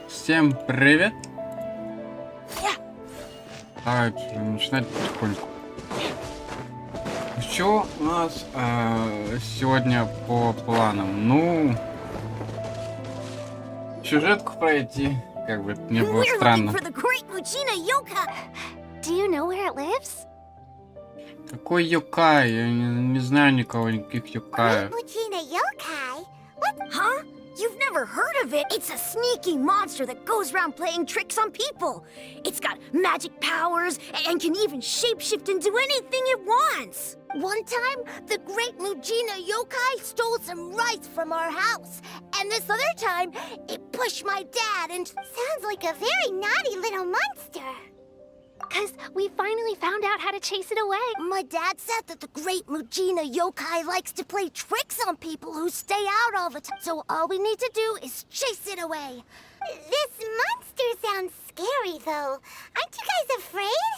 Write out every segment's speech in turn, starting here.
Всем привет! Так, начинать потихоньку. Что у нас сегодня по планам? Ну, сюжетку пройти, как бы это не было странно. Какой юкай? Я не знаю никаких юкаев. Huh? You've never heard of it? It's a sneaky monster that goes around playing tricks on people. It's got magic powers and can even shapeshift into anything it wants. One time, the great Mujina yokai stole some rice from our house. And this other time, it pushed my dad and... Sounds like a very naughty little monster. Because we finally found out how to chase it away. My dad said that the great Mujina yokai likes to play tricks on people who stay out all the time. So all we need to do is chase it away. This monster sounds scary, though. Aren't you guys afraid?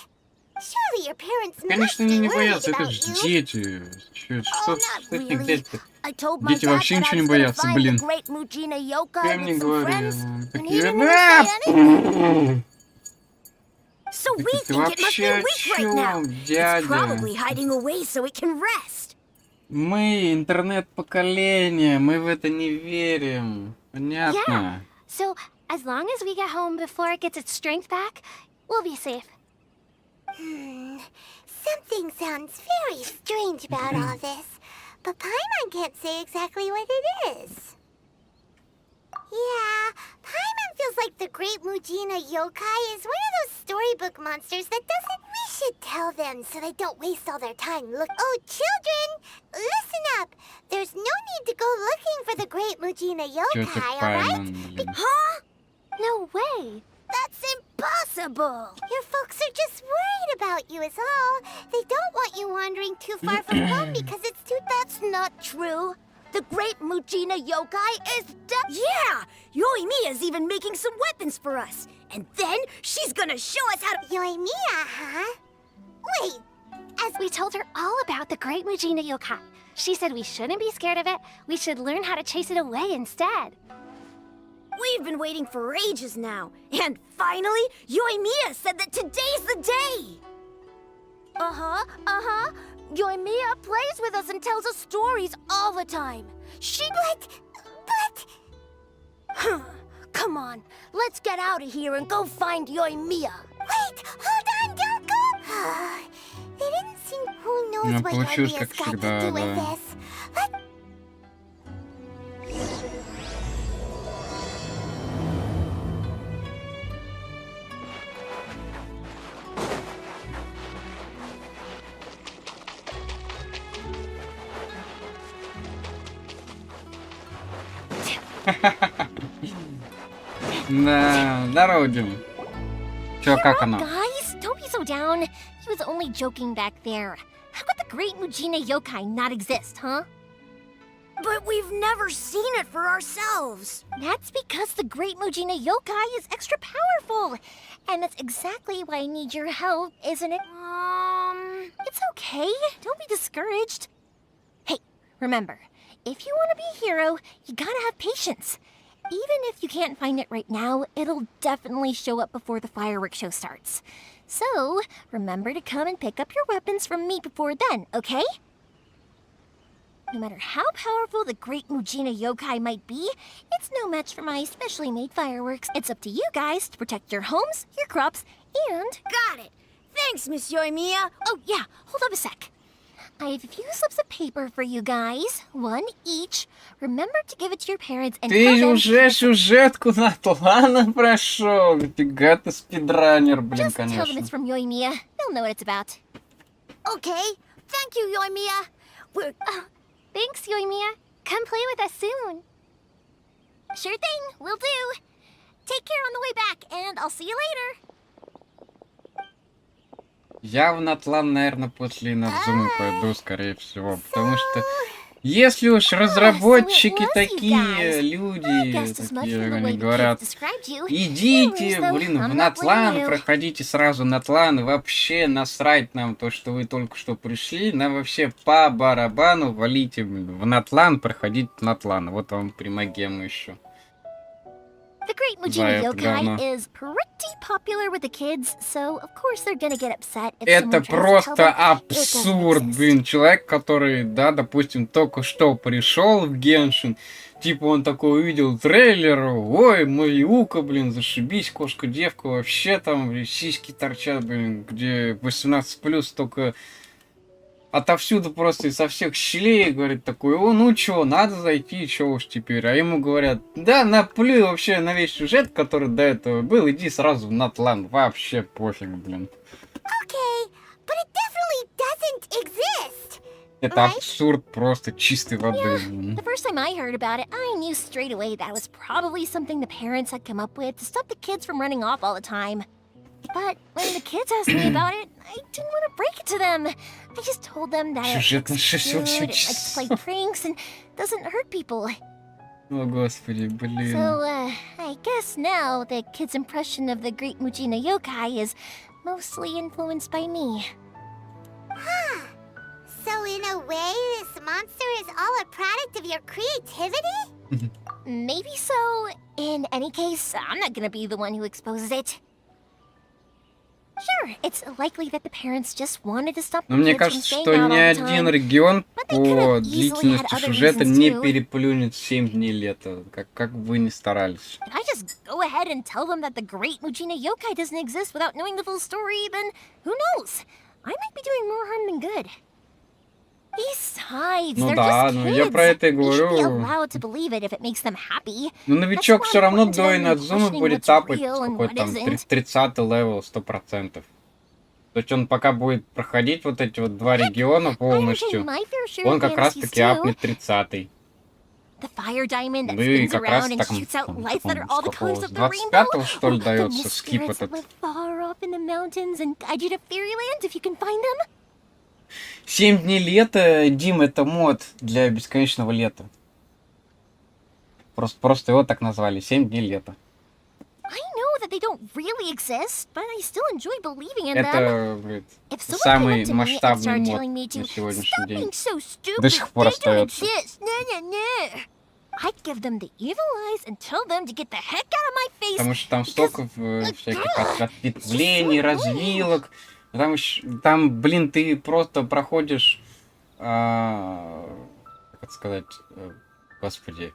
Surely your parents Конечно, must они be не worried боятся, это about же you. дети. Что с этих дети? I told my Дети dad вообще that ничего I не was gonna боятся, find блин. the great Mujina Я yokai им не with some говорю. friends, and he Такие, didn't say anything. So we ты think it must be вообще о weak right now. чем, It's probably дядя? hiding away so it can rest. Мы интернет-поколение, мы в это не верим. Понятно? So, as long as we get home before it gets its strength back, we'll be safe. Something sounds very strange about all this, but Paimon can't say exactly what it is. Yeah, Paimon feels like the great Mujina yokai is one of those storybook monsters that doesn't... We should tell them so they don't waste all their time look... Oh, children! Listen up! There's no need to go looking for the great Mujina Тетя yokai, Пайман, alright? блин. Huh? No way. That's impossible. Your folks are just worried about you is all. They don't want you wandering too far from home because it's too... That's not true. The great Mujina yokai is dead. Yeah! Yoimiya's even making some weapons for us. And then she's gonna show us how to... Yoimiya, huh? Wait, As we told her all about the great Mujina yokai, she said we shouldn't be scared of it. We should learn how to chase it away instead. We've been waiting for ages now. And finally, Yoimiya said that today's the day. Uh-huh. Yoimiya plays with us and tells us stories all the time. She... but... Come on, let's get out of here and go find Yoimiya. Wait, hold on, don't go! They didn't seem... Who knows Ну, what получилось, Yoimiya's как got всегда, to do with да. this? Let... Да, здорово, Дим. Чё, как оно? Guys, don't be so down. He was only joking back there. How could the great Mujina yokai not exist, huh? But we've never seen it for ourselves. That's because the great Mujina yokai is extra powerful. And that's exactly why I need your help, isn't it? It's okay. Don't be discouraged. Hey, remember, if you want to be a hero, you gotta have patience. Even if you can't find it right now, it'll definitely show up before the fireworks show starts. So, remember to come and pick up your weapons from me before then, okay? No matter how powerful the great Mujina yokai might be, it's no match for my specially made fireworks. It's up to you guys to protect your homes, your crops, and... Got it. Thanks, Miss Yoimiya. Oh, yeah, hold up a sec. I have a few slips of paper for you guys, one each. Remember to give it to your parents and tell Ты them... уже сюжетку на плана прошел. Фига ты спидранер, блин, Just tell them конечно. it's from Yoimiya. They'll know what it's about. Okay. Thank you, Yoimiya. We're... Thanks, Yoimiya. Come play with us soon. Sure thing, will do. Take care on the way back, and I'll see you later. Я в Натлан, наверное, после Инадзумы пойду, скорее всего. Потому что если уж разработчики такие люди, такие, они говорят, идите, блин, в Натлан, проходите сразу Натлан, вообще насрать нам то, что вы только что пришли, нам вообще по барабану, валите, блин, в Натлан, проходите Натлан. Вот вам примагема еще. The Great за Mujina это говно. Yokai is pretty popular with the kids, so of course they're gonna get upset if Это someone tries to tell просто them it doesn't абсурд, exist. блин. Человек, который, да, допустим, только что пришел в Геншин, типа он такой увидел трейлер, ой, Мариука, блин, зашибись, кошка-девка, вообще там, блин, сиськи торчат, блин, где 18+, только отовсюду просто изо всех щелей, говорит такой, о, ну чё, надо зайти, чё уж теперь. А ему говорят, да, наплюй вообще на весь сюжет, который до этого был, иди сразу в Натланд, вообще пофиг, блин. Okay, but it definitely doesn't exist. Это Right? абсурд просто чистой воды. блин. The first time I heard about it, I knew straight away that was probably something the parents had come up with to stop the kids from running off all the time. But when the kids asked me about it, I didn't want to break it to them. I just told them that it Сюжетно looks шесть good, очень it likes to play pranks, and doesn't hurt people. О, господи, So, блин. I guess now the kids' impression of the Great Mujina Yokai is mostly influenced by me. So in a way, this monster is all a product of your creativity? Maybe so. In any case, I'm not gonna be the one who exposes it. Sure, it's likely that the parents just wanted to stop Но the мне kids from кажется, staying что out ни all the один time. регион But they could по have easily длительности had other сюжета reasons не too. переплюнет 7 дней лета, как бы вы ни старались. If I just go ahead and tell them that the Great Mujina Yokai doesn't exist without knowing the full story, then who knows? I might be doing more harm than good. Besides, Ну they're да, just ну kids. я про это и They should be говорю. allowed to believe it if it makes them happy. Ну новичок That's все more равно important to до them than Инадзумы questioning будет what's тапать real and какой-то what там isn't. 30-й левел 100%. То есть он пока будет проходить вот эти вот два региона I entertain полностью, my fair share он of как раз fantasies таки too. апнет 30-й. The fire diamond that Ну и spins как раз around and так shoots out он, lights that are all the сколько, colors с of the rainbow. 25-го что ли The дается mist скип spirits that этот? live far off in the mountains and guide you to fairyland if you can find them. 7 дней лета, Дим, это мод для бесконечного лета. Просто его так назвали, 7 дней лета. I know that they don't really exist, but I still enjoy believing in them. Это, говорит, If someone came самый up to me and масштабный started мод telling me на to сегодняшний stop день. being so stupid, До сих пор they don't остается. exist. No. I'd give them the evil eyes and tell them to get the heck out of my face. Потому что там столько всяких ответвлений, развилок. Там, блин, ты просто проходишь, как это сказать, господи,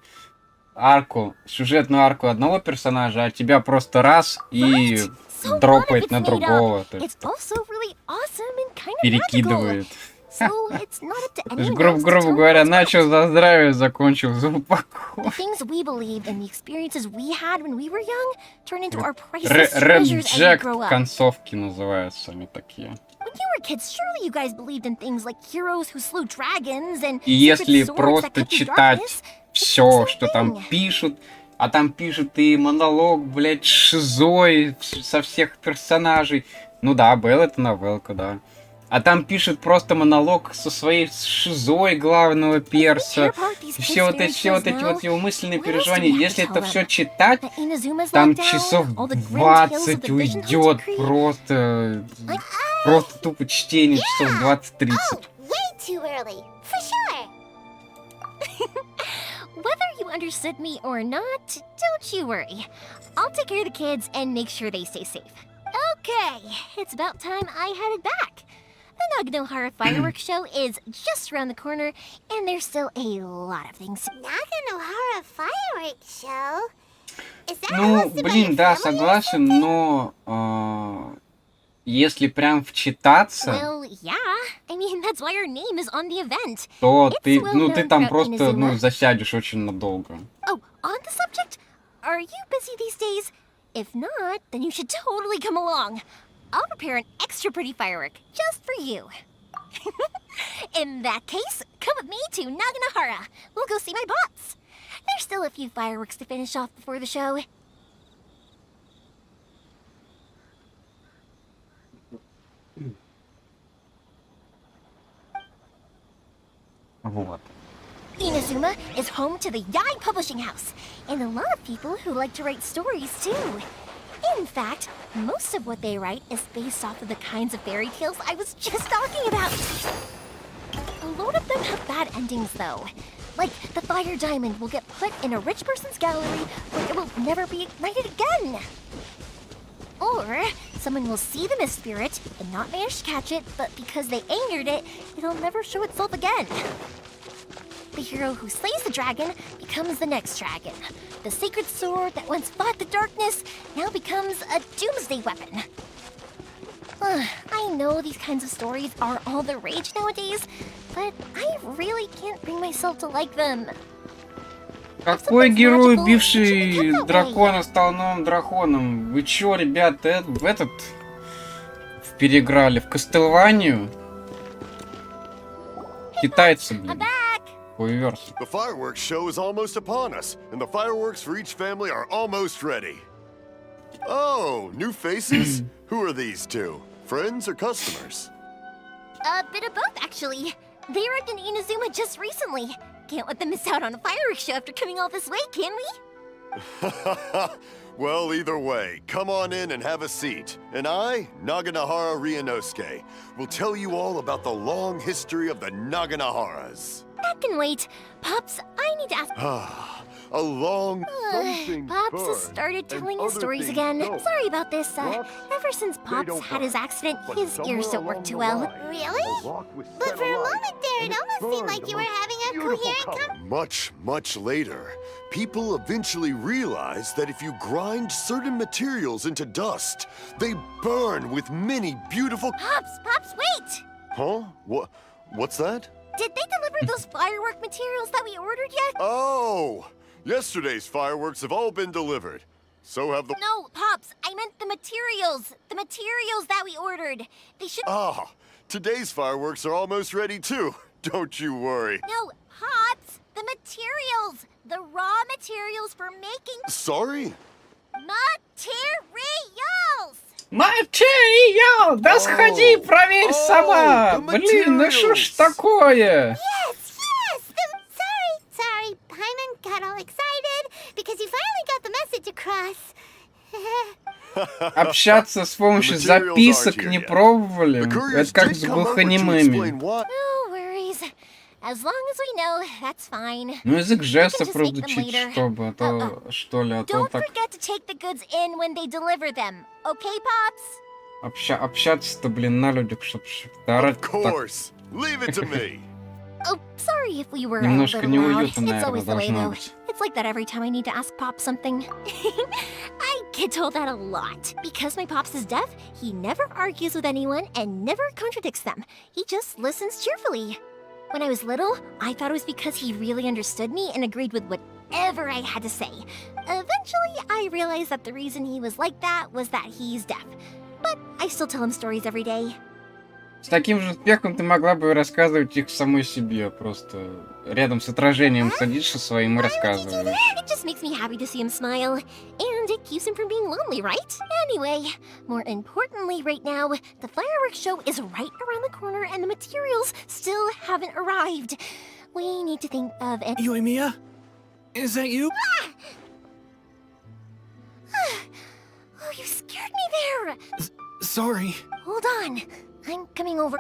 сюжетную арку одного персонажа, а тебя просто раз и So дропает what if на it's made другого. up? То It's есть also really awesome and kind of magical. перекидывает. So it's not up to То есть, anyone else to грубо tell me говоря, what's начал right. за здравие, закончил за The упокой. things we believed and the experiences we had when we were young turn into our priceless treasures as we Реджект grow up. концовки называются они такие. When you were kids, surely you guys believed in things like heroes who slew dragons and И secret если swords that просто cut through читать darkness. все, что там thing. пишут, а там пишут и монолог, блядь, шизой со всех персонажей. Ну да, Белл это новелка, да. А там пишут просто монолог со своей шизой главного перса. И все вот эти вот его мысленные переживания. Если это все читать, That Inazuma's там locked down, часов all the grim tales of 20 the Vision Hunter уйдет Creed. просто тупо чтение, часов 20-30. Oh, way too early. For sure. Whether you understood me or not, don't you worry. I'll take care of the kids and make sure they stay safe. Okay, it's about time I headed back. The Naganohara fireworks show is just around the corner, and there's still a lot of things. Naganohara fireworks show? Is that Ну, hosted by блин, your да, family or согласен, something? но если прям вчитаться, Well, yeah. I mean, that's why our name is on the event. то It's ты, well ну, ты known там throughout просто, ну, Inazuma. засядешь очень надолго. Oh, on the subject, are you busy these days? If not, then you should totally come along. I'll prepare an extra pretty firework just for you. In that case, come with me to Naganohara. We'll go see my bots. There's still a few fireworks to finish off before the show. Вот. Inazuma is home to the Yai Publishing House, and a lot of people who like to write stories too. In fact, most of what they write is based off of the kinds of fairy tales I was just talking about. A lot of them have bad endings though. Like, the fire diamond will get put in a rich person's gallery where it will never be ignited again. Or someone will see the mist spirit and not manage to catch it, but because they angered it, it'll never show itself again. The hero who slays the dragon becomes the next dragon. The sacred sword that once fought the darkness now becomes a doomsday weapon. I know these kinds of stories are all the rage nowadays, but I really can't bring myself to like them. Какой герой, убивший дракона, стал новым драконом? Вы чё, ребята, в переиграли? В Кастелванию? Китайцы, блин. Хуеверсы. The fireworks show is almost upon us, and the fireworks for each family are almost ready. Oh, new faces? Who are these two? Friends or customers? A bit of both, actually. They arrived in Inazuma just recently. Can't let them miss out on a fireworks show after coming all this way, can we? Well, either way, come on in and have a seat. And I, Naganahara Ryunosuke, will tell you all about the long history of the Naganaharas. That can wait. Pops, I need to ask... A long Pops has started telling his stories again. Sorry about this. Ever since Pops had his accident, his ears don't work too well. Really? But for a moment there, it almost seemed like you were having a coherent Much later, people eventually realized that if you grind certain materials into dust, they burn with many beautiful... Pops, wait! Huh? What's that? Did they deliver those firework materials that we ordered yet? Oh! Yesterday's fireworks have all been delivered. So have the... No, Pops, I meant the materials. The materials that we ordered. They should... Ah, today's fireworks are almost ready too. Don't you worry. No, Pops, the materials. The raw materials for making... Sorry? Materials! Материал! Да сходи, проверь сама! Блин, ну что ж такое? Yes! Sorry. Paimon got all excited because he finally got the message across. Общаться с помощью записок не пробовали? Это как с глухонемыми. No worries. As long as we know, that's fine. Ну, язык жестов разучить, чтобы, а то, что ли, а то Don't так... forget to take the goods in when they deliver them. Okay, Pops? Общаться-то, блин, на людях, чтобы орать Of так. course. Leave it to me. Oh, sorry if we were Немножко a little loud. неуютно, It's наверное, always the way, должно though. быть. It's like that every time I need to ask Pop something. I get told that a lot. Because my Pops is deaf, he never argues with anyone and never contradicts them. He just listens cheerfully. When I was little, I thought it was because he really understood me and agreed with whatever I had to say. Eventually, I realized that the reason he was like that was that he's deaf. But I still tell him stories every day. С таким же успехом ты могла бы рассказывать их самой себе. Просто рядом с отражением садишься своим и рассказываешь. It just makes me happy to see him smile. And it keeps him from being lonely, right? Anyway, more importantly right now, the fireworks show is right around the corner and the materials still haven't arrived. We need to think of an... Yoimiya? Is that you? Oh, you scared me there! Sorry. Hold on. I'm coming over.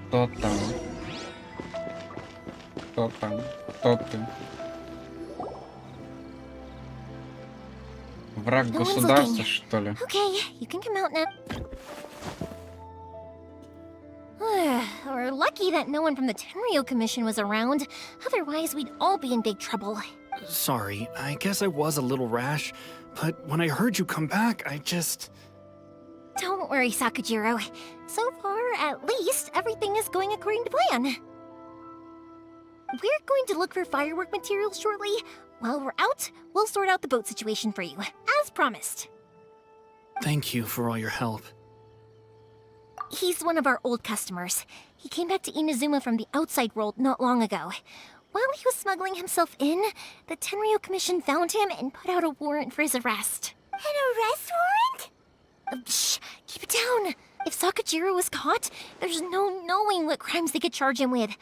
Кто там? Кто там? Кто ты? Враг No one's государства, looking. что ли? Okay, you can come out now. We're lucky that no one from the Tenryo Commission was around. Otherwise, we'd all be in big trouble. Sorry, I guess I was a little rash, but when I heard you come back, I just... Don't worry, Sakujiro. So far, at least, everything is going according to plan. We're going to look for firework materials shortly. While we're out, we'll sort out the boat situation for you, as promised. Thank you for all your help. He's one of our old customers. He came back to Inazuma from the outside world not long ago. While he was smuggling himself in, the Tenryo Commission found him and put out a warrant for his arrest. An arrest warrant? Shh, keep it down. If Sakujiro was caught, there's no knowing what crimes they could charge him with.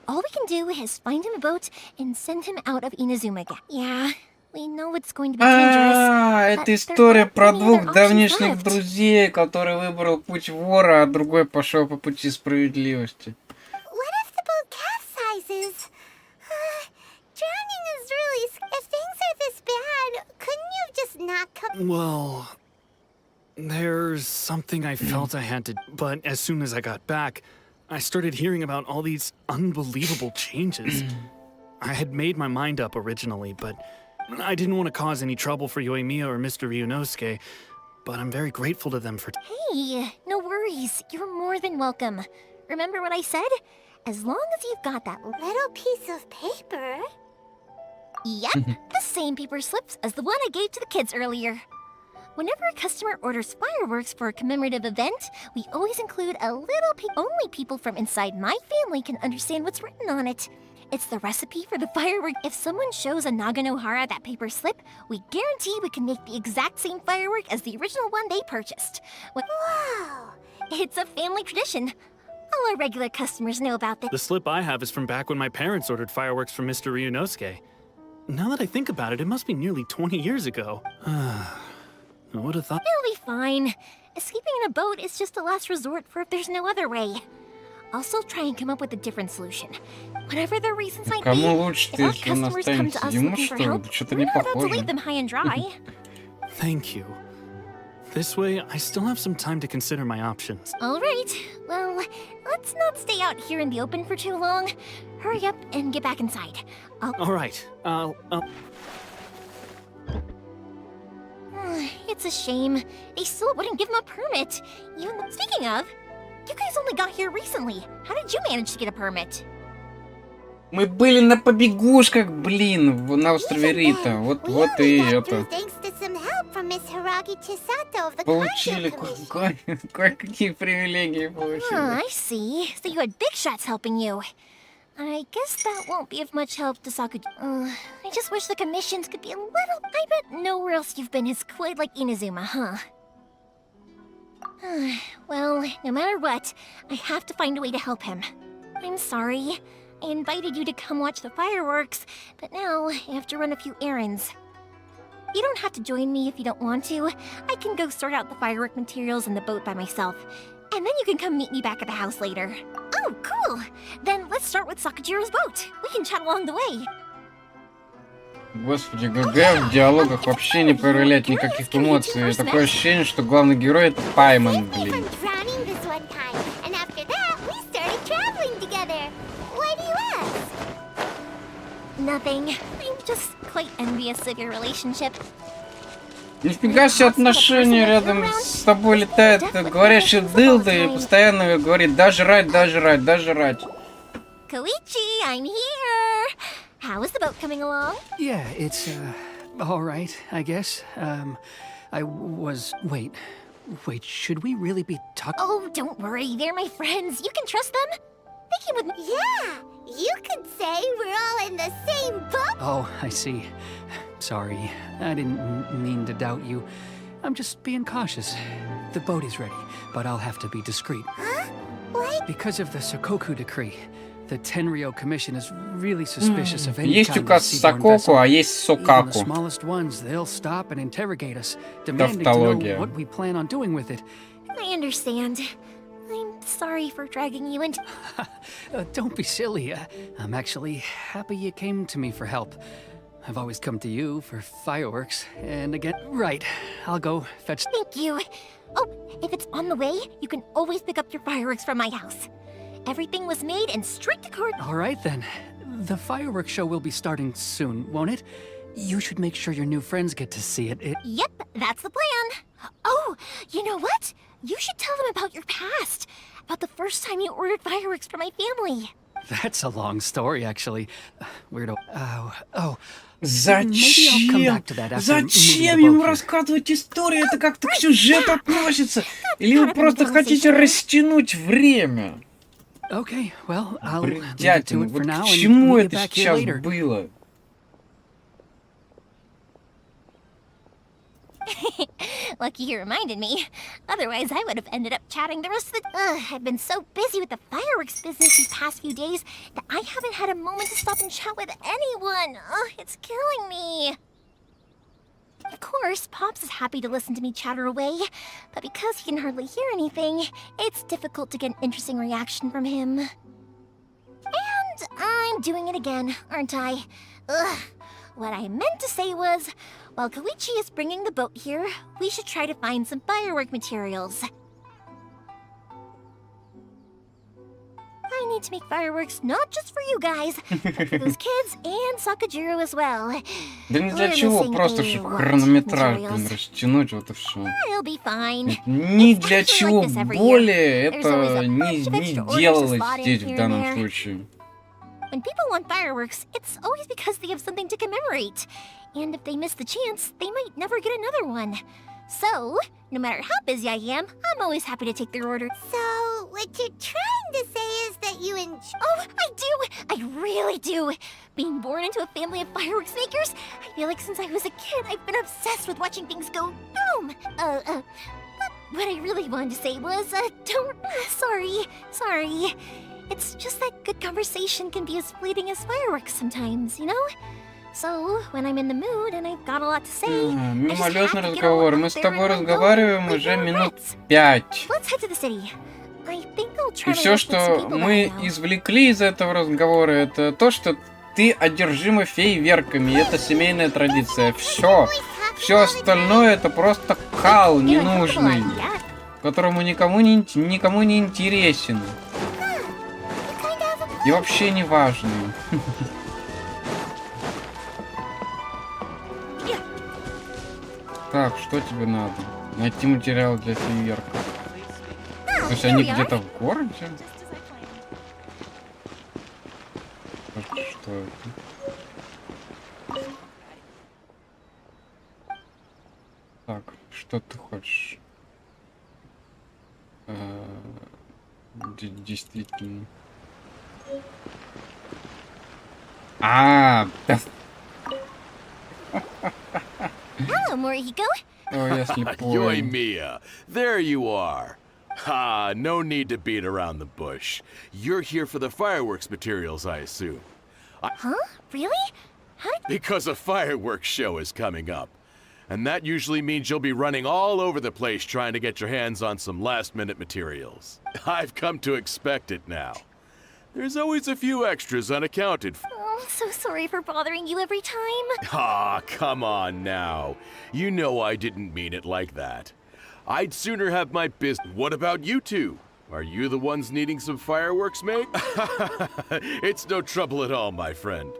All we can do is find him a boat and send him out of Inazuma again. Yeah, we know it's going to be dangerous. Это история про двух давнишних друзей, который выбрал путь вора, а другой пошел по пути справедливости. What if the boat not come? Well, there's something I felt I had to... But as soon as I got back, I started hearing about all these unbelievable changes. I had made my mind up originally, but I didn't want to cause any trouble for Yoimiya or Mr. Ryunosuke, but I'm very grateful to them for... Hey, no worries. You're more than welcome. Remember what I said? As long as you've got that Little piece of paper? Yep, the same paper slips as the one I gave to the kids earlier. Whenever a customer orders fireworks for a commemorative event, we always include a little only people from inside my family can understand what's written on it. It's the recipe for the firework. If someone shows a Naganohara that paper slip, we guarantee we can make the exact same firework as the original one they purchased. Wow! It's a family tradition. All our regular customers know about this. The slip I have is from back when my parents ordered fireworks from Mr. Ryunosuke. Now that I think about it, it must be nearly 20 years ago. I would have thought... It'll be fine. Escaping in a boat is just a last resort for if there's no other way. Also try and come up with a different solution. Whatever their reasons might be, Кому лучше, if our если он customers come to останется? us Ему, looking for что ли? help, Да что-то we're не not about to похоже. leave them high and dry. Thank you. This way, I still have some time to consider my options. All right. Well, let's not stay out here in the open for too long. Hurry up and get back inside. All right, It's a shame. They still wouldn't give him a permit. Even speaking of, you guys only got here recently. How did you manage to get a permit? Мы были на побегушках, блин, на острове Рита. Вот и это. Thanks to some help from Miss Hiragi Chisato of the Получили Content Commission. кое-какие привилегии Oh, получили. I see. So you had big shots helping you. I guess that won't be of much help to Sakuji. I just wish the commissions could be a little... I bet nowhere else you've been is quite like Inazuma, huh? Well, no matter what, I have to find a way to help him. I'm sorry. I invited you to come watch the fireworks, but now I have to run a few errands. You don't have to join me if you don't want to. I can go sort out the firework materials in the boat by myself. And then you can come meet me back at the house later. Oh, cool! Then let's start with Sakujiro's boat. We can chat along the way. Господи, ГГ в диалогах вообще не проявляет никаких эмоций. Такое ощущение, что главный герой это Пайман, Saved me блин. from drowning this one time, and after that, we started traveling together. Why do you ask? Nothing. I'm just quite envious of your relationship. Нифига себе отношения, рядом с тобой летает говорящий дылда и постоянно говорит «да жрать, да жрать, да жрать». Koichi, I'm here! How is the boat coming along? Yeah, it's, all right, I guess. I was... Wait, should we really be talking? Oh, don't worry. They're my friends. You can trust them. They came with me. Yeah, you could say we're all in the same boat. Oh, I see. Sorry, I didn't mean to doubt you. I'm just being cautious. The boat is ready, but I'll have to be discreet. Huh? What? Because of the Sokoku decree, the Tenryo Commission is really suspicious of any Есть kind of указ seaborne Сококу, vessel. а есть Even the Сокаку. smallest ones, they'll stop and interrogate us, demanding to know Тавтология. what we plan on doing with it. I understand. I'm sorry for dragging you into... Don't be silly. I'm actually happy you came to me for help. I've always come to you for fireworks, and again... Right, I'll go fetch... Thank you. Oh, if it's on the way, you can always pick up your fireworks from my house. Everything was made in strict accordance. All right, then. The fireworks show will be starting soon, won't it? You should make sure your new friends get to see it. Yep, that's the plan. Oh, you know what? You should tell them about your past. About the first time you ordered fireworks for my family. That's a long story, actually. Weirdo. Maybe I'll come Зачем? back to that after moving Зачем the ему boat here. рассказывать историю? Это как-то к сюжету относится? Или вы просто хотите растянуть время? Okay, well, I'll leave it to Бредятина, it for вот now к and чему meet you это back here сейчас later. было? Lucky you reminded me. Otherwise, I would have ended up chatting the rest of the... I've been so busy with the fireworks business these past few days that I haven't had a moment to stop and chat with anyone. It's killing me. Of course, Pops is happy to listen to me chatter away, but because he can hardly hear anything, it's difficult to get an interesting reaction from him. And I'm doing it again, aren't I? What I meant to say was, While Koichi is bringing the boat here, we should try to find some firework materials. I need to make fireworks not just for you guys, but for those kids and Sakajiro as well. Да не для We're чего, missing просто a чтобы lot хронометраж, materials. блин, растянуть, вот и все. I'll be fine. Ни It's для actually чего like this every более year. There's always это a bunch of не extra orders to делалось slot in здесь в here and данном there. случае. When people want fireworks, it's always because they have something to commemorate. And if they miss the chance, they might never get another one. So, no matter how busy I am, I'm always happy to take their order. So, what you're trying to say is that you enjoy... Oh, I do! I really do! Being born into a family of fireworks makers, I feel like since I was a kid, I've been obsessed with watching things go boom! But what I really wanted to say was, sorry. It's just that good conversation can be as fleeting as fireworks sometimes, you know? So, when I'm in the mood and I've got a lot to say, I just have Мимолетный to get разговор. all Мы out с there тобой and let go разговариваем with уже no минут regrets. 5. Let's head to the city. I think I'll try И my все, luck with some что people мы that I know. извлекли из этого разговора, это то, что ты одержима фейерверками. И это семейная традиция. Все. Все остальное это просто кал Feeling comfortable, ненужный, yeah. которому никому не интересен. И вообще не важный. Так, что тебе надо? Найти материал для фейерверка. То есть они где-то в городе? Что это? Так, что ты хочешь? Действительно. Да. Hello, Morihiko. О, я слепой. Yoimiya, there you are. Ha, no need to beat around the bush. You're here for the fireworks materials, I assume. Huh? Really? How did... Because a fireworks show is coming up. And that usually means you'll be running all over the place trying to get your hands on some last-minute materials. I've come to expect it now. There's always a few extras unaccounted for. Oh, I'm so sorry for bothering you every time. Ah, come on now. You know I didn't mean it like that. I'd sooner have my business. What about you two? Are you the ones needing some fireworks made? It's no trouble at all, my friend.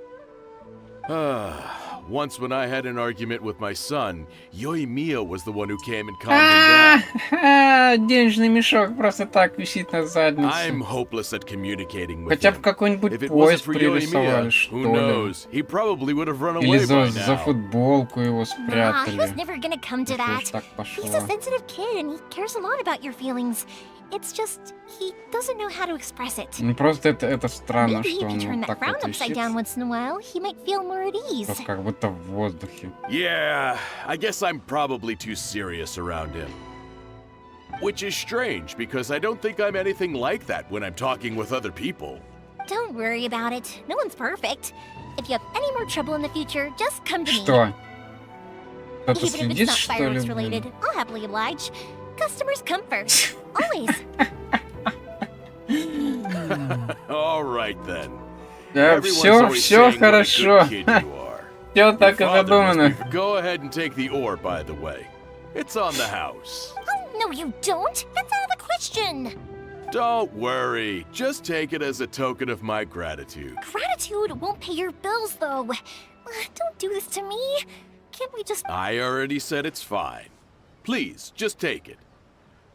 Once when I had an argument with my son, Yoimiya was the one who came and calmed him down. Денежный мешок просто так висит на I'm заднице. hopeless at communicating with Хотя бы him. какой-нибудь If it поезд wasn't for пририсовали, Yoimiya, что who ли. knows? He probably would have run Или away by за now. футболку его Nah, he was спрятали. never gonna come to Если уж that. так He's a пошло. sensitive kid and he cares a lot about your feelings. It's just, he doesn't know how to express it. Ну просто это странно, Maybe что if you turn он that так frown вот upside висит. down once in a while, he might feel more at ease. Просто как будто в воздухе. Yeah, I guess I'm probably too serious around him. Which is strange, because I don't think I'm anything like that when I'm talking with other people. Don't worry about it. No one's perfect. If you have any more trouble in the future, just come to me. Что? Кто-то Even if следит, it's not что ли? fireworks блин? related, I'll happily oblige. Customers come first. Always. All right then. Да, Everyone's все, always все saying what a хорошо. good kid you are. Все Your так и father must задумано. be- Go ahead and take the ore, by the way. It's on the house. Oh, no, you don't. That's out of the question. Don't worry. Just take it as a token of my gratitude. Gratitude won't pay your bills, though. Don't do this to me. Can't we just... I already said it's fine. Please, just take it.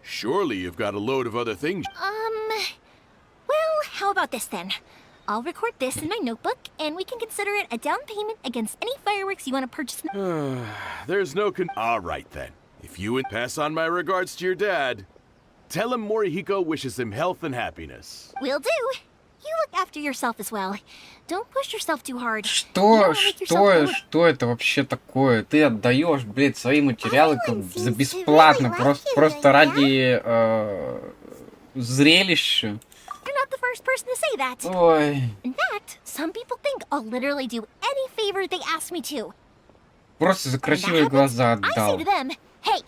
Surely you've got a load of other things. Well, how about this then? I'll record this in my notebook, and we can consider it a down payment against any fireworks you want to purchase. There's no All right then. If you would pass on my regards to your dad, tell him Morihiko wishes him health and happiness. Will do. You look after yourself as well. Don't push yourself too hard. You Что, don't wanna make yourself что это вообще такое? Ты отдаешь, блядь, свои материалы за бесплатно, просто ради зрелища. You're not the first person to say that. Ой, In fact, some people think I'll literally do any favor they ask me to. просто за When that красивые happens, глаза I say отдал. to them, hey,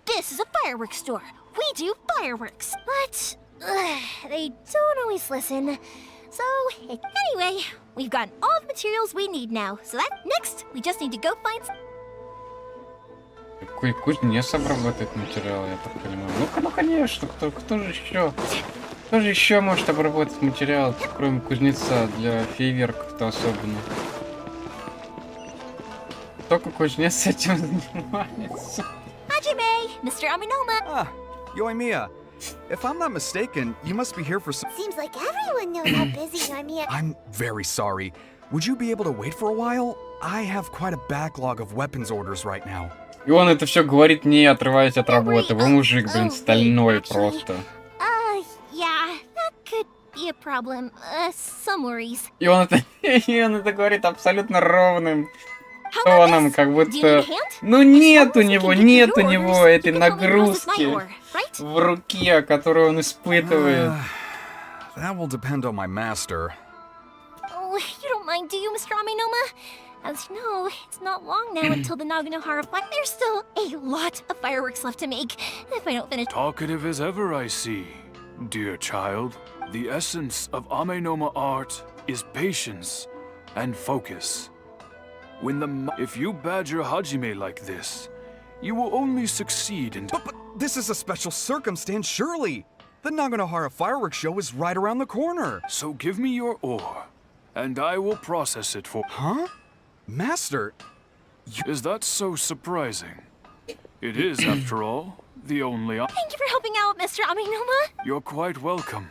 this is a fireworks store. We do fireworks. But they don't always listen. So, anyway, we've gotten all the materials we need now. So that next, we just need to go find... Какой кузнец обработает материал, я так понимаю. Ну конечно, кто же еще? Кто же еще может обработать материал, кроме кузнеца, для фейерверков-то особенно? Только кузнец этим занимается. Hajime, Mr. Aminoma. Ah, Yoimiya. If I'm not mistaken, you must be here for some... Seems like everyone knows how busy Yoimiya... I'm very sorry. Would you be able to wait for a while? I have quite a backlog of weapons orders right now. И он это все говорит, не отрываясь от работы. Вы мужик, блин, стальной просто. Yeah, that could be a problem. Some worries. И он это говорит абсолютно ровным тоном, как будто... Ну нет у него этой нагрузки в руке, которую он испытывает. That will depend on my master. Oh, you don't mind, do you, Mr. Aminoma? As you know, it's not long now until the Naganohara fight. There's still a lot of fireworks left to make. If I don't finish... Talkative as ever, I see. Dear child, the essence of Amenoma art is patience and focus. If you badger Hajime like this, you will only succeed in... But this is a special circumstance, surely. The Naganohara fireworks show is right around the corner. So give me your ore, and I will process it for... Huh? Master... Is that so surprising? It is, after all, the only... Thank you for helping out, Mr. Aminoma. You're quite welcome.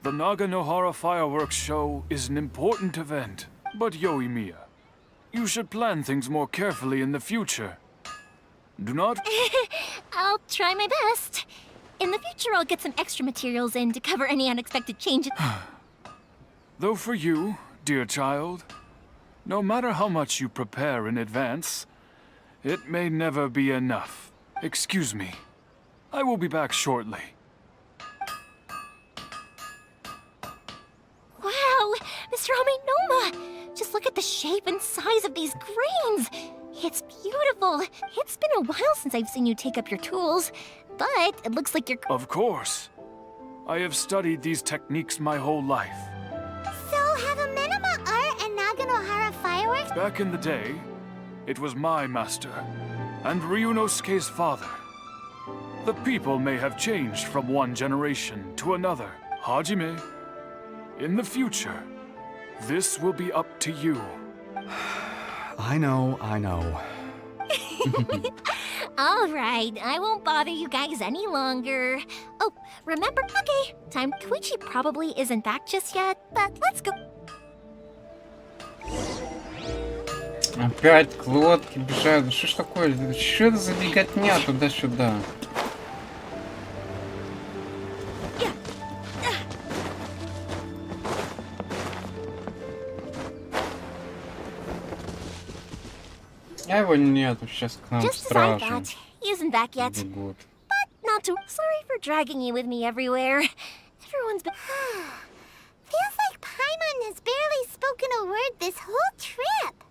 The Naganohara fireworks show is an important event, but Yoimiya, you should plan things more carefully in the future. Do not... I'll try my best. In the future, I'll get some extra materials in to cover any unexpected changes. Though for you, dear child, no matter how much you prepare in advance, it may never be enough. Excuse me. I will be back shortly. Wow, Mr. Aminoma! Just look at the shape and size of these grains! It's beautiful! It's been a while since I've seen you take up your tools, but it looks like you're... Of course. I have studied these techniques my whole life. So, have Amenoma art and Naganohara fireworks? Back in the day, it was my master, and Ryunosuke's father. The people may have changed from one generation to another. Hajime, in the future, this will be up to you. I know. All right, I won't bother you guys any longer. Oh, remember, okay, time. Koichi probably isn't back just yet, but let's go. Опять к лодке бежать. Ну что ж такое? Что это за беготня туда-сюда? А его нету, сейчас к нам Just as I стражи thought, he isn't back yet. бегут. But not too sorry for dragging you with me everywhere. Everyone's been... Feels like Paimon has barely spoken a word this whole trip.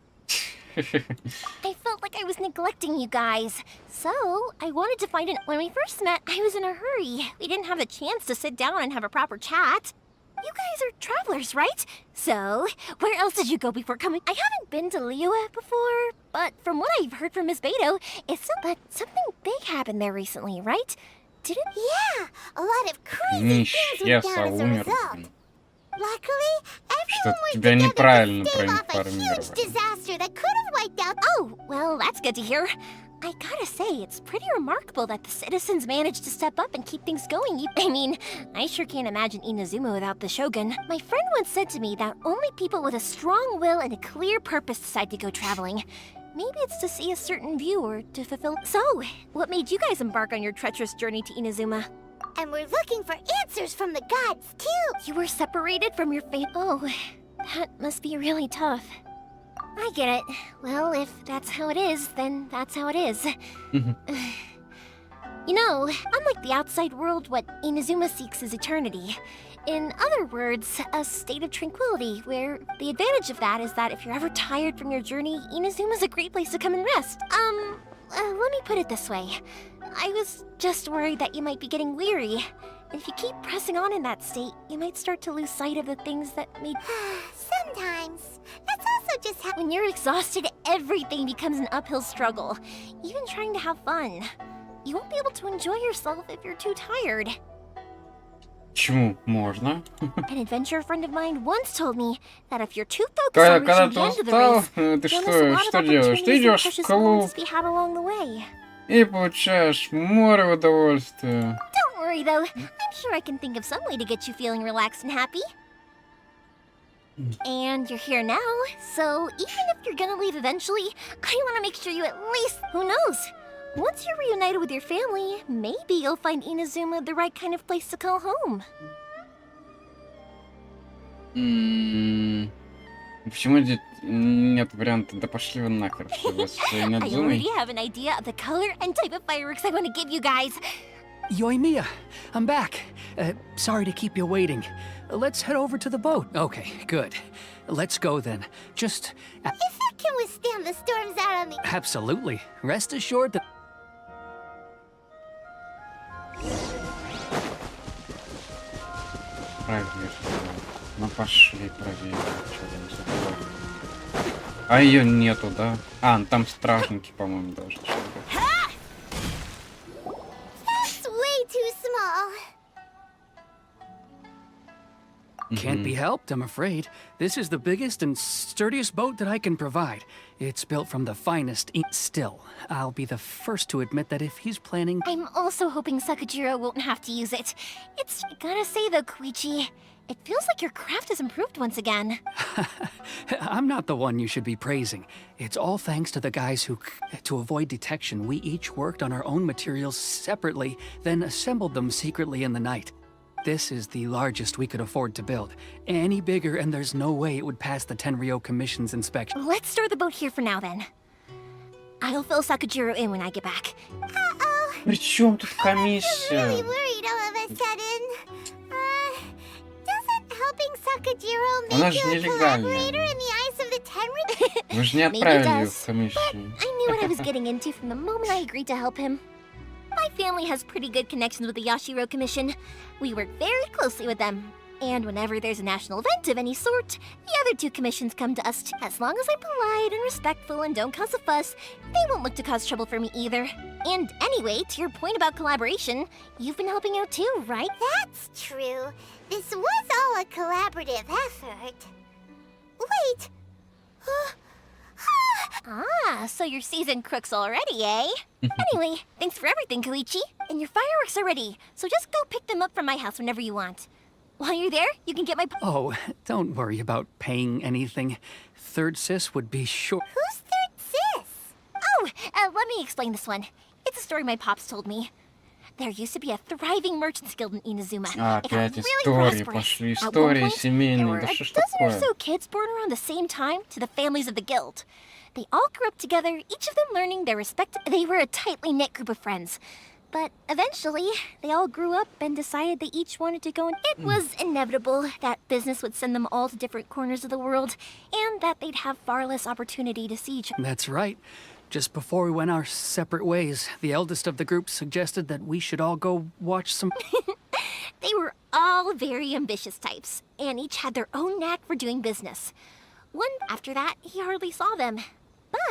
I felt like I was neglecting you guys. So, I wanted to find an... When we first met, I was in a hurry. We didn't have the chance to sit down and have a proper chat. You guys are travelers, right? So, where else did you go before coming? I haven't been to Liyue before, but from what I've heard from Miss Beto, but something big happened there recently, right? Didn't... Yeah, a lot of crazy things went down as a result. Luckily, everyone was together to stave off a huge disaster that could have wiped out... Oh, well, that's good to hear. I gotta say, it's pretty remarkable that the citizens managed to step up and keep things going. I mean, I sure can't imagine Inazuma without the Shogun. My friend once said to me that only people with a strong will and a clear purpose decide to go traveling. Maybe it's to see a certain view or to fulfill... So, what made you guys embark on your treacherous journey to Inazuma? And we're looking for answers from the gods, too! You were separated from your fate. Oh, that must be really tough. I get it. Well, if that's how it is, then that's how it is. You know, unlike the outside world, what Inazuma seeks is eternity. In other words, a state of tranquility, where the advantage of that is that if you're ever tired from your journey, Inazuma's a great place to come and rest. Let me put it this way. I was just worried that you might be getting weary. And if you keep pressing on in that state, you might start to lose sight of the things that made... Sometimes. That's also just how. When you're exhausted, everything becomes an uphill struggle. Even trying to have fun. You won't be able to enjoy yourself if you're too tired. Почему? Можно. An adventure friend of mine once told me that if you're too focused on Когда reaching ты the end of the устал, race, ты you'll miss a lot что of делаешь? Ты opportunities and идешь в precious клуб moments to be had along the way. и получаешь море удовольствия. Don't worry though, I'm sure I can think of some way to get you feeling relaxed and happy. And you're here now, so even if you're gonna leave eventually, I want to make sure you at least, who knows? Once you're reunited with your family, maybe you'll find Inazuma the right kind of place to call home. Почему здесь нет варианта? Да пошли вы нахер, что вы с I Инадзумой. already have an idea of the color and type of fireworks I want to give you guys. Yoimiya, I'm back. Sorry to keep you waiting. Let's head over to the boat. Okay, good. Let's go then. Just... If it can withstand the storms out on the. absolutely. Rest assured that... Проверь. Ну пошли проверим, что там за тварь. А ее нету, да? А, ну там стражники, по-моему, должны быть. That's way too small. Can't be helped, I'm afraid. This is the biggest and sturdiest boat that I can provide. It's built from the finest ink. Still, I'll be the first to admit that if he's planning... I'm also hoping Sakajiro won't have to use it. It's... gotta say though, Koichi, it feels like your craft has improved once again. I'm not the one you should be praising. It's all thanks to the guys who... To avoid detection, we each worked on our own materials separately, then assembled them secretly in the night. This is the largest we could afford to build. Any bigger and there's no way it would pass the Tenryo Commission's inspection. Let's store the boat here for now then. I'll fill Sakajiro in when I get back. Uh-oh. При чем тут I'm really комиссия? worried all of a sudden. Doesn't helping Sakajiro Она make же you a нелегальная. collaborator in the eyes of the Tenryo? Вы же не Maybe отправили it ее does, в комиссию. I knew what I was getting into from the moment I agreed to help him. My family has pretty good connections with the Yashiro Commission. We work very closely with them. And whenever there's a national event of any sort, the other two commissions come to us too. As long as I'm polite and respectful and don't cause a fuss, they won't look to cause trouble for me either. And anyway, to your point about collaboration, you've been helping out too, right? That's true. This was all a collaborative effort. Wait. Ah, so you're seasoned crooks already, eh? Anyway, thanks for everything, Koichi. And your fireworks are ready, so just go pick them up from my house whenever you want. While you're there, you can get my... Oh, don't worry about paying anything. Third Sis would be sure... Who's third sis? Oh, let me explain this one. It's a story my pops told me. There used to be a thriving merchants guild in Inazuma. А, It got опять really истории prosperous. пошли. At one Истории point, there семейные. were Да a что ж dozen or такое? so kids born around the same time to the families of the guild. They all grew up together, each of them learning their respective... They were a tightly knit group of friends. But eventually, they all grew up and decided they each wanted to go and... It was inevitable that business would send them all to different corners of the world, and that they'd have far less opportunity to see each other. That's right. Just before we went our separate ways, the eldest of the group suggested that we should all go watch some... They were all very ambitious types, and each had their own knack for doing business. One after that, he hardly saw them.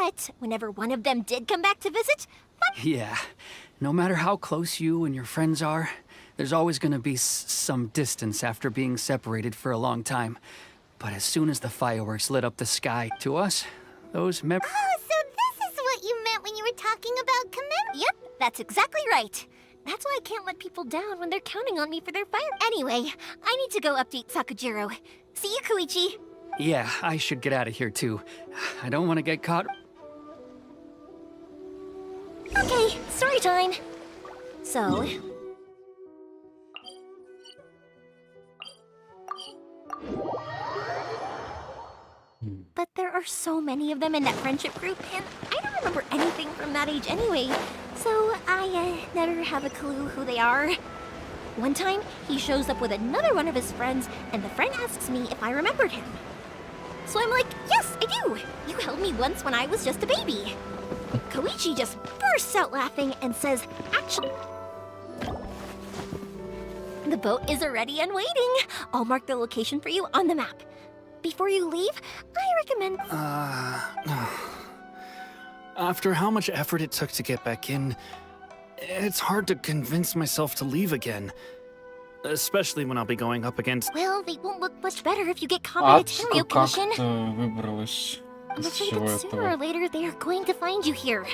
But whenever one of them did come back to visit, Yeah. No matter how close you and your friends are, there's always gonna be some distance after being separated for a long time. But as soon as the fireworks lit up the sky, to us, those memories... Oh, so this is what you meant when you were talking about commitment? yep, that's exactly right. That's why I can't let people down when they're counting on me for their fire. Anyway, I need to go update Sakajiro. See you, Koichi. Yeah, I should get out of here too. I don't want to get caught... Okay, story time. So... But there are so many of them in that friendship group, and I don't remember anything from that age anyway. So I never have a clue who they are. One time, he shows up with another one of his friends, and the friend asks me if I remembered him. So I'm like, yes, I do. You held me once when I was just a baby. Koichi just bursts out laughing and says, actually... The boat is ready and waiting. I'll mark the location for you on the map. before you leave, I recommend... After how much effort it took to get back in, it's hard to convince myself to leave again. Especially when I'll be going up against... Well, they won't look much better if you get caught by the Адско Tenryo Commission. как-то выбралась I'm из afraid всего that sooner or этого. later they are going to find you here.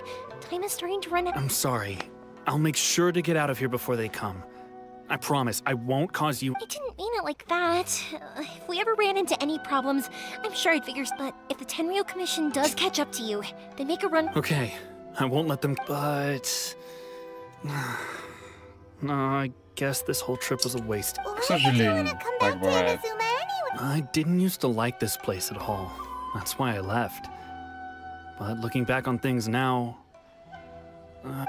Time is starting to run out. I'm sorry. I'll make sure to get out of here before they come. I promise, I won't cause you... I didn't mean it like that. If we ever ran into any problems, I'm sure I'd figure... But if the Tenryo Commission does catch up to you, they make a run... Okay, I won't let them... But... No, I guess this whole trip was a waste. К сожалению, так бывает. I didn't used to like this place at all. That's why I left. But looking back on things now...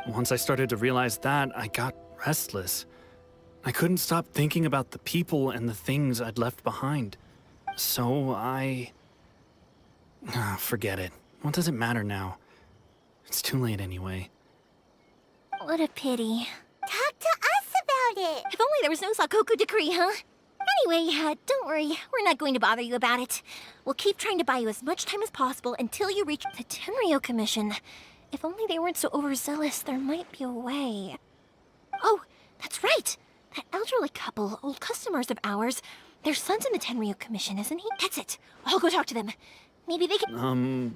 once I started to realize that, I got restless. I couldn't stop thinking about the people and the things I'd left behind. So I... forget it. What does it matter now? It's too late anyway. What a pity. Talk to us about it. If only there was no Sakoku decree, huh? Anyway, don't worry. We're not going to bother you about it. We'll keep trying to buy you as much time as possible until you reach the Tenryo Commission. If only they weren't so overzealous, there might be a way. Oh, that's right! That elderly couple, old customers of ours, their son's in the Tenryo Commission, isn't he? That's it. I'll go talk to them. Maybe they can...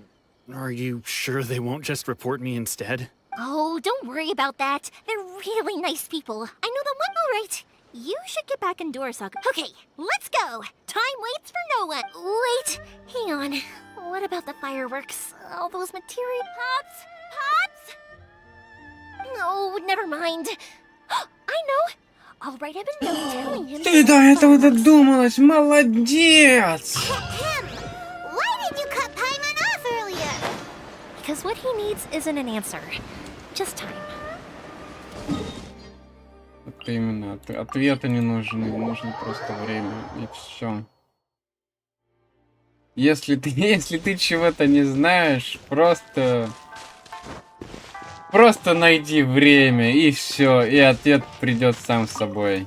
Are you sure they won't just report me instead? Oh, don't worry about that. They're really nice people. I know them well. All right. You should get back indoors, Saku. Okay, let's go. Time waits for no one. Wait, hang on. What about the fireworks? All those material... Pots? No, never mind. I know. I'll write him a note telling him... Ты до этого додумалась, молодец! Why did you cut Paimon off earlier? Because what he needs isn't an answer. Just time. Вот именно, ответы не нужны, нужно просто время, и все. Если ты чего-то не знаешь, просто найди время, и все, и ответ придет сам собой.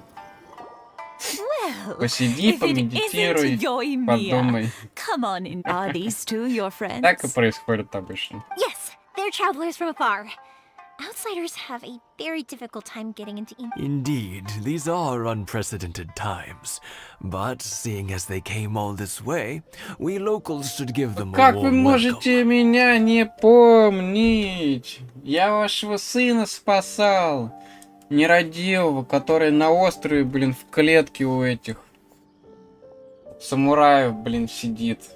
Посиди, помедитируй, подумай. Так и происходит обычно. Yes, they're travelers from afar. Outsiders have a very difficult time getting into Indeed, these are unprecedented times. But seeing as they came all this way, we locals should give them a Как вы warm можете меня не помнить? Я вашего сына спасал. Нерадивого, который на острове, блин, в клетке у этих самураев, блин, сидит.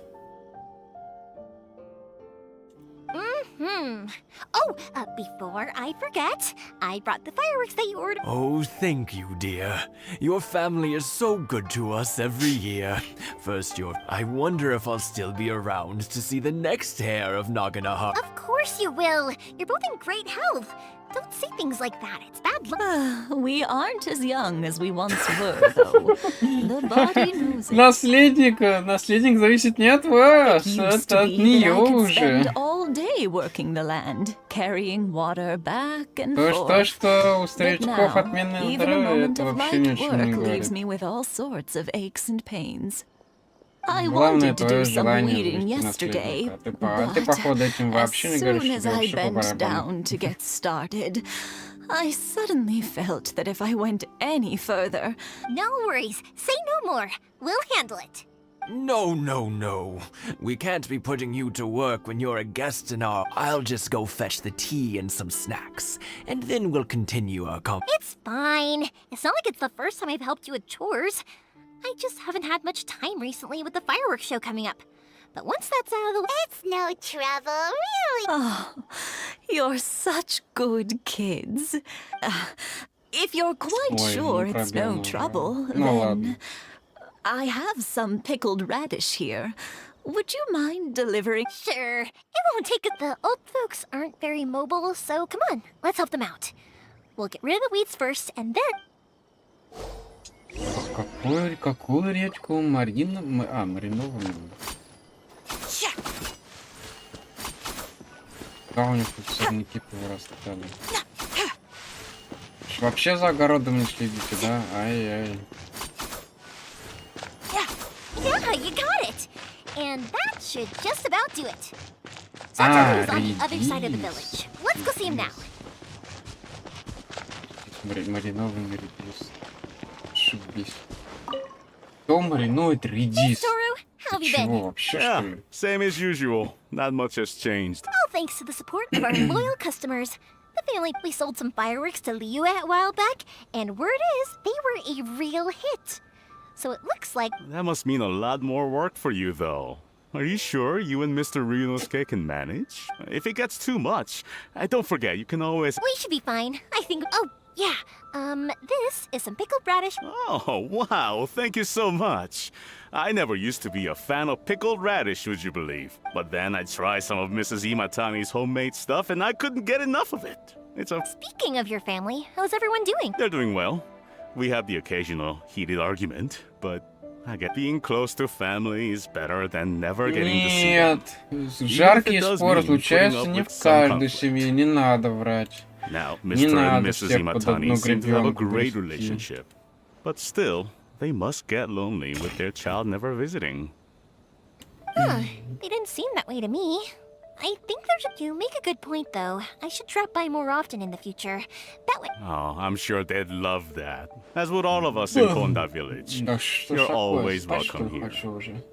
Oh, before I forget, I brought the fireworks that you ordered. Oh, thank you, dear. Your family is so good to us every year. First, I wonder if I'll still be around to see the next heir of Naganahara. Of course you will. You're both in great health. Don't say things like that. It's bad luck. We aren't as young as we once were, though. The body knows it. Наследник зависит не от вас, это от нее уже. Spend all day working the land, carrying water back and forth. Что у But старичков now, отменное even a здоровье, moment это of вообще ни о light чем не work leaves говорит. me with all sorts of aches and pains. I Главное wanted to твое do some желание weeding завести yesterday, наследника. Ты, but походу, этим as вообще не говоришь, soon что as говоришь, I что по bent барабану. down to get started, I suddenly felt that if I went any further... No worries. Say no more. We'll handle it. No. We can't be putting you to work when you're a guest in our... I'll just go fetch the tea and some snacks, and then we'll continue our It's fine. It's not like it's the first time I've helped you with chores. I just haven't had much time recently with the fireworks show coming up. But once that's out of the way... It's no trouble, really. Oh, you're such good kids. If you're quite sure it's no trouble, then... I have some pickled radish here. Would you mind delivering? Sure. It won't take it. The old folks aren't very mobile, so come on. Let's help them out. We'll get rid of the weeds first, and then... Какую редьку? Маринованную. Да, у них тут сорняки повырастали. Вообще за огородом не следите, да? Ай-яй. Yeah, you got it. And that should just about do it. Satoru is on the other side of the редис. village. Let's go see him now. Маринованный редис. Ошибись. Кто маринует редис? Toru, how have you been? Чего вообще, что ли? Same as usual. Not much has changed. All thanks to the support of our loyal customers. The family we sold some fireworks to Liu a while back, and word is they were a real hit. So it looks like That must mean a lot more work for you, though. Are you sure you and Mr. Ryunosuke can manage? If it gets too much, don't forget, you can always... we should be fine. I think. Oh, yeah. This is some pickled radish. Oh, wow, thank you so much. I never used to be a fan of pickled radish, would you believe? But then I tried some of Mrs. Imatani's homemade stuff, and I couldn't get enough of it. Speaking of your family, how's everyone doing? They're doing well. We have the occasional heated argument, but I get being close to family is better than never getting to see them. Нет, жаркие споры случаются не в каждой семье, не надо врать. Now, Не Mr. and надо Mrs. всех под одну Imatani seem to have a гребенку great грести. relationship. But still, they must get lonely with their child never visiting. They didn't seem that way to me. I think you make a good point, though. I should drop by more often in the future. That way. Oh, I'm sure they'd love that. As would all of us in Konda Village. Да что ж You're такое, always спать, что welcome ли, here. хочу уже.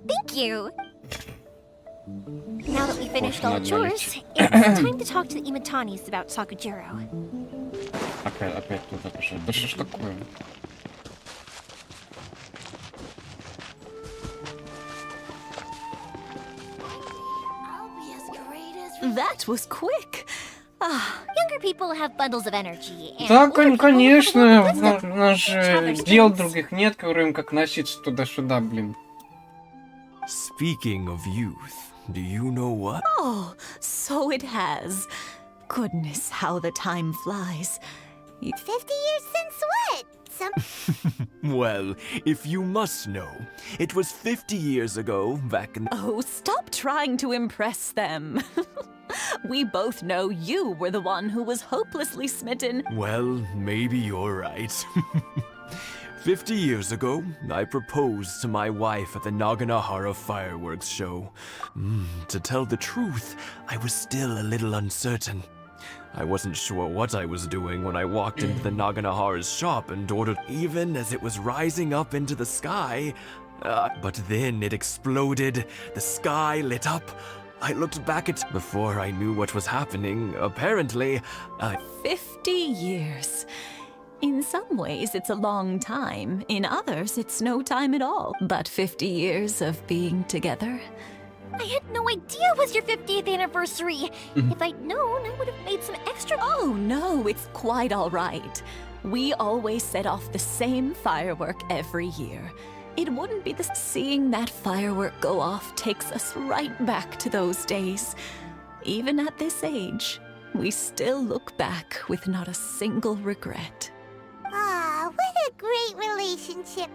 Thank you. Now that we finished all the Можно chores, it's time to talk to the Imatanis about Sakujiro. Опять туда пошел. Да что ж такое? That was quick. Younger people have bundles of energy. And Да, older people have конечно, a lot of wisdom. у нас Each have же their дел strengths. других нет, кроме как носиться туда-сюда, блин. Speaking of youth, do you know what? Oh, so it has. Goodness, how the time flies. 50 years since what? Well, if you must know, it was 50 years ago, back in... Oh, stop trying to impress them. We both know you were the one who was hopelessly smitten. Well, maybe you're right. 50 years ago, I proposed to my wife at the Naganahara fireworks show. To tell the truth, I was still a little uncertain. I wasn't sure what I was doing when I walked into the Naganahara's shop and ordered, even as it was rising up into the sky. But then it exploded, the sky lit up. I looked back at before I knew what was happening. Apparently, 50 years. In some ways, it's a long time. In others, it's no time at all. But 50 years of being together. I had no idea it was your 50th anniversary. If I'd known, I would have made some extra. Oh, no, it's quite all right. We always set off the same firework every year. It wouldn't be seeing that firework go off takes us right back to those days. Even at this age, we still look back with not a single regret. What a great relationship.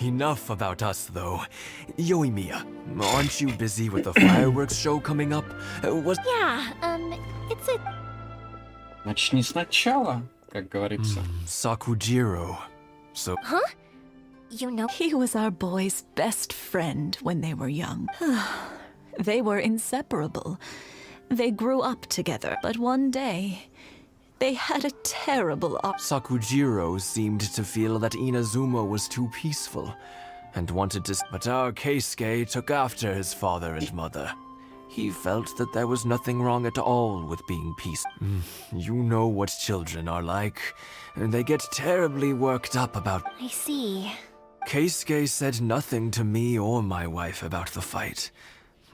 enough about us, though. Yoimiya, aren't you busy with the fireworks show coming up? Yeah, it's a... Начни сначала, как говорится. Sakujiro. So... Huh? You know... He was our boys' best friend when they were young. They were inseparable. They grew up together, but one day... they had a terrible Sakujiro seemed to feel that Inazuma was too peaceful, and wanted to... But our Keisuke took after his father and mother. He felt that there was nothing wrong at all with being peaceful. You know what children are like. They get terribly worked up about... I see. Keisuke said nothing to me or my wife about the fight.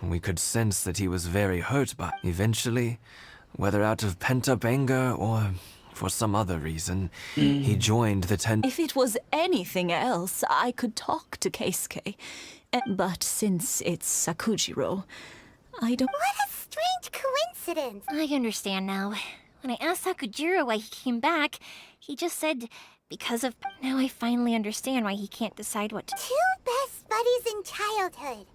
We could sense that he was very hurt by... Eventually, whether out of pent-up anger or for some other reason, he joined the If it was anything else, I could talk to Keisuke. But since it's Sakujiro, I don't... What a strange coincidence! I understand now. When I asked Sakujiro why he came back, he just said, because of... Now I finally understand why he can't decide what to... Two best buddies in childhood.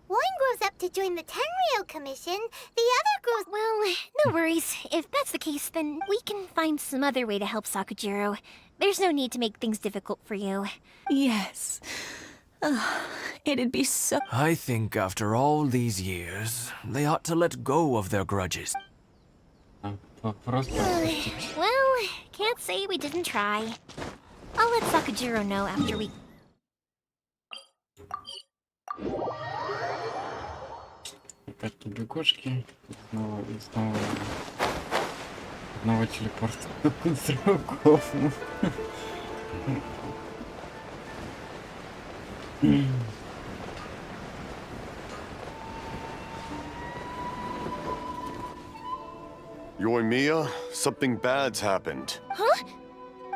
One grows up to join the Tenryou Commission, the other grows... Well, no worries. If that's the case, then we can find some other way to help Sakujiro. There's no need to make things difficult for you. Yes. It'd be so... I think after all these years, they ought to let go of their grudges. Просто отпустить. Well, can't say we didn't try. I'll let Sakujiro know after we... Опять тут бегушки. Снова телепорт к другому. Yoimiya, something bad's happened. Huh?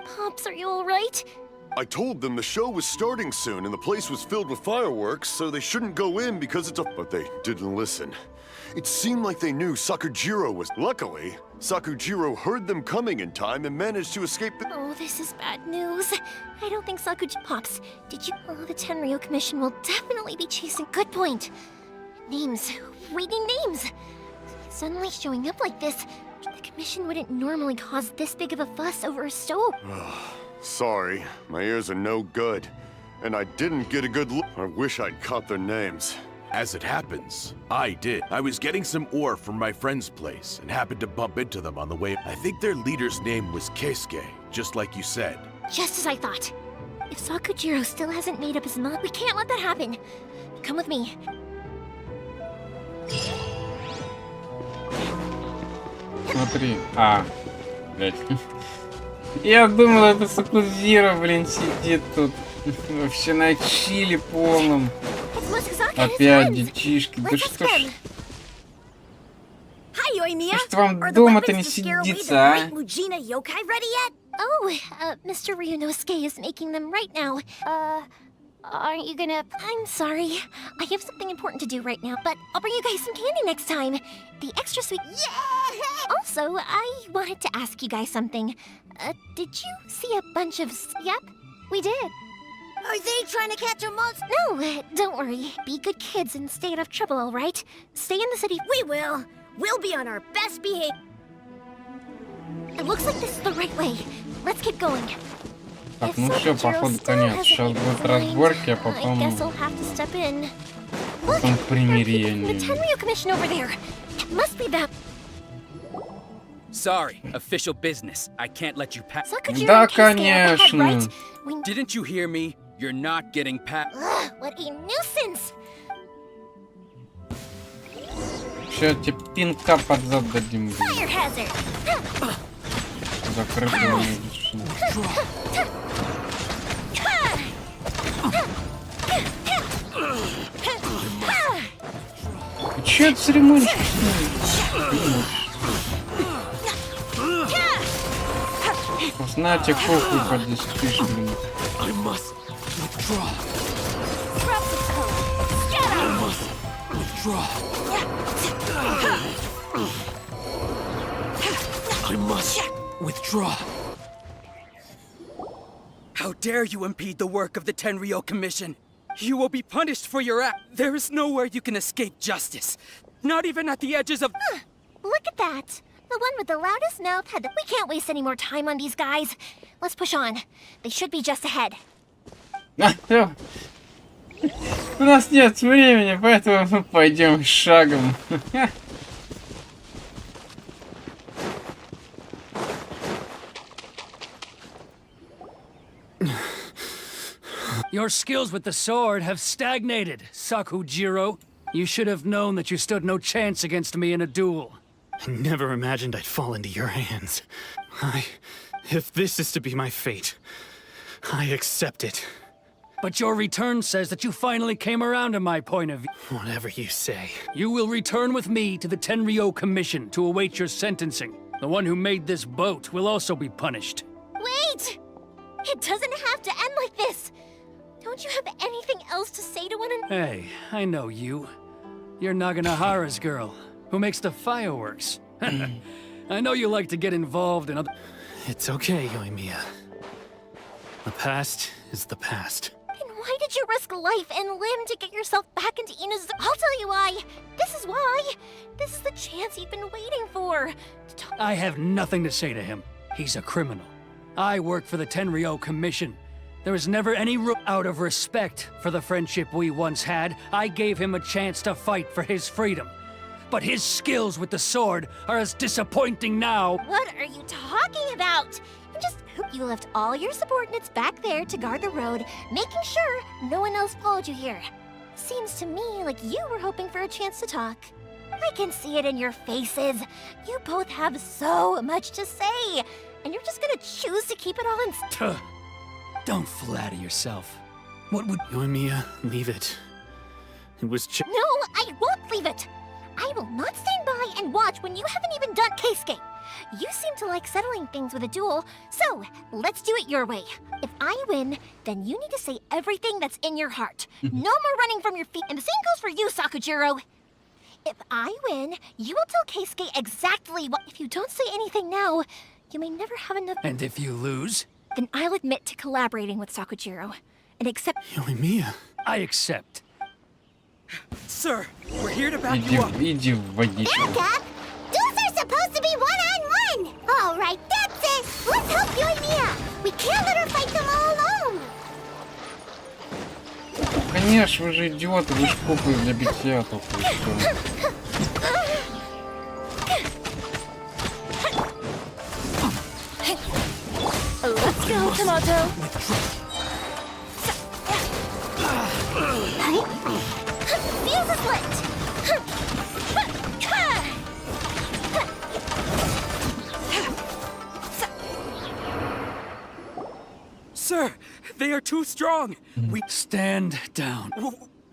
Pops, are you alright? I told them the show was starting soon and the place was filled with fireworks, so they shouldn't go in because it's a... But they didn't listen. It seemed like they knew Sakujiro was... Luckily, Sakujiro heard them coming in time and managed to escape the... Oh, this is bad news. I don't think Pops, did you... Oh, the Tenryou Commission will definitely be chasing... Good point. Names. Reading names. Suddenly showing up like this. The Commission wouldn't normally cause this big of a fuss over a stove. Sorry, my ears are no good. And I didn't get a good look. I wish I'd caught their names. As it happens, I did. I was getting some ore from my friend's place and happened to bump into them on the way. I think their leader's name was Keisuke, just like you said. Just as I thought. If Sakujiro still hasn't made up his mind, we can't let that happen. Come with me. Смотри. Блять. Я думал, это Сакузиро, блин, сидит тут. Вообще на чили полном. Опять детишки. Да что ж... Что вам дома-то не сидится, а? Oh, Mr. Ryunosuke is making them right now. Aren't you gonna... I'm sorry. I have something important to do right now, but I'll bring you guys some candy next time. The extra sweet... Yeah! Also, I wanted to ask you guys something. Did you see a bunch of... Yep, we did. Are they trying to catch a monster? No, don't worry. Be good kids and stay out of trouble, all right? Stay in the city. We will. We'll be on our best behavior. It looks like this is the right way. Let's keep going. Так, ну все, походу конец. Сейчас будут разборки, а потом... Потом примирение. Sorry, official business. I can't let you pass. Да, конечно. Didn't you hear me? You're not getting past. What a nuisance! Сейчас тебе пинка под зад дадим. Закрытую медицину. Че это церемонишь? Знаете, похуй под 10 тысяч, блин. I must withdraw. How dare you impede the work of the Tenryou Commission? You will be punished for your act. There is nowhere you can escape justice. Not even at the edges of... Look at that. The one with the loudest mouth had the... We can't waste any more time on these guys. Let's push on. They should be just ahead. У нас нет времени, поэтому мы пойдем шагом. Your skills with the sword have stagnated, Sakujiro. You should have known that you stood no chance against me in a duel. I never imagined I'd fall into your hands. If this is to be my fate, I accept it. But your return says that you finally came around to my point of view. Whatever you say. You will return with me to the Tenryou Commission to await your sentencing. The one who made this boat will also be punished. Wait! It doesn't have to end like this! Don't you have anything else to say to one another? Hey, I know you. You're Naganahara's girl, who makes the fireworks. I know you like to get involved in other... It's okay, Yoimiya. The past is the past. Then why did you risk life and limb to get yourself back into Inadzuma's... I'll tell you why! This is why! This is the chance you've been waiting for! I have nothing to say to him. He's a criminal. I work for the Tenryou Commission. There was never any room. Out of respect for the friendship we once had, I gave him a chance to fight for his freedom. But his skills with the sword are as disappointing now. What are you talking about? I just hope you left all your subordinates back there to guard the road, making sure no one else followed you here. Seems to me like you were hoping for a chance to talk. I can see it in your faces. You both have so much to say, and you're just gonna choose to keep it all in. Tuh. Don't flatter yourself. What would Yoimiya, leave it. It was just. No, I won't leave it. I will not stand by and watch when you haven't even done Keisuke. You seem to like settling things with a duel, so let's do it your way. If I win, then you need to say everything that's in your heart. No more running from your feet, and the same goes for you, Sakujiro. If I win, you will tell Keisuke exactly what. If you don't say anything now, you may never have enough. And if you lose? Then I'll admit to collaborating with Sakujiro and accept. Yoimiya. I accept. Sir, we're here to back you up. Иди в водичку. Back up? Duels are supposed to be one-on-one! All right, that's it! Let's help Yoimiya! We can't let her fight them all alone! Конечно, вы же идиоты, вы ж куклы для битья только и что. Let's go, Tomato. Fuse is lit. Sir, they are too strong. We Stand down.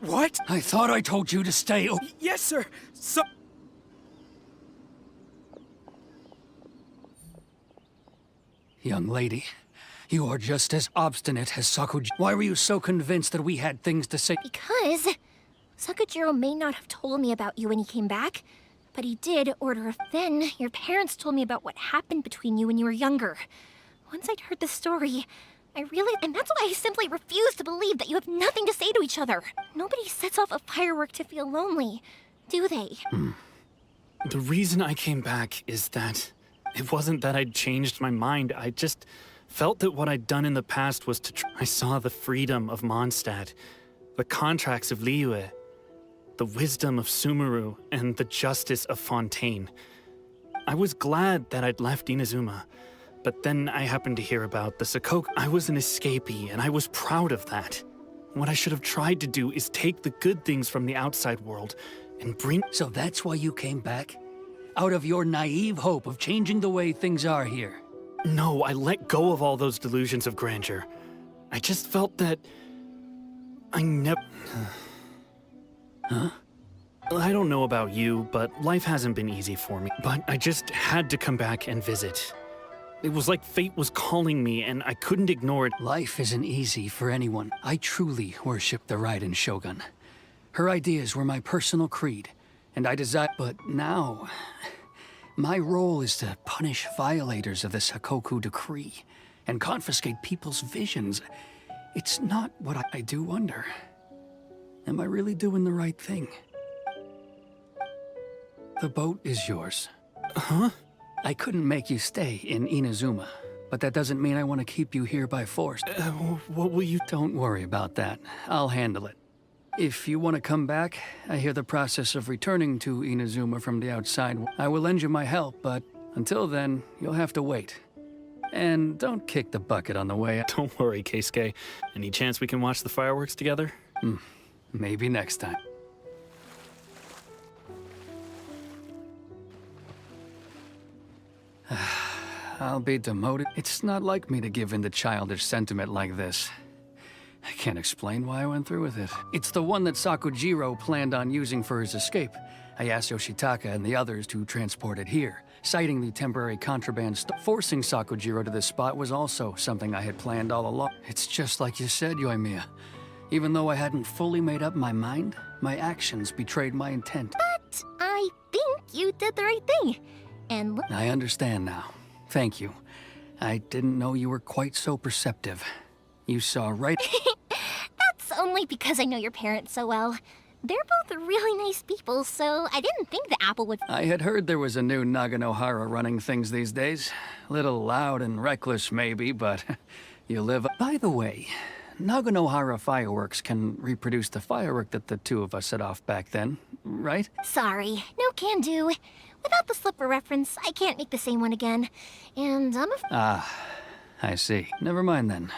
What? I thought I told you to stay. Yes, sir. So Young lady, you are just as obstinate as Sakuji. Why were you so convinced that we had things to say? Because Sakujiro may not have told me about you when he came back, but he did order a. Then your parents told me about what happened between you when you were younger. Once I'd heard the story, I realized, and that's why I simply refuse to believe that you have nothing to say to each other. Nobody sets off a firework to feel lonely, do they? The reason I came back is that it wasn't that I'd changed my mind. I just felt that what I'd done in the past was to I saw the freedom of Mondstadt, the contracts of Liyue, the wisdom of Sumeru, and the justice of Fontaine. I was glad that I'd left Inazuma, but then I happened to hear about the Sakoku. I was an escapee, and I was proud of that. What I should have tried to do is take the good things from the outside world and bring. So that's why you came back? Out of your naive hope of changing the way things are here? No, I let go of all those delusions of grandeur. I just felt that I never. Huh? I don't know about you, but life hasn't been easy for me. But I just had to come back and visit. It was like fate was calling me, and I couldn't ignore it. Life isn't easy for anyone. I truly worship the Raiden Shogun. Her ideas were my personal creed, and I desire. But now, my role is to punish violators of the Sakoku decree and confiscate people's visions. It's not what I do wonder. Am I really doing the right thing? The boat is yours. Huh? I couldn't make you stay in Inazuma, but that doesn't mean I want to keep you here by force. What will you... Don't worry about that. I'll handle it. If you want to come back, I hear the process of returning to Inazuma from the outside. I will lend you my help, but until then, you'll have to wait. And don't kick the bucket on the way. Don't worry, Keisuke. Any chance we can watch the fireworks together? Maybe next time. I'll be demoted. It's not like me to give in to childish sentiment like this. I can't explain why I went through with it. It's the one that Sakujiro planned on using for his escape. I asked Yoshitaka and the others to transport it here, citing the temporary contraband forcing Sakujiro to this spot was also something I had planned all along. It's just like you said, Yoimiya. Even though I hadn't fully made up my mind, my actions betrayed my intent. But I think you did the right thing. And look. I understand now. Thank you. I didn't know you were quite so perceptive. You saw right... That's only because I know your parents so well. They're both really nice people, so I didn't think the apple would... I had heard there was a new Naganohara running things these days. Little loud and reckless, maybe, but You live. By the way, Naganohara Fireworks can reproduce the firework that the two of us set off back then, right? Sorry, no can do. Without the slipper reference, I can't make the same one again. And I'm I see. Never mind then.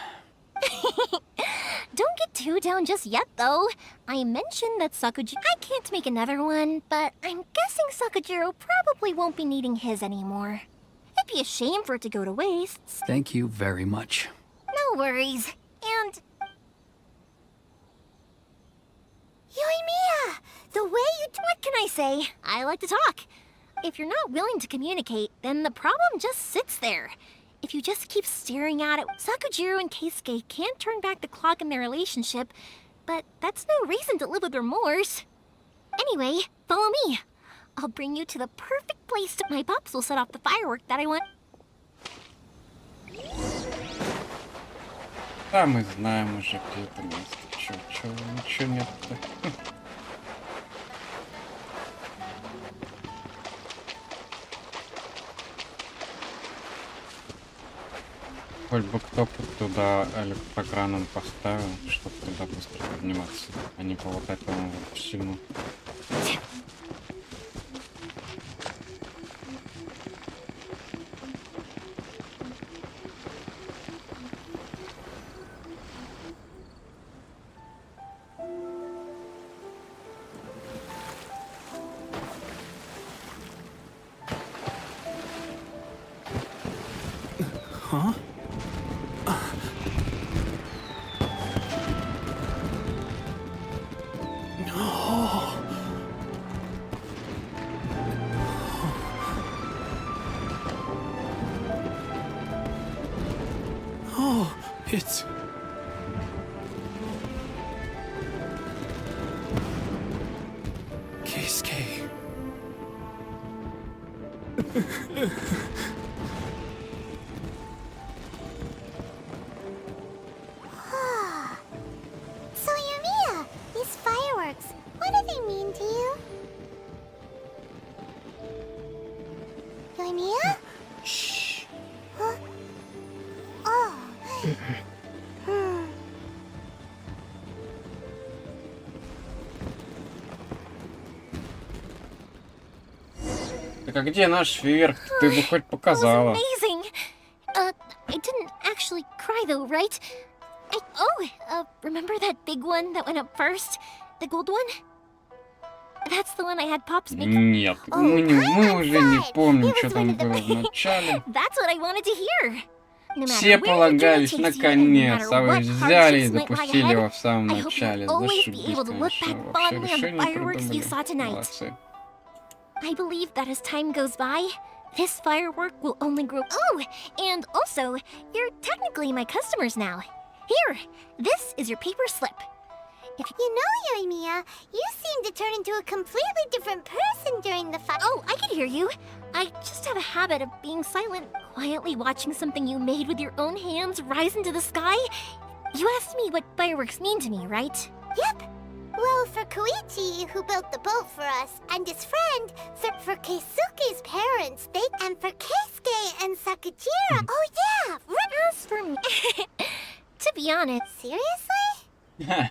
Don't get too down just yet, though. I mentioned that Sakujiro... I can't make another one, but I'm guessing Sakujiro probably won't be needing his anymore. It'd be a shame for it to go to waste. Thank you very much. No worries. And... Yoimiya! The way you... What can I say? I like to talk. If you're not willing to communicate, then the problem just sits there. If you just keep staring at it, Sakujiro and Keisuke can't turn back the clock in their relationship, but that's no reason to live with remorse. Anyway, follow me. I'll bring you to the perfect place my pops will set off the firework that I want. Да, мы знаем уже, где это место. Чё, ничего нет-то. Хоть бы кто туда электрокраном поставил, чтобы туда быстро подниматься, а не по вот этому вот всему. Huh? Oh, it's... Keisuke. So, Yoimiya, these fireworks, what do they mean to you? Yoimiya? Shh. Huh? Oh. Так а где наш фейерверк? Ты бы хоть показала. Amazing! I didn't actually cry though, right? Remember that big one that went up first? The gold one? That's the one I had Pops make. Нет, мы уже не помним, что там было в начале. That's what I wanted to hear. Все полагались на конец, а вы взяли и допустили его в самом начале. Зашибись, конечно. Вообще решение придумали. Молодцы. I believe that as time goes by, this firework will only grow. Oh, and also, you're technically my customers now. Here, this is your paper slip. You know, Yoimiya, you seem to turn into a completely different person during the fight. Oh, I can hear you. I just have a habit of being silent, quietly watching something you made with your own hands rise into the sky. You asked me what fireworks mean to me, right? Yep. Well, for Koichi, who built the boat for us, and his friend, for Keisuke's parents, and for Keisuke and Sakujiro. Oh, yeah! As for me, to be honest... Seriously? Huh.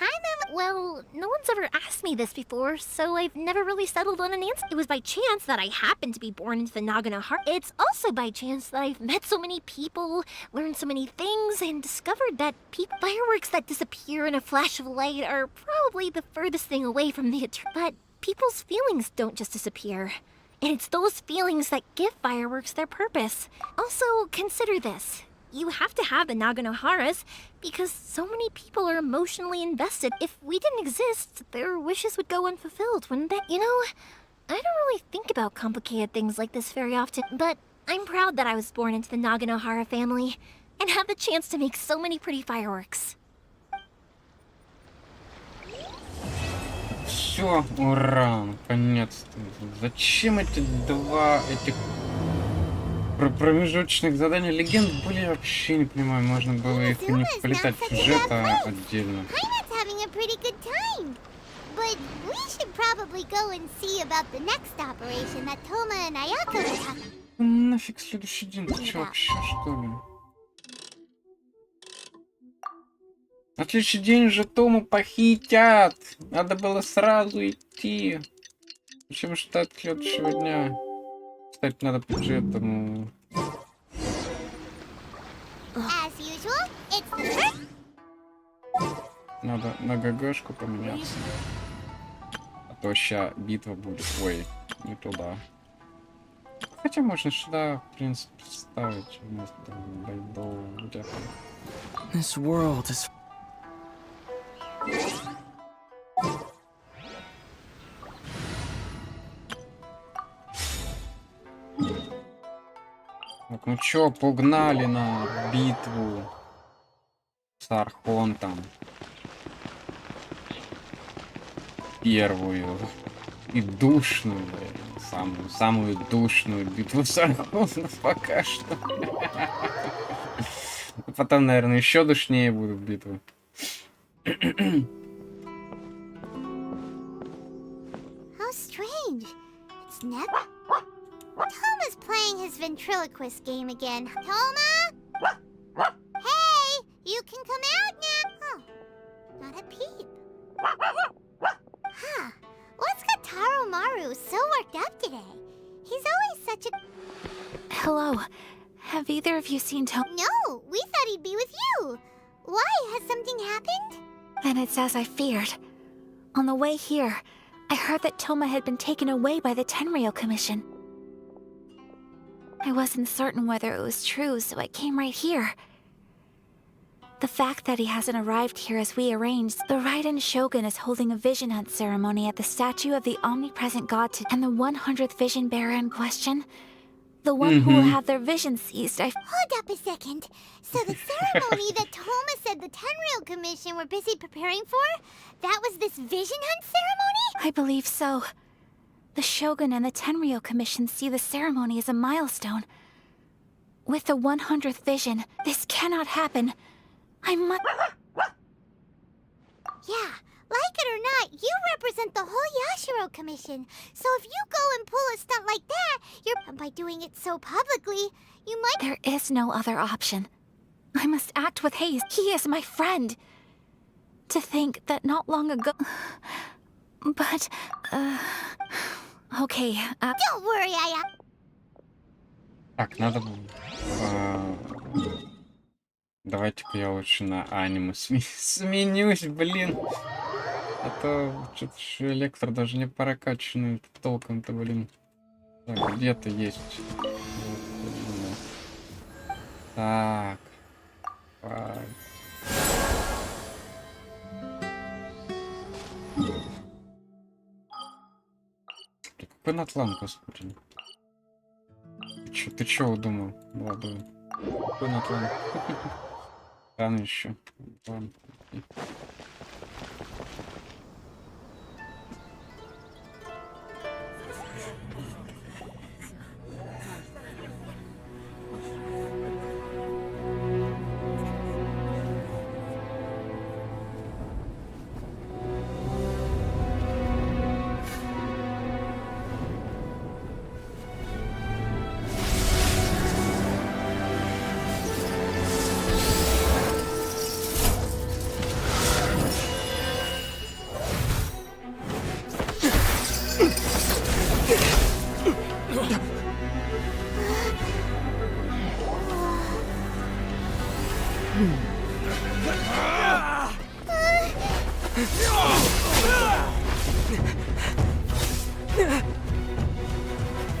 Hi, Mama. Well, no one's ever asked me this before, so I've never really settled on an answer. It was by chance that I happened to be born into the Naganohara. It's also by chance that I've met so many people, learned so many things, and discovered that fireworks that disappear in a flash of light are probably the furthest thing away from the But people's feelings don't just disappear. And it's those feelings that give fireworks their purpose. Also, consider this. You have to have the Naganoharas because so many people are emotionally invested. If we didn't exist, their wishes would go unfulfilled, wouldn't they? You know, I don't really think about complicated things like this very often, but I'm proud that I was born into the Naganohara family and have the chance to make so many pretty fireworks. Все, ура, наконец-то. Зачем эти два промежуточных задания легенд были, вообще не понимаю, можно было их не вплетать в сюжет, а отдельно. Нафиг следующий день, ты чё, вообще, что ли? На следующий день же Тому похитят. Надо было сразу идти. Зачем ждать следующего дня? Кстати, надо же этому... As usual, it's the Надо на ГГшку поменяться. А то ща битва будет. Ой, не туда. Хотя можно сюда, в принципе, ставить вместо бойдового где-то. This world is... Так, ну чё, погнали на битву с Архонтом. Первую и душную, самую душную битву с Архонтом пока что. Потом, наверное, еще душнее будут битвы. How strange. It's never... Toma's playing his ventriloquist game again. Toma? Hey, you can come out now. Oh, not a peep. Huh. What's got Taro Maru so worked up today? He's always such a... Hello. Have either of you seen Toma? No, we thought he'd be with you. Why? Has something happened? Then it's as I feared. On the way here, I heard that Toma had been taken away by the Tenryou Commission. I wasn't certain whether it was true, so I came right here. The fact that he hasn't arrived here as we arranged, the Raiden Shogun is holding a vision hunt ceremony at the statue of the omnipresent god and the 100th vision bearer in question. The one who will have their vision seized, Hold up a second. So the ceremony that Toma said the Tenryou Commission were busy preparing for? That was this vision hunt ceremony? I believe so. The Shogun and the Tenryou Commission see the ceremony as a milestone. With the 100th vision, this cannot happen. I must... Yeah, like it or not, you represent the whole Yashiro Commission. So if you go and pull a stunt like that, and by doing it so publicly, you might... There is no other option. I must act with haste. He is my friend. To think that not long ago... But, Okay, Don't worry, Aya. Так, надо... Давайте-ка я лучше на аниме сменюсь, блин. А то что-то электро даже не прокачанный толком-то, блин. Так, где-то есть. Так. Какой натлан, господи. Ты чё удумал, молодой? Какой натлан? Рано еще. Ладно.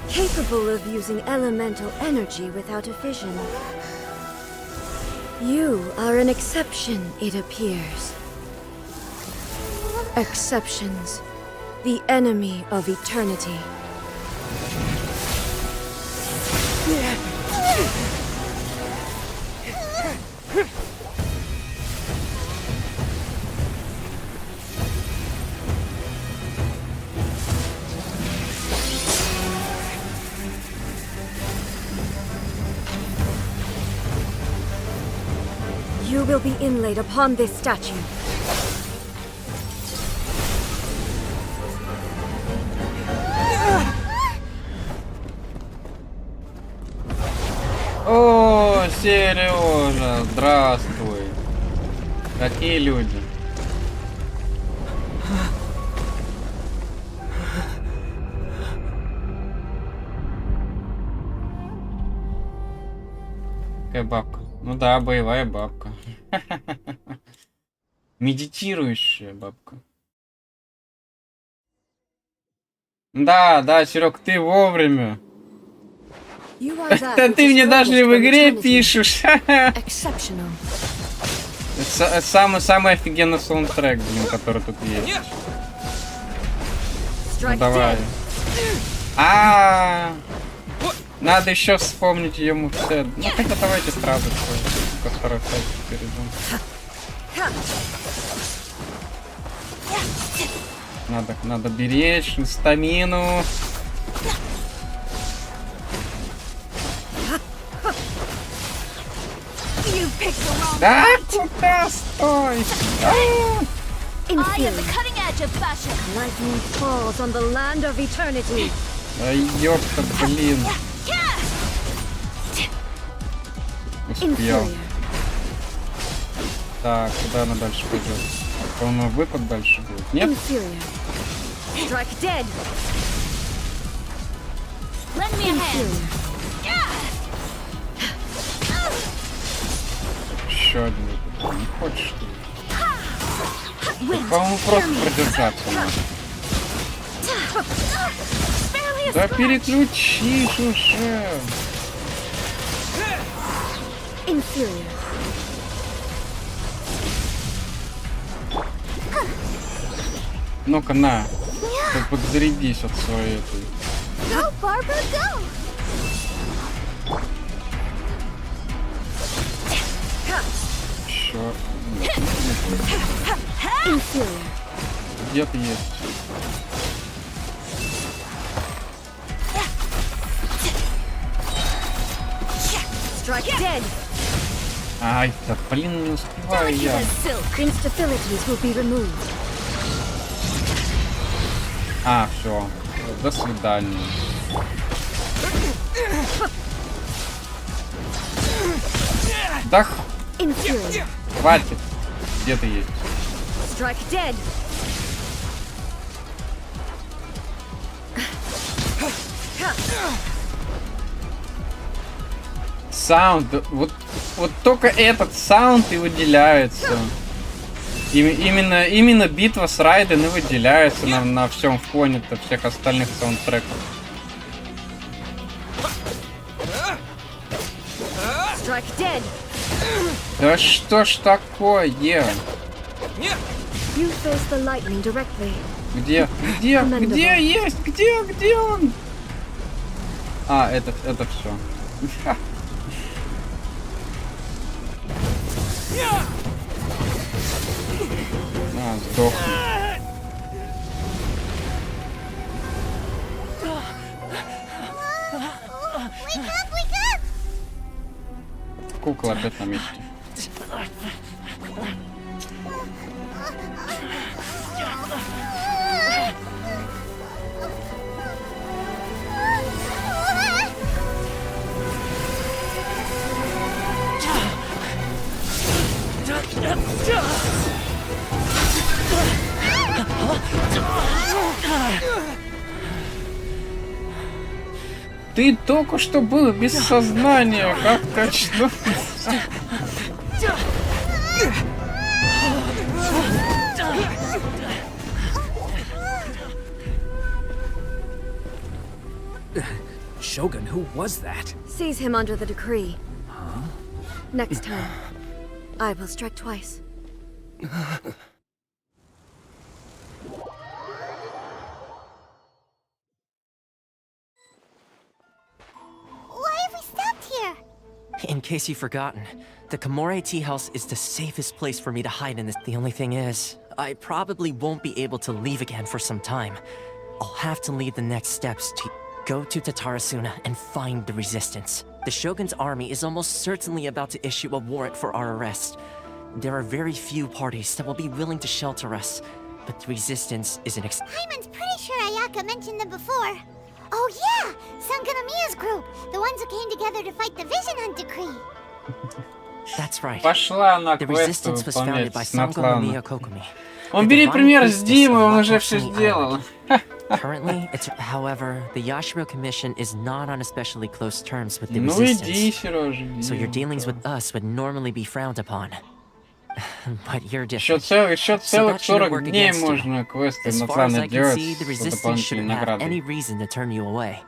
Capable of using elemental energy without a vision. You are an exception, it appears. Exceptions. The enemy of eternity. You will be inlaid upon this statue. О, Сережа, здравствуй. Такие люди. Какая бабка? Ну да, боевая бабка. Медитирующая бабка. Да, да, Серег, ты вовремя. Это ты мне даже в игре пишешь. Самый офигенный саундтрек, блин, который тут есть. Ну, давай. Надо еще вспомнить ее мувсет. Ну хотя давайте сразу ко второй части перейдем. Надо беречь стамину. Да, куда? Стой! Да ёпта, блин. Успел. Так, куда она дальше пойдет? По-моему, выпад дальше будет. Нет? Еще один выпад. Не хочешь, что ли? По-моему, просто продержаться надо. Да переключишь уже. Ну-ка, на. Подзарядись от своей этой. Go, Barbara, go! Еще. Где-то есть. Ай, да блин, не успеваю я. Все. До свидания. Да хватит. Где ты есть? Саунд, вот только этот саунд и выделяется. Именно битва с Райден и выделяется на всем фоне-то всех остальных саундтреков. Да что ж такое? Где? Есть? Где он? Это все. Сдох. Кукла опять на месте. Ты только что был без сознания, как точно. Shogun, who was that? Seize him under the decree. Huh? Next time, I will strike twice. In case you've forgotten, the Komore Tea House is the safest place for me to hide in this. The only thing is, I probably won't be able to leave again for some time. I'll have to lead the next steps to go to Tatarasuna and find the resistance. The Shogun's army is almost certainly about to issue a warrant for our arrest. There are very few parties that will be willing to shelter us, but the resistance is an Hyman's pretty sure Ayaka mentioned them before. Oh yeah! Sanganamiya's group! The ones who came together to fight the Vision Hunt decree! That's right. Пошла на The квест resistance was founded выполнять by с Натлана. Sango Kokumi. Он бери пример с Димы, он уже все сделал. Currently, however, the Yashiro Commission is not on especially close terms with the Ну resistance. иди, Сережа, иди. So your dealings with us would normally be frowned upon. But you're different. Еще целых 40 дней можно квесты As far as Натлана I can делать see, the с resistance дополнительной shouldn't have any наградой. reason to turn you away.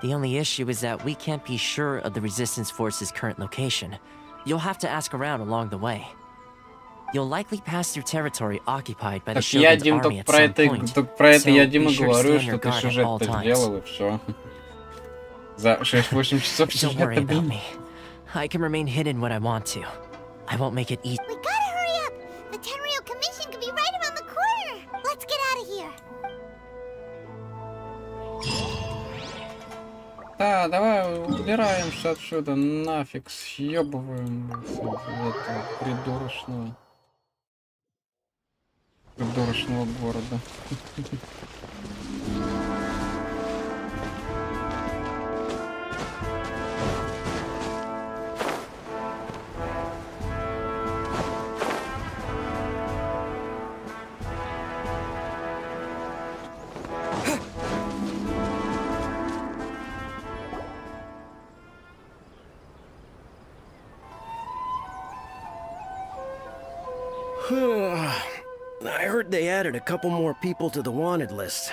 The only issue is that we can't be sure of the resistance force's current location. You'll have to ask around along the way. You'll likely pass through territory occupied by the Так я, Shogun's Дим, army только at some point. про это я So Дима be sure to говорю, stand что your ты guard at all сюжет-то times. сделал, и все. За 6-8 часов Don't worry сюжета, about блин. me. I can remain hidden when I want to. I won't make it easy. We gotta hurry up! The Tenryou Commission could be right around the corner! Let's get out of here! Да, давай убираемся отсюда, нафиг, съебываем этого придурочного города. I heard they added a couple more people to the wanted list.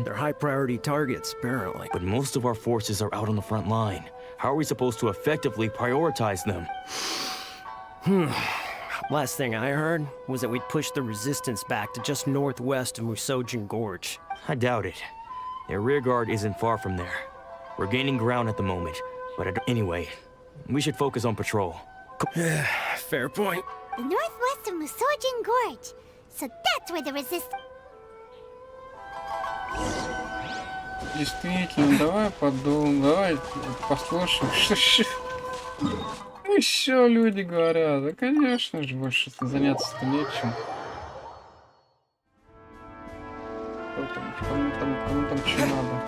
They're high priority targets, apparently. But most of our forces are out on the front line. How are we supposed to effectively prioritize them? Last thing I heard was that we'd push the resistance back to just northwest of Musojin Gorge. I doubt it. Their rear guard isn't far from there. We're gaining ground at the moment, but anyway, we should focus on patrol. Fair point. The northwest of Musojin Gorge. So that's where the resistance... Действительно, давай подумаем, давай послушаем, что еще люди говорят. Да, конечно же, больше заняться-то нечем. Кому там что надо?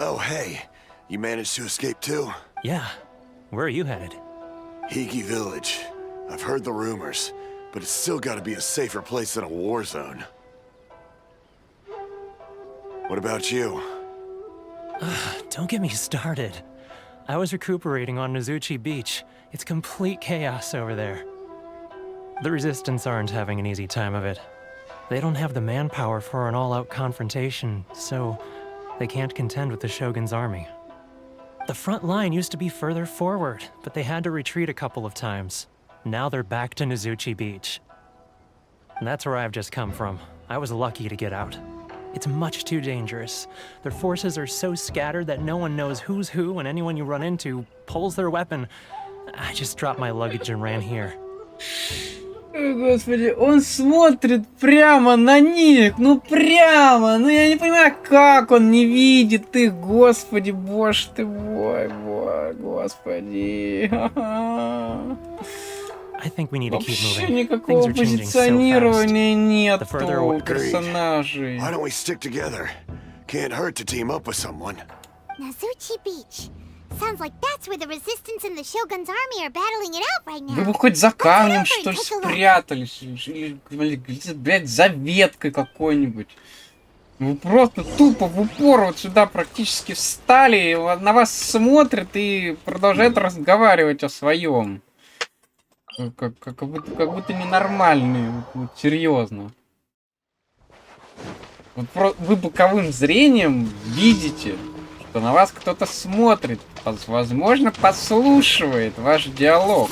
Oh, hey. You managed to escape too? Yeah. Where are you headed? Higi Village. I've heard the rumors, but it's still gotta be a safer place than a war zone. What about you? Don't get me started. I was recuperating on Nozuchi Beach. It's complete chaos over there. The Resistance aren't having an easy time of it. They don't have the manpower for an all-out confrontation, so they can't contend with the Shogun's army. The front line used to be further forward, but they had to retreat a couple of times. Now they're back to Nozuchi Beach. And that's where I've just come from. I was lucky to get out. It's much too dangerous. Their forces are so scattered that no one knows who's who, and anyone you run into pulls their weapon. I just dropped my luggage and ran here. Господи, он смотрит прямо на них, ну прямо, ну я не понимаю, как он не видит их, господи, боже ты мой, господи. I think we need to keep Вообще moving. никакого Things are changing so позиционирования fast. нет The further у away- персонажей. Why don't we stick together? Can't hurt to team up with someone. Nozuchi Beach. Sounds like that's where the Resistance and the Shogun's army are battling it out right now. Вы бы хоть за камнем, Let's что ли, take a look. спрятались, или, блядь, за веткой какой-нибудь. Вы просто тупо в упор вот сюда практически встали, и на вас смотрят и продолжают разговаривать о своем. Как будто ненормальные, вот, серьезно. Вот вы боковым зрением видите, что на вас кто-то смотрит, возможно, подслушивает ваш диалог.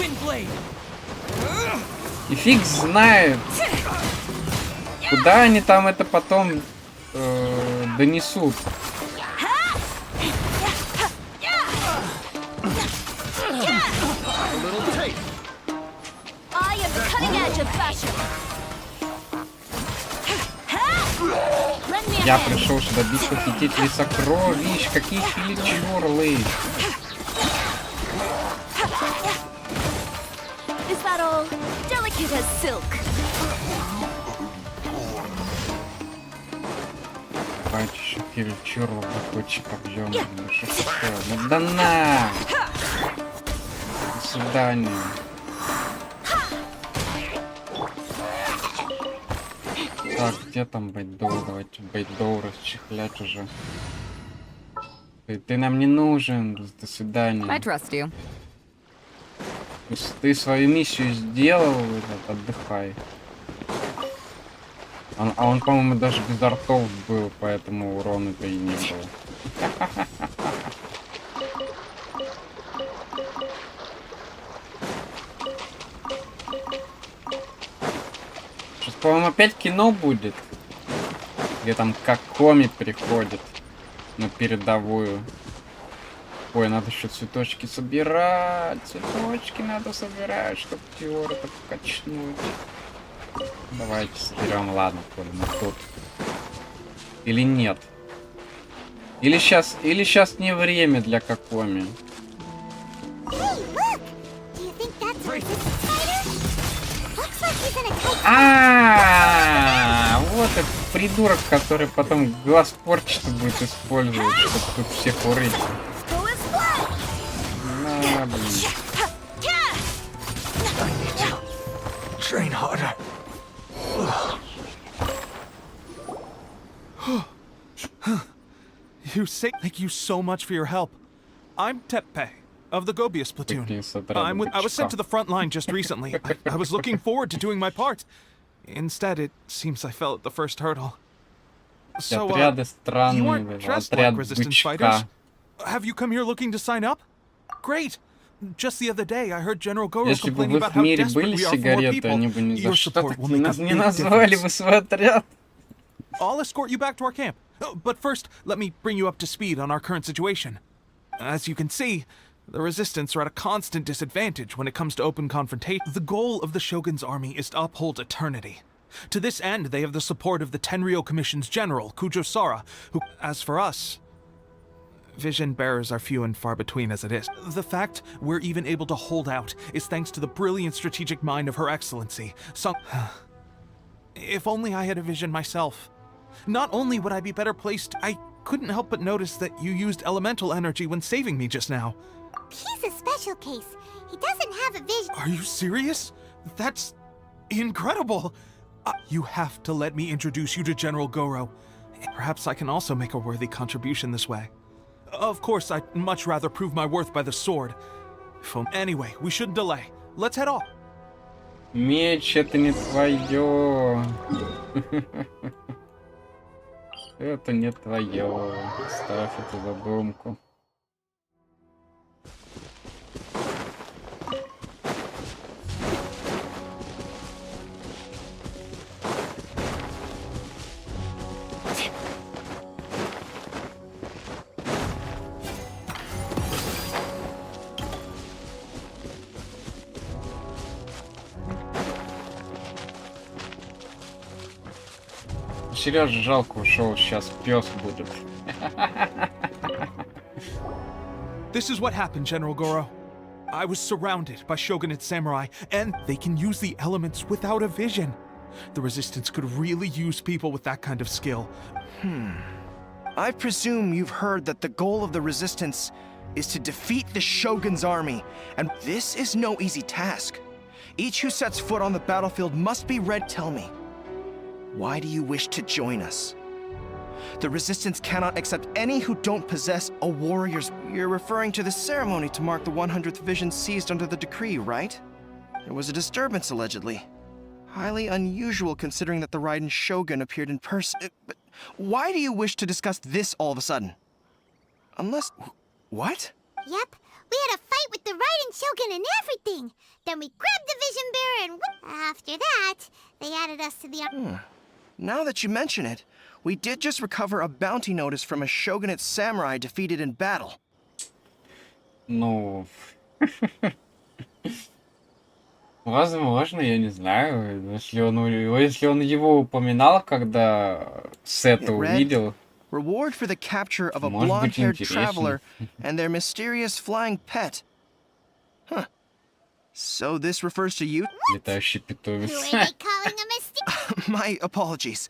И фиг знает, куда они там это потом донесут. I am the cutting edge of fashion. Я пришел сюда бить похитителей сокровищ, какие чурлы. Is that all? Delicate as silk. Давайте еще перечур лопаточек объем. Ну что ж такое? Ну да на! До свидания. Так, где там бейдоу? Давайте бейдоу расчехлять уже. Ты нам не нужен. До свидания. I trust you. Ты свою миссию сделал, отдыхай. Он, по-моему, даже без артов был, поэтому урона-то и не было. Сейчас, по-моему, опять кино будет, где там Какоми приходит на передовую. Ой, надо еще цветочки собирать. Цветочки надо собирать, чтобы Теора-то качнуть. Давайте соберем, ладно, коли мы тут. Или нет? Или сейчас не время для Какоми. Вот этот придурок, который потом глаз порчи будет использовать, чтобы тут всех урыть. На, блин. Train harder. You say thank you so much for your help. I'm Teppe of the Gobius platoon. I was sent to the front line just recently. I was looking forward to doing my part. Instead, it seems I fell at the first hurdle. So, you aren't dressed like resistance fighters. Have you come here looking to sign up? Great. Just the other day, I heard General Goro Если бы complaining в about их how мире desperate были we are for more сигареты, people. они бы ни за Your что support так will не make a big назвали бы difference. свой отряд. I'll escort you back to our camp. But first, let me bring you up to speed on our current situation. As you can see, the Resistance are at a constant disadvantage when it comes to open confrontation. The goal of the Shogun's army is to uphold eternity. To this end, they have the support of the Tenryou Commission's general, Kujo Sara, who, as for us, vision bearers are few and far between as it is. The fact we're even able to hold out is thanks to the brilliant strategic mind of Her Excellency. If only I had a vision myself. Not only would I be better placed, I couldn't help but notice that you used elemental energy when saving me just now. He's a special case. He doesn't have a vision. Are you serious? That's incredible. You have to let me introduce you to General Goro. Perhaps I can also make a worthy contribution this way. Of course, I'd much rather prove my worth by the sword. Anyway, we shouldn't delay. Let's head off. Меч, это не твое. Это не твое. Ставь эту задумку. Сережа жалко ушел, сейчас пес будет. This is what happened, General Goro. I was surrounded by Shogunate samurai, and they can use the elements without a vision. The Resistance could really use people with that kind of skill. I presume you've heard that the goal of the Resistance is to defeat the Shogun's army, and this is no easy task. Each who sets foot on the battlefield must be ready. Tell me, why do you wish to join us? The Resistance cannot accept any who don't possess a warrior's... You're referring to the ceremony to mark the 100th vision seized under the decree, right? There was a disturbance, allegedly. Highly unusual considering that the Raiden Shogun appeared in person. But why do you wish to discuss this all of a sudden? Unless... What? Yep, we had a fight with the Raiden Shogun and everything. Then we grabbed the Vision Bearer and after that, they added us to the... Now that you mention it, we did just recover a bounty notice from a Shogunate samurai defeated in battle. Ну... Возможно, я не знаю. Если он его упоминал, когда Сета увидел. Reward for the capture of a Может быть, blonde-haired интересней. traveler and their mysterious flying pet. Huh. So this refers to you? Летающий питомец. My apologies.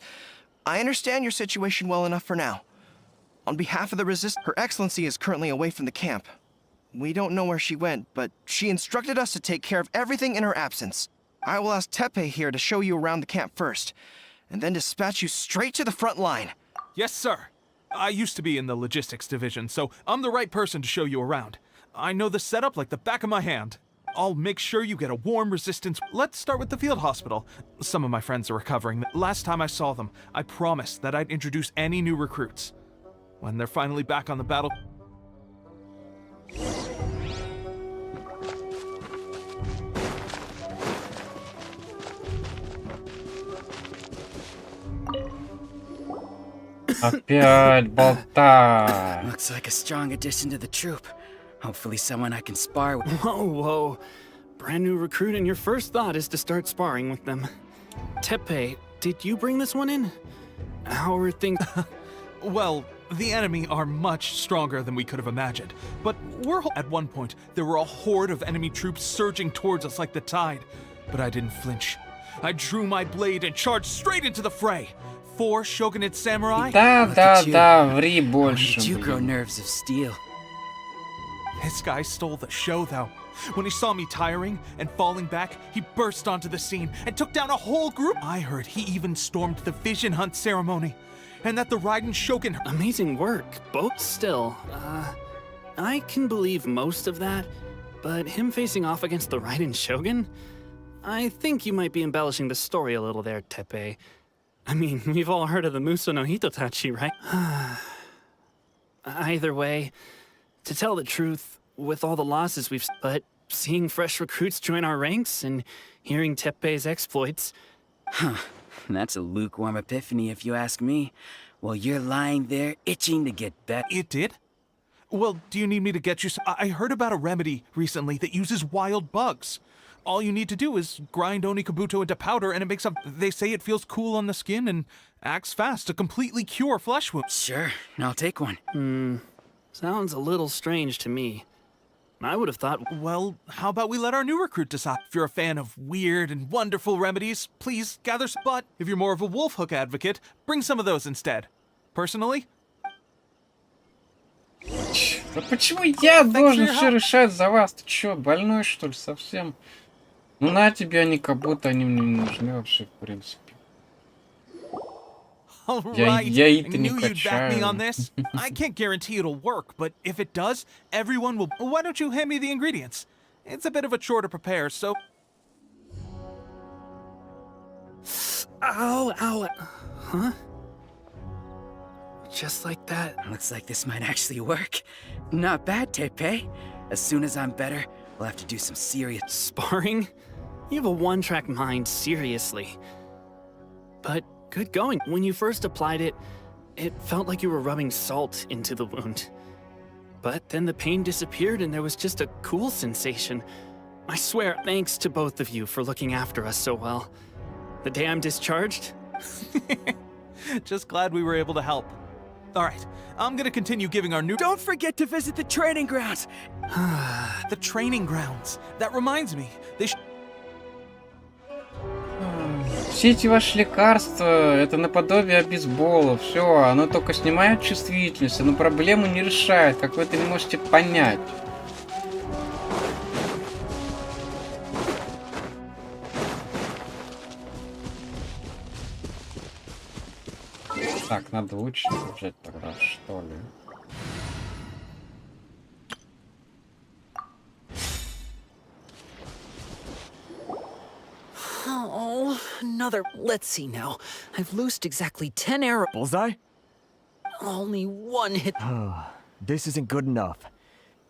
I understand your situation well enough for now. On behalf of the Her Excellency is currently away from the camp. We don't know where she went, but she instructed us to take care of everything in her absence. I will ask Tepe here to show you around the camp first, and then dispatch you straight to the front line. Yes, sir. I used to be in the logistics division, so I'm the right person to show you around. I know the setup like the back of my hand. I'll make sure you get a warm resistance. Let's start with the field hospital. Some of my friends are recovering. Last time I saw them, I promised that I'd introduce any new recruits. When they're finally back on the battle... Опять болта. Looks like a strong addition to the troop. Hopefully someone I can spar with. Whoa, whoa. Brand new recruit and your first thought is to start sparring with them. Tepe, did you bring this one in? How are things? Well, the enemy are much stronger than we could have imagined. But at one point, there were a horde of enemy troops surging towards us like the tide. But I didn't flinch. I drew my blade and charged straight into the fray. 4 shogunate samurai. Да, ври больше. Did you grow nerves of steel? This guy stole the show, though. When he saw me tiring and falling back, he burst onto the scene and took down a whole group. I heard he even stormed the vision hunt ceremony, and that the Raiden Shogun... Amazing work, both still. I can believe most of that, but him facing off against the Raiden Shogun? I think you might be embellishing the story a little there, Tepe. I mean, we've all heard of the Muso no Hitotachi, right? Either way, to tell the truth, with all the losses but seeing fresh recruits join our ranks and hearing Tepe's exploits... Huh. That's a lukewarm epiphany if you ask me. Well, you're lying there, itching to get back. It did? Well, do you need me to get you I heard about a remedy recently that uses wild bugs. All you need to do is grind Onikabuto into powder and it makes they say it feels cool on the skin and acts fast to completely cure flesh wounds. Sure, I'll take one. Sounds a little strange to me. I would have thought... Well, how about we let our new recruit decide? If you're a fan of weird and wonderful remedies, please gather... But if you're more of a wolf hook advocate, bring some of those instead. Personally... Да почему я должен все решать за вас? Ты чё, больной что ли совсем? Ну на тебе они, как будто они мне не нужны вообще, в принципе. Я и-то не качаю. On this. I can't guarantee it'll work, but if it does, everyone will... Why don't you hand me the ingredients? It's a bit of a chore to prepare, so... Ow, ow. Huh? Just like that. Looks like this might actually work. Not bad, Tepe. As soon as I'm better, we'll have to do some serious... Sparring? You have a one-track mind, seriously. But good going. When you first applied it, it felt like you were rubbing salt into the wound. But then the pain disappeared and there was just a cool sensation. I swear, thanks to both of you for looking after us so well. The day I'm discharged... Just glad we were able to help. Alright, I'm gonna continue giving our new... Don't forget to visit the training grounds! The training grounds. That reminds me. They Все эти ваши лекарства, это наподобие обезбола. Все, оно только снимает чувствительность, но проблему не решает, как вы это не можете понять. Так, надо лучше взять тогда, что ли. Oh, another... Let's see now. I've loosed exactly 10 arrows. Bullseye? Only one hit. This isn't good enough.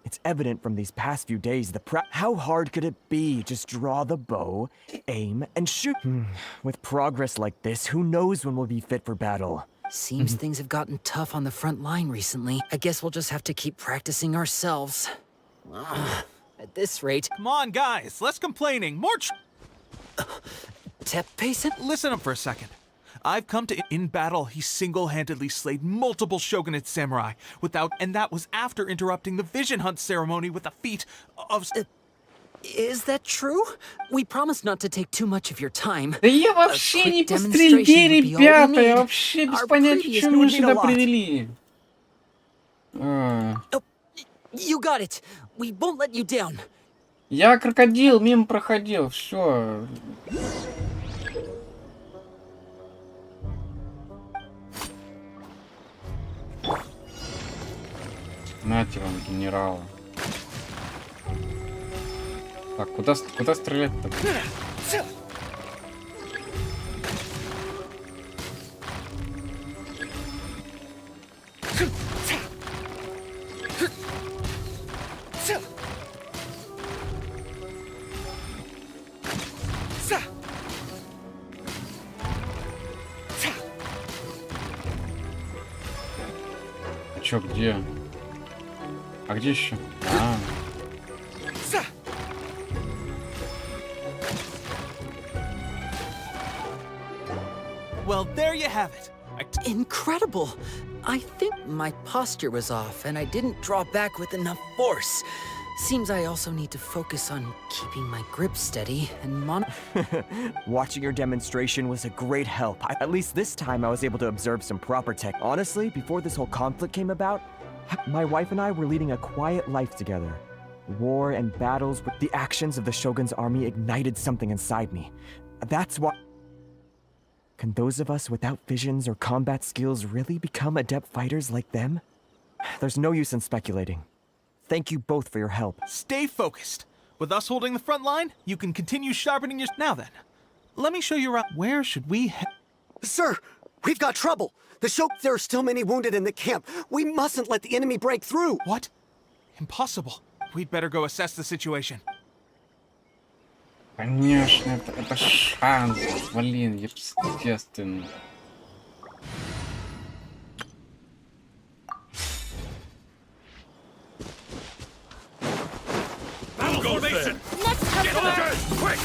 It's evident from these past few days how hard could it be? Just draw the bow, aim, and shoot. With progress like this, who knows when we'll be fit for battle? Seems things have gotten tough on the front line recently. I guess we'll just have to keep practicing ourselves. At this rate... Come on, guys, less complaining, more Tepe-san? Listen up for a second. I've come to... In battle, he single-handedly slayed multiple shogunate samurai, and that was after interrupting the vision hunt ceremony with a feat of... Is that true? We promised not to take too much of your time. Да я вообще не по стрельбе, ребята, я вообще без понятия, почему мы сюда привели. You got it. We won't let you down. Я крокодил, мимо проходил, все. Нате вам, генерала. Так, куда стрелять-то? А чё, где? А где еще? А. Well, there you have it. Incredible. I think my posture was off and I didn't draw back with enough force. Seems I also need to focus on keeping my grip steady and Watching your demonstration was a great help. At least this time I was able to observe some proper tech. Honestly, before this whole conflict came about, my wife and I were leading a quiet life together. War and battles with the actions of the Shogun's army ignited something inside me. That's why... Can those of us without visions or combat skills really become adept fighters like them? There's no use in speculating. Thank you both for your help. Stay focused. With us holding the front line, you can continue sharpening your... Now then, let me show you around. Where should we head? Sir, we've got trouble. There are still many wounded in the camp. We mustn't let the enemy break through. What? Impossible. We'd better go assess the situation. Конечно, это шанс, блин, естественно. Formation! Next customer! Quick!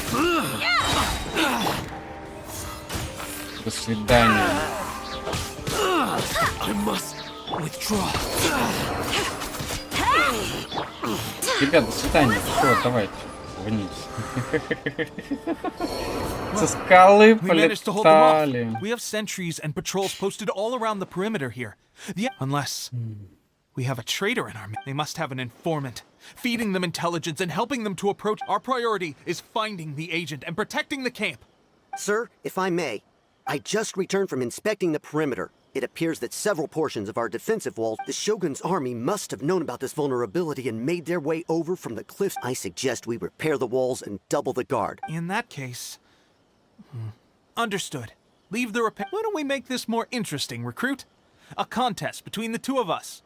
До свидания. I must withdraw. Ребят, до свидания. Все, давайте. Вниз. Со скалы полетали. We have sentries and patrols posted all around the perimeter here. Unless we have a traitor in our midst. They must have an informant, feeding them intelligence and helping them to approach. Our priority is finding the agent and protecting the camp. Sir, if I may, I just returned from inspecting the perimeter. It appears that several portions of our defensive walls, the Shogun's army must have known about this vulnerability and made their way over from the cliffs. I suggest we repair the walls and double the guard. In that case... Understood. Leave the repair... Why don't we make this more interesting, recruit? A contest between the two of us.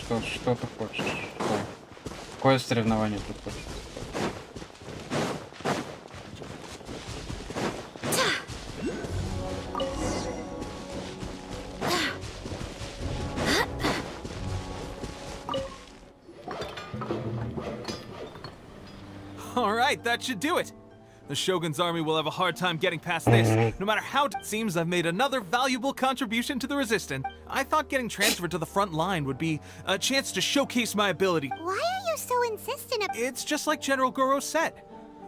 Что ты хочешь? Что? Какое соревнование ты хочешь? Alright, that should do it. The Shogun's army will have a hard time getting past this, no matter how it seems I've made another valuable contribution to the resistance. I thought getting transferred to the front line would be a chance to showcase my ability. Why are you so insistent about... It's just like General Goro said.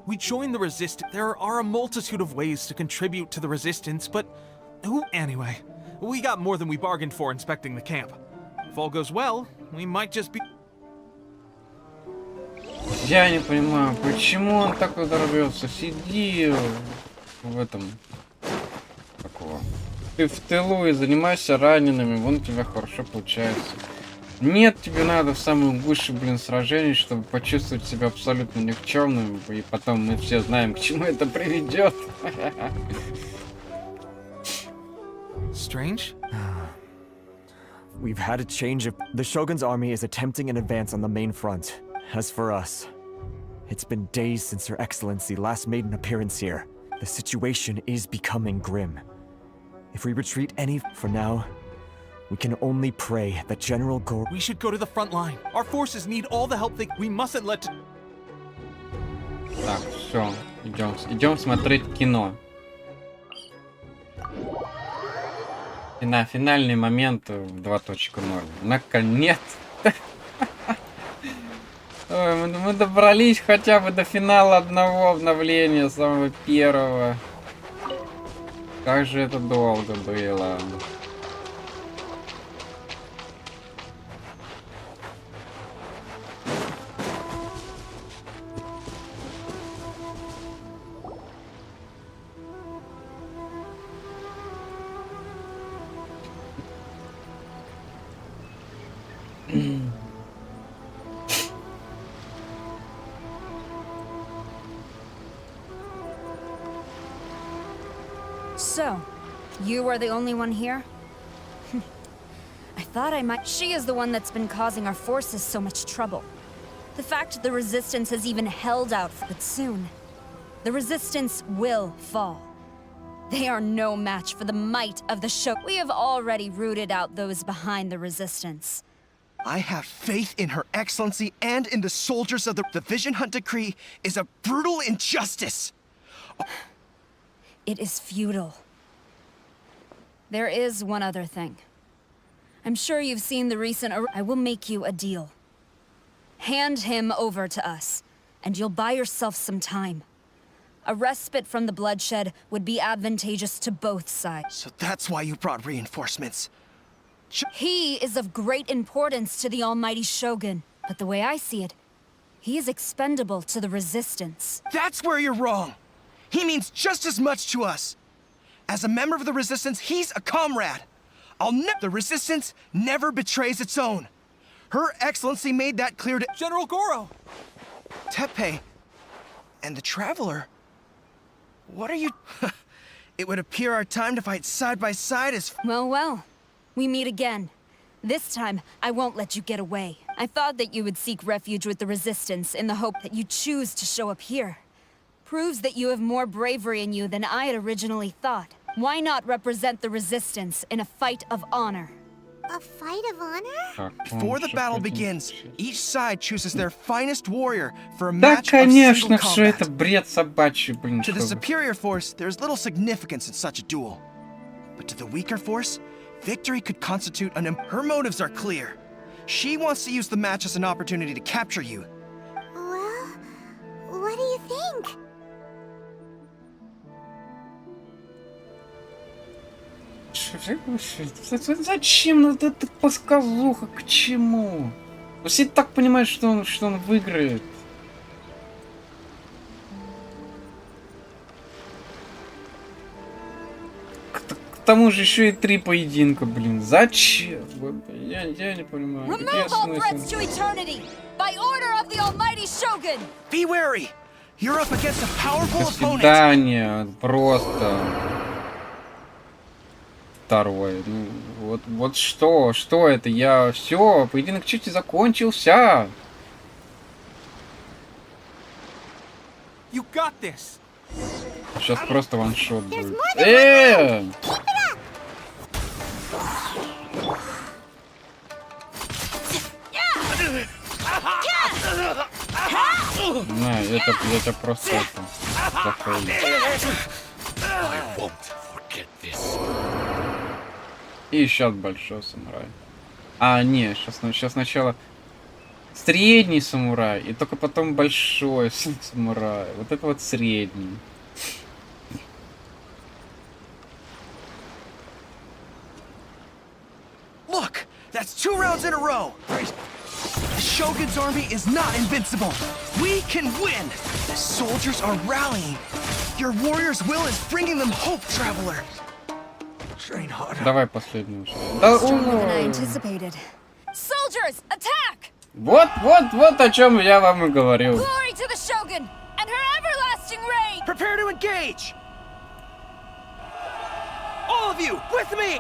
We joined the resistance. There are a multitude of ways to contribute to the resistance, but... Anyway, we got more than we bargained for inspecting the camp. If all goes well, we might just be... Я не понимаю, почему он так подорвется. Сиди в этом... Такого. Ты в тылу и занимайся ранеными, вон у тебя хорошо получается. Нет, тебе надо в самом гуще, блин, сражений, чтобы почувствовать себя абсолютно никчемным, и потом мы все знаем, к чему это приведет. Strange? We've had a change of... The Shogun's army is attempting an advance on the main front. As for us, it's been days since Her Excellency last made an appearance here. The situation is becoming grim. If we retreat any... For now, we can only pray that General Goro... We should go to the front line. Our forces need all the help they... We mustn't let... Так, все, идем смотреть кино. И на финальный момент в 2.0. Наконец! Ой, мы добрались хотя бы до финала одного обновления, самого первого. Как же это долго было. So, you are the only one here? I thought I might. She is the one that's been causing our forces so much trouble. The fact the Resistance has even held out, but soon, the Resistance will fall. They are no match for the might of the show. We have already rooted out those behind the Resistance. I have faith in Her Excellency and in the soldiers of the Vision Hunt Decree is a brutal injustice. It is futile. There is one other thing. I'm sure you've seen the recent... I will make you a deal. Hand him over to us, and you'll buy yourself some time. A respite from the bloodshed would be advantageous to both sides. So that's why you brought reinforcements. He is of great importance to the almighty Shogun, but the way I see it, he is expendable to the Resistance. That's where you're wrong. He means just as much to us. As a member of the Resistance, he's a comrade. The Resistance never betrays its own. Her Excellency made that clear to General Goro. Teppei and the Traveler. What are you... It would appear our time to fight side by side is... Well, well. We meet again. This time, I won't let you get away. I thought that you would seek refuge with the Resistance in the hope that you choose to show up here. Proves that you have more bravery in you than I had originally thought. Why not represent the Resistance in a fight of honor? A fight of honor? Before the battle begins, each side chooses their finest warrior for a Да, match of конечно, single что это combat. бред собачий, блин. To the что вы. superior force, there's little significance in such a duel. But to the weaker force, victory could constitute her motives are clear. She wants to use the match as an opportunity to capture you. Well, what do you think? Зачем вот эта подсказуха? К чему? Все так понимают, что он выиграет. К тому же еще и 3 поединка, блин. Зачем? Я не понимаю. Где Remove all смысл? threats to eternity! By order of the almighty Shogun! Be wary! You're up against a powerful До opponent! свидания. Просто. Второе. Ну, вот что это? Я... Все, поединок чуть и закончился. You got this. Сейчас просто ваншот будет. На, это просто это. Зафейлил. И сейчас большой самурай. А, не, сейчас сначала средний самурай, и только потом большой самурай. Вот это вот средний. Look! That's 2 rounds in a row! The Shogun's army is not invincible! We can win! The soldiers are rallying! Your warrior's will is bringing them hope, Traveler! Train harder. Давай последнюю. Да, Stronger than I anticipated. Soldiers, attack! вот о чем я вам и говорил. Glory to the Shogun and her everlasting reign! Prepare to engage! All of you, with me!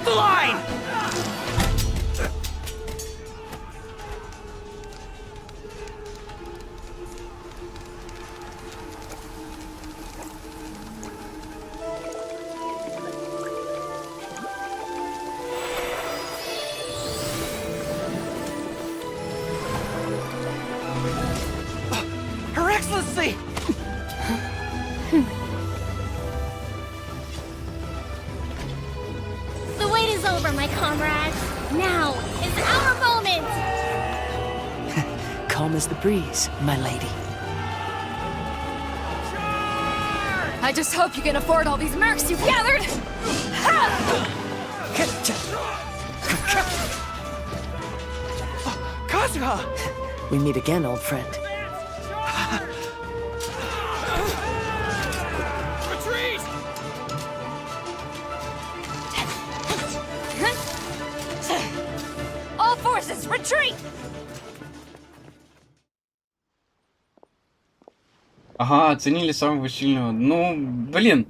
the line! Her Excellency! The wait is over, my comrades. Now is our moment. Calm as the breeze, my lady. I just hope you can afford all these mercs you've gathered! Kazuha! We meet again, old friend. Retreat! All forces, retreat! Ага, оценили самого сильного. Ну, блин.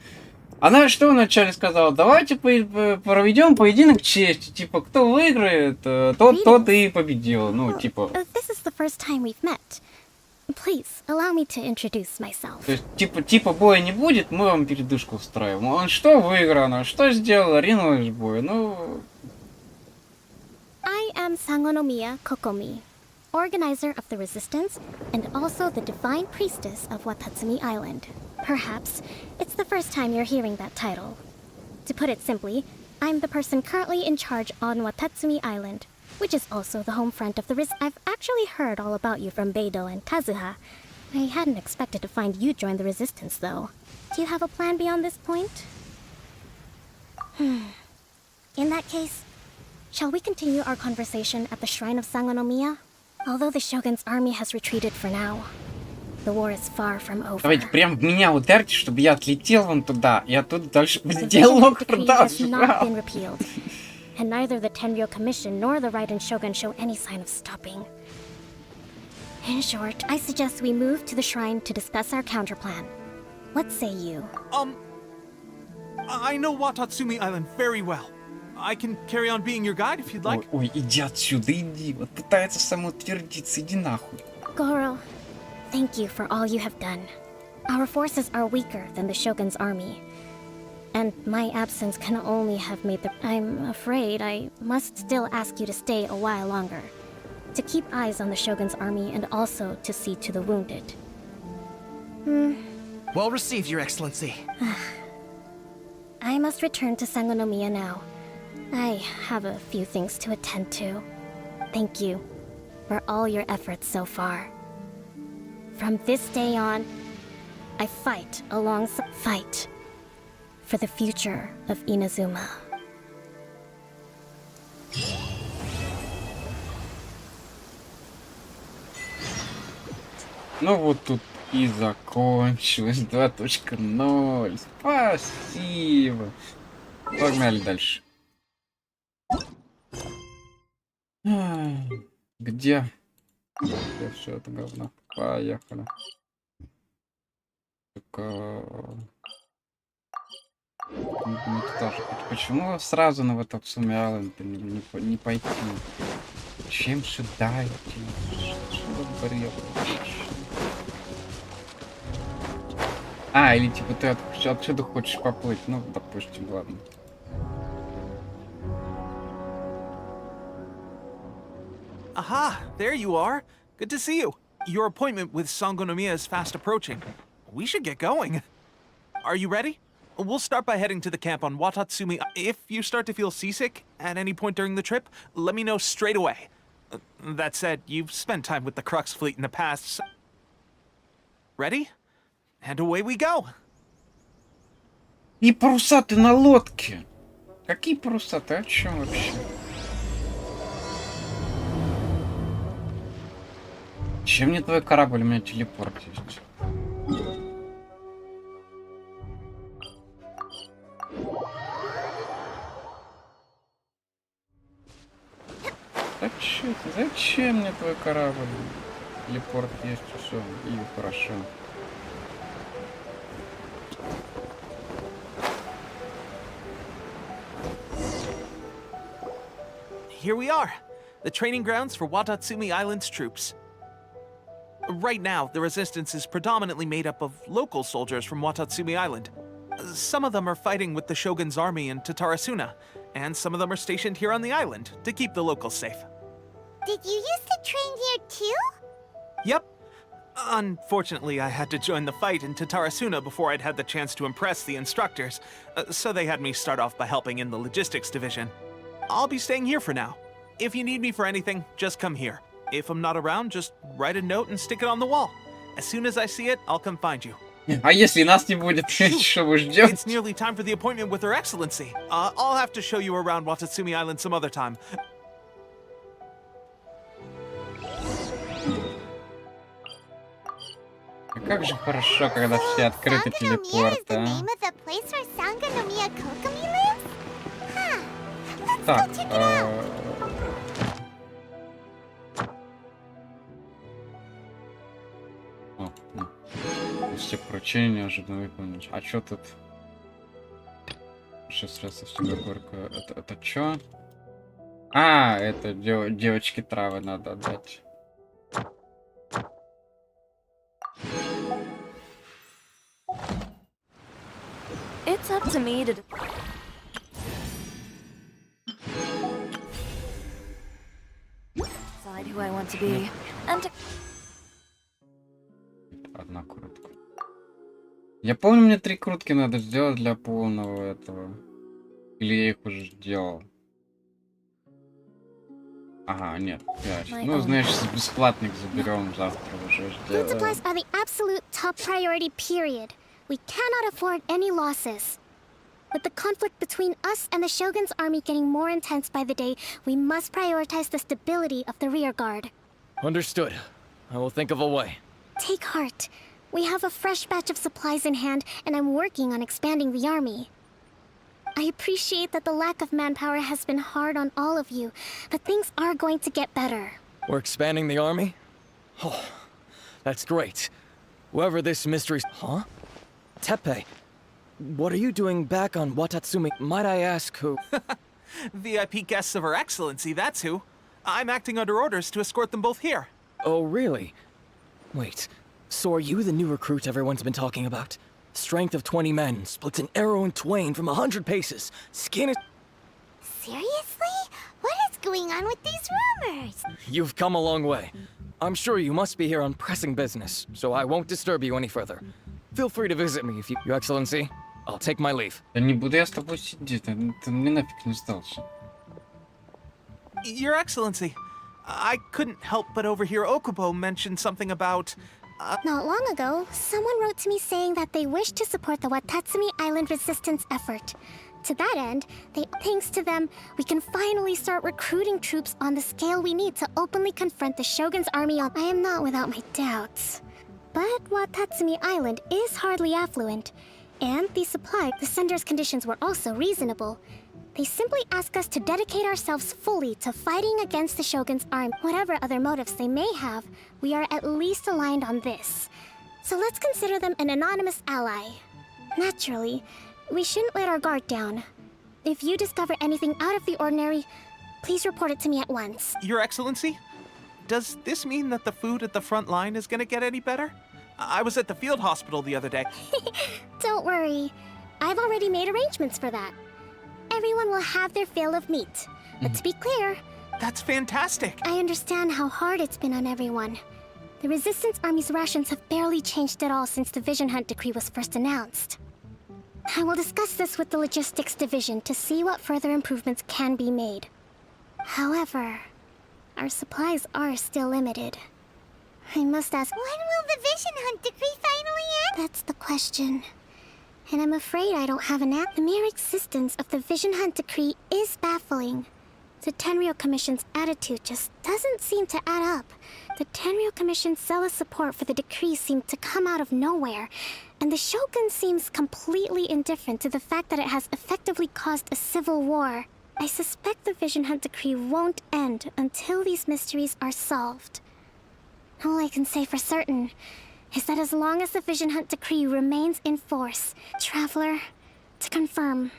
Она что вначале сказала? Давайте проведем поединок чести. Типа, кто выиграет, тот и победил. Ну, типа. This is the first time we've met. Please, allow me to introduce myself. То есть, типа боя не будет, мы вам передышку устраиваем. Он что выиграно, что сделала, ринулась в бой. Ну... I am Sangonomiya Kokomi, organizer of the resistance and also the divine priestess of Watatsumi Island. Perhaps it's the first time you're hearing that title. To put it simply, I'm the person currently in charge on Watatsumi Island, which is also the home front of the I've actually heard all about you from Beidou and Kazuha. I hadn't expected to find you join the resistance, though. Do you have a plan beyond this point? In that case, shall we continue our conversation at the shrine of Sangonomiya? Although the Shogun's army has retreated for now, the war is far from over. Давайте прям в меня ударьте, чтобы я отлетел вон туда, и оттуда дальше полетел, лог продолжал. And neither the Tenryo Commission nor the Raiden Shogun show any sign of stopping. In short, I suggest we move to the shrine to discuss our counterplan. What say you? I know Watatsumi Island very well. I can carry on being your guide if you'd like. Ой, иди отсюда, иди. Вот пытается самоутвердиться, иди нахуй. Goro, thank you for all you have done. Our forces are weaker than the Shogun's army. And my absence can only have made the... I'm afraid I must still ask you to stay a while longer. To keep eyes on the Shogun's army and also to see to the wounded. Well received, Your Excellency. I must return to Sangonomiya now. I have a few things to attend to. Thank you for all your efforts so far. From this day on, I fight for the future of Inazuma. Ну вот тут и закончилось 2.0. Спасибо. Погнали дальше. Где? Где все это говно? Поехали. Не туда же. Почему сразу на Watatsumi Island не пойти? Чем сюда идти? Что за бред? А, или типа ты отсюда хочешь поплыть? Ну, допустим, ладно. Aha, there you are. Good to see you. Your appointment with Sangonomiya is fast approaching. We should get going. Are you ready? We'll start by heading to the camp on Watatsumi. If you start to feel seasick at any point during the trip, let me know straight away. That said, you've spent time with the Crux fleet in the past, so... Ready? And away we go. И паруса ты на лодке. Какие паруса? Ты о чем вообще? Чем мне твой корабль? У меня телепорт есть. Зачем мне твой корабль? Телепорт есть, все, и хорошо. here we are. The training grounds for Watatsumi Island's troops. Right now, the resistance is predominantly made up of local soldiers from Watatsumi Island. Some of them are fighting with the Shogun's army in Tatarasuna, and some of them are stationed here on the island to keep the locals safe. Did you used to train here too? Yep. Unfortunately, I had to join the fight in Tatarasuna before I'd had the chance to impress the instructors, so they had me start off by helping in the logistics division. I'll be staying here for now. If you need me for anything, just come here. If I'm not around, just write a note and stick it on the wall. As soon as I see it, I'll come find you. А если нас не будет, что вы ждете? It's nearly time for the appointment with Her Excellency. I'll have to show you around Watatsumi Island some other time. А как же хорошо, когда все открыты телепорты, а? Так, все поручения неожиданно выполнить. А чё тут? 6 средств всегда горько. Это чё? А, это девочке травы надо отдать. It's up to me to decide who I want to be and to... Одна крутка. Я помню, мне 3 крутки надо сделать для полного этого. Или я их уже сделал? Ага, нет, 5. Ну, значит, бесплатник заберем завтра уже. Food supplies are the absolute top priority, period. We cannot afford any losses. With the conflict between us and the Shogun's army getting more intense by the day, we must prioritize the stability of the rear guard. Understood. I will think of a way. Take heart. We have a fresh batch of supplies in hand, and I'm working on expanding the army. I appreciate that the lack of manpower has been hard on all of you, but things are going to get better. We're expanding the army? Oh, that's great. Whoever this mystery... Huh? Teppei, what are you doing back on Watatsumi? Might I ask who? VIP guests of Her Excellency, that's who. I'm acting under orders to escort them both here. Oh, really? Wait, so are you the new recruit everyone's been talking about? Strength of 20 men, splits an arrow in twain from 100 paces, skin is... Seriously? What is going on with these rumors? You've come a long way. I'm sure you must be here on pressing business, so I won't disturb you any further. Feel free to visit me if you... Your Excellency, I'll take my leave. Да не буду я с тобой сидеть, ты мне нафиг не сдался. Your Excellency, I couldn't help but overhear Okubo mention something about... Not long ago, someone wrote to me saying that they wish to support the Watatsumi Island resistance effort. To that end, thanks to them, we can finally start recruiting troops on the scale we need to openly confront the Shogun's army on... I am not without my doubts. But Watatsumi Island is hardly affluent, and the sender's conditions were also reasonable. They simply ask us to dedicate ourselves fully to fighting against the Shogun's army. Whatever other motives they may have, we are at least aligned on this. So let's consider them an anonymous ally. Naturally, we shouldn't let our guard down. If you discover anything out of the ordinary, please report it to me at once. Your Excellency? Does this mean that the food at the front line is gonna get any better? I was at the field hospital the other day. Don't worry. I've already made arrangements for that. Everyone will have their fill of meat. But to be clear... That's fantastic! I understand how hard it's been on everyone. The Resistance Army's rations have barely changed at all since the Vision Hunt Decree was first announced. I will discuss this with the Logistics Division to see what further improvements can be made. However, our supplies are still limited. I must ask... When will the Vision Hunt Decree finally end? That's the question. And I'm afraid I don't have an answer. The mere existence of the Vision Hunt Decree is baffling. The Tenryou Commission's attitude just doesn't seem to add up. The Tenryou Commission's zealous support for the decree seemed to come out of nowhere, and the Shogun seems completely indifferent to the fact that it has effectively caused a civil war. I suspect the Vision Hunt Decree won't end until these mysteries are solved. All I can say for certain is that as long as the Vision Hunt Decree remains in force, Traveler, to confirm,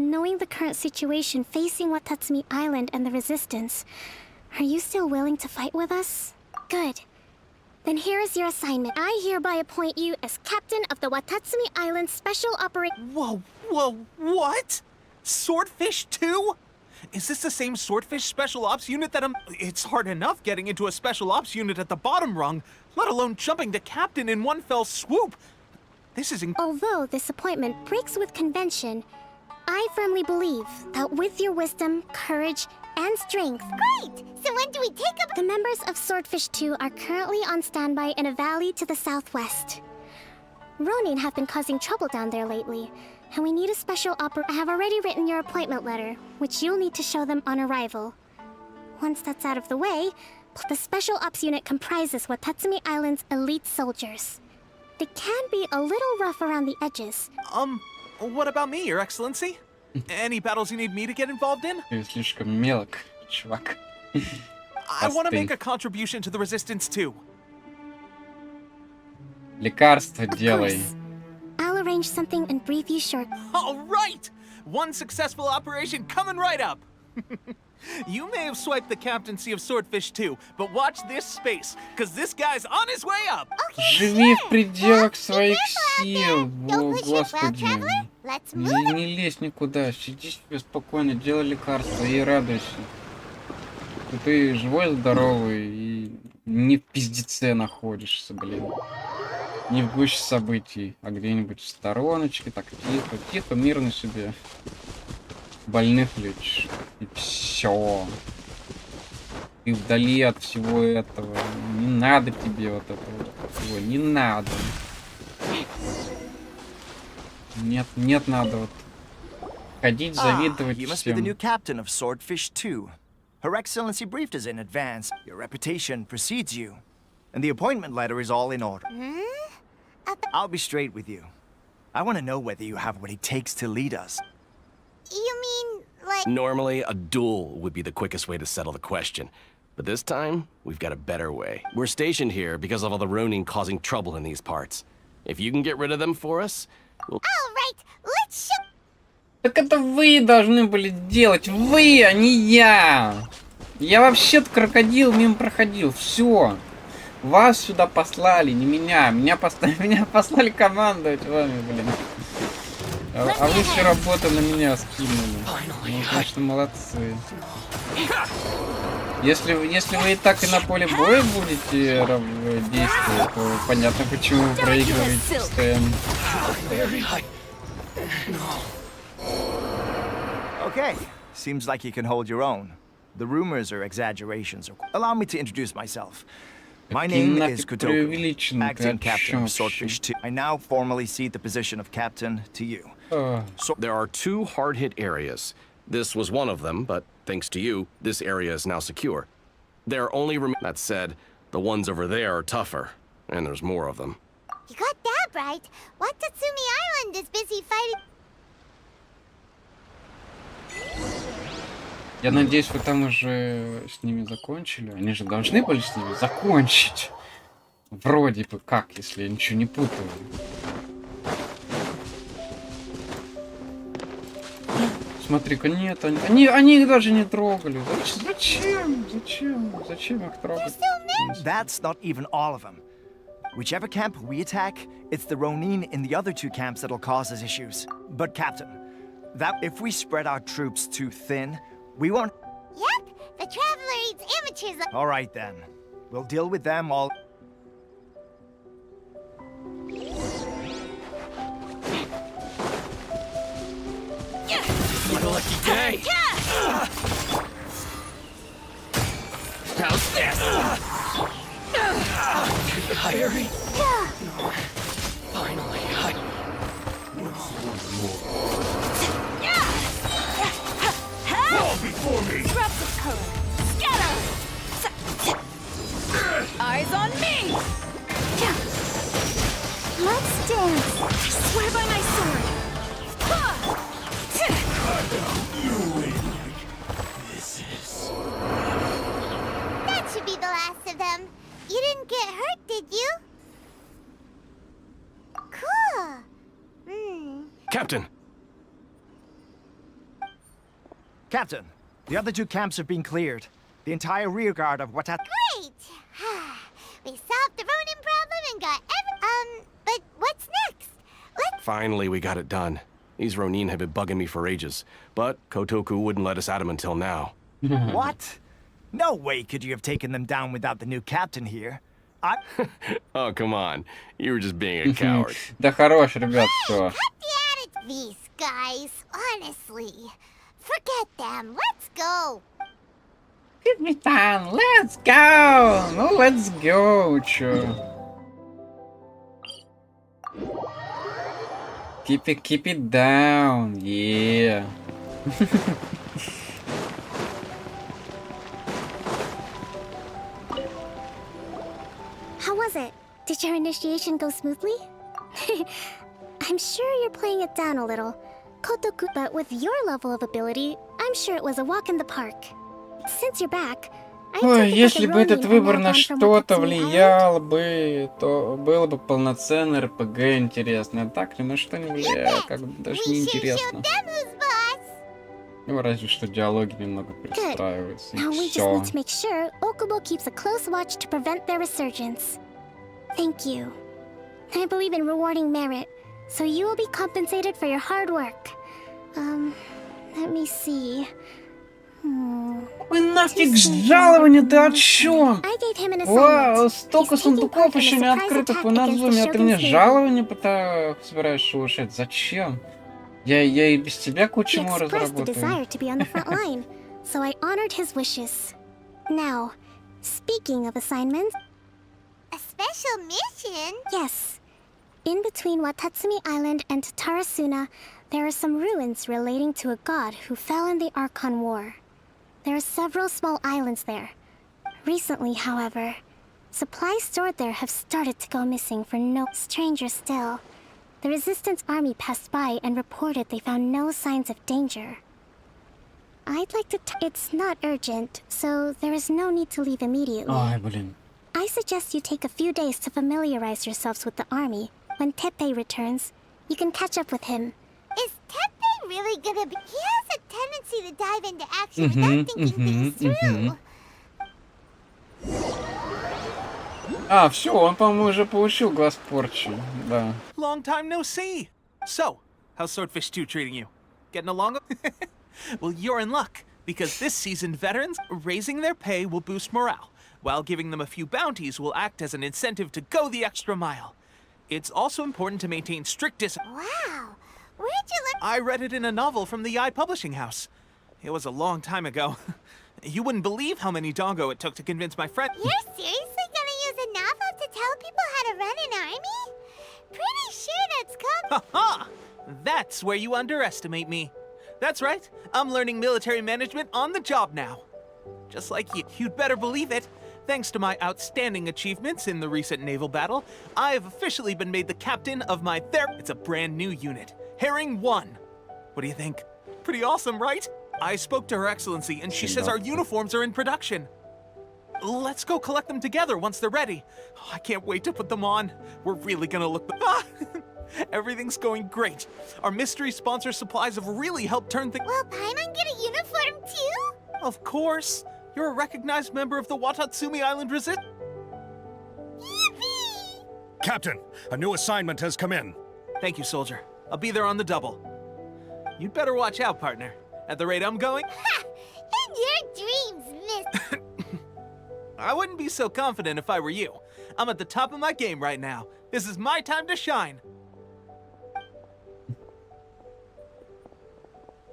Knowing the current situation facing Watatsumi Island and the Resistance, are you still willing to fight with us? Good. Then here is your assignment. I hereby appoint you as captain of the Watatsumi Island Special Operation. Whoa, what? Swordfish 2? Is this the same Swordfish Special Ops unit that It's hard enough getting into a Special Ops unit at the bottom rung, let alone jumping to captain in one fell swoop. This is Although this appointment breaks with convention, I firmly believe that with your wisdom, courage, and strength... Great! So when do we take up... The members of Swordfish 2 are currently on standby in a valley to the southwest. Ronin have been causing trouble down there lately, and we need a special I have already written your appointment letter, which you'll need to show them on arrival. Once that's out of the way, the Special Ops unit comprises Watatsumi Island's elite soldiers. They can be a little rough around the edges. What about me, Your Excellency? Any battles you need me to get involved in? Ты слишком мелок, чувак. I want to make a contribution to the Resistance too. Лекарство делай. I'll arrange something and brief you short. All right! One successful operation coming right up. You may have swiped the captaincy of Swordfish 2, but watch this space, because this guy's on his way up. Живи в пределах своих сил. О, Господи. Не лезь никуда. Сиди себе спокойно, делай лекарства и радуйся. Ты живой, здоровый и не в пиздеце находишься, блин. Не в гуще событий, а где-нибудь в стороночке. Так, тихо, мирно себе. Больных лечишь. И все. Ты вдали от всего этого. Не надо тебе вот этого всего. Не надо. Нет, надо вот ходить, завидовать You must be the new всем. captain of Swordfish 2. Her Excellency briefed us in advance. Your reputation precedes you. And the appointment letter is all in order. I'll be straight with you. I want to know whether you have what it takes to lead us. You mean, like... Normally, a duel would be the quickest way to settle the question. But this time, we've got a better way. We're stationed here because of all the Ronin causing trouble in these parts. If you can get rid of them for us, we'll... All right, let's show... Так это вы должны были делать. Вы, а не я. Я вообще-то крокодил мимо проходил. Все. Вас сюда послали, не меня. Меня послали командовать вами, блин. А вы всю работу на меня скинули. Ну, конечно, молодцы. Если вы и так и на поле боя будете действовать, то понятно, почему вы проигрываете постоянно. Okay, seems like you can hold your own. The rumors are exaggerations. Allow me to introduce myself. My name is Kutoku, acting captain of Swordfish 2. I now formally cede the position of captain to you. So there are two hard-hit areas. This was one of them, but thanks to you, this area is now secure. There are only that said, the ones over there are tougher, and there's more of them. You got that right. Watatsumi Island is busy fighting... Я надеюсь, вы там уже с ними закончили. Они же должны были с ними закончить. Вроде бы как, если я ничего не путаю. Смотри-ка, нет, они их даже не трогали. Зачем их трогать? That's not even all of them. Whichever camp we attack, it's the Ronin in the other two camps that'll cause us issues. But Captain, that if we spread our troops too thin, we won't... Yep, the Traveler eats amateurs... All right then. We'll deal with them all... What a lucky day! How's this? Tiring? Finally, Fall before me! Disruptive code. Scatter! Eyes on me! Let's dance. I swear by my sword. That should be the last of them. You didn't get hurt, did you? Cool. Captain! Captain, the other two camps have been cleared. The entire rear guard of Watat... Great! We solved the Ronin problem and got but what's next? Finally, we got it done. These Ronin have been bugging me for ages, but Kotoku wouldn't let us at them until now. What? No way could you have taken them down without the new captain here. Oh, come on. You were just being a coward. Да хорош, ребят, всё. These guys, honestly. Forget them. Let's go. Капитан, let's go! Ну, let's go, чё? Keep it down, yeah. How was it? Did your initiation go smoothly? I'm sure you're playing it down a little. Kotoku, but with your level of ability, I'm sure it was a walk in the park. Since you're back, Ой, если бы этот выбор на что-то влиял бы, то было бы полноценный РПГ интересно. А так ни на что не влияет, как бы даже не интересно. Ну, разве что диалоги немного перестраиваются. Now we И just need всё. to make sure Okubo keeps a close watch to prevent their resurgence. Thank you. I believe in rewarding merit, so you will be compensated for your hard work. Let me see. Вы нафиг жалование, ты о чем? I gave him an Вау, assignment. столько сундуков еще не открытых в Инадзуме, а ты мне жалование собираешься улучшать? Зачем? Я и без тебя He кучу expressed the разработаю. desire to be on the front line, so I honored his wishes. Now, speaking of assignments... A special mission? Yes. In between Watatsumi Island and Tatarasuna, there are some ruins relating to a god who fell in the Archon War. There are several small islands there. Recently, however, supplies stored there have started to go missing for no stranger still. The Resistance army passed by and reported they found no signs of danger. I'd like to it's not urgent, so there is no need to leave immediately. Ой, блин. I suggest you take a few days to familiarize yourselves with the army. When Teppei returns, you can catch up with him. Is Teppei really gonna be... He has a tendency to dive into action without thinking things through. А, все, он, по-моему, уже получил глаз порчи. Да. Long time no see. So, how's Swordfish 2 treating you? Getting along? Well, you're in luck, because this season veterans raising their pay will boost morale, while giving them a few bounties will act as an incentive to go the extra mile. It's also important to maintain strict discipline. Wow. Where'd you learn? I read it in a novel from the Eye Publishing House. It was a long time ago. You wouldn't believe how many dongo it took to convince my friend. You're seriously gonna use a novel to tell people how to run an army? Pretty sure that's called... Ha! That's where you underestimate me. That's right. I'm learning military management on the job now. Just like you. You'd better believe it. Thanks to my outstanding achievements in the recent naval battle, I have officially been made the captain of my It's a brand new unit. Herring 1. What do you think? Pretty awesome, right? I spoke to Her Excellency, and she says our uniforms are in production. Let's go collect them together once they're ready. I can't wait to put them on. We're really gonna look... Everything's going great. Our mystery sponsor supplies have really helped turn things... Will Paimon get a uniform too? Of course. You're a recognized member of the Watatsumi Island Resist... Yippee! Captain, a new assignment has come in. Thank you, soldier. I'll be there on the double. You'd better watch out, partner. At the rate I'm going... Ha! In your dreams, miss... I wouldn't be so confident if I were you. I'm at the top of my game right now. This is my time to shine.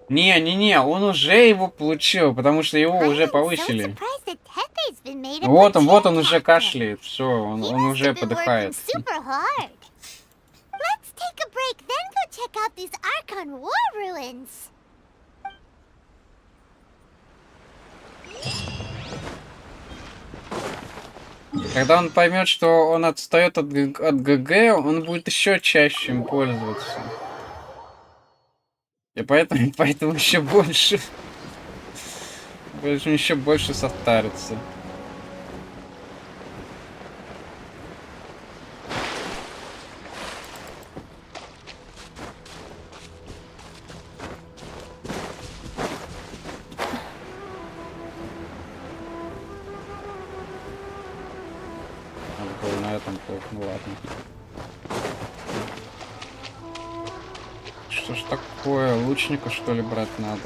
Не, он уже его получил, потому что его уже повысили. Вот он уже кашляет, все, он уже подыхает. Let's take a break, then go check out these Archon War ruins. Когда он поймет, что он отстает от ГГ, он будет еще чаще им пользоваться. И поэтому еще больше. Поэтому еще больше состарится. там плохо, ну ладно. Что ж такое? Лучника, что ли, брать надо?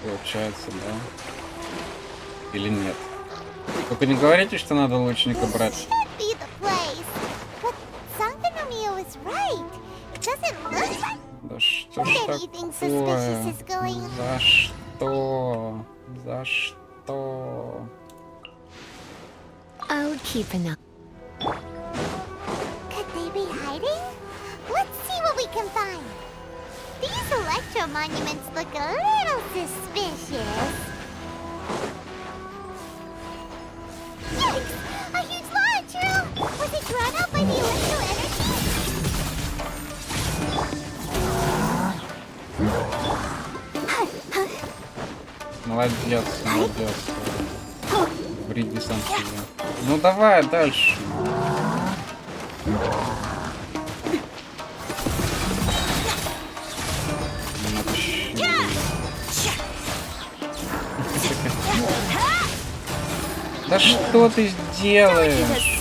Получается, да? Или нет? Только не говорите, что надо лучника брать. Да что ж такое? За что? За что? I'll keep an eye. Could they be hiding? Let's see what we can find. These electro monuments look a little suspicious. Yikes! A huge launcher! Was it drawn out by the electro energy? Молодец, молодец. Вреди сам себе. Ну давай дальше. Да что ты сделаешь?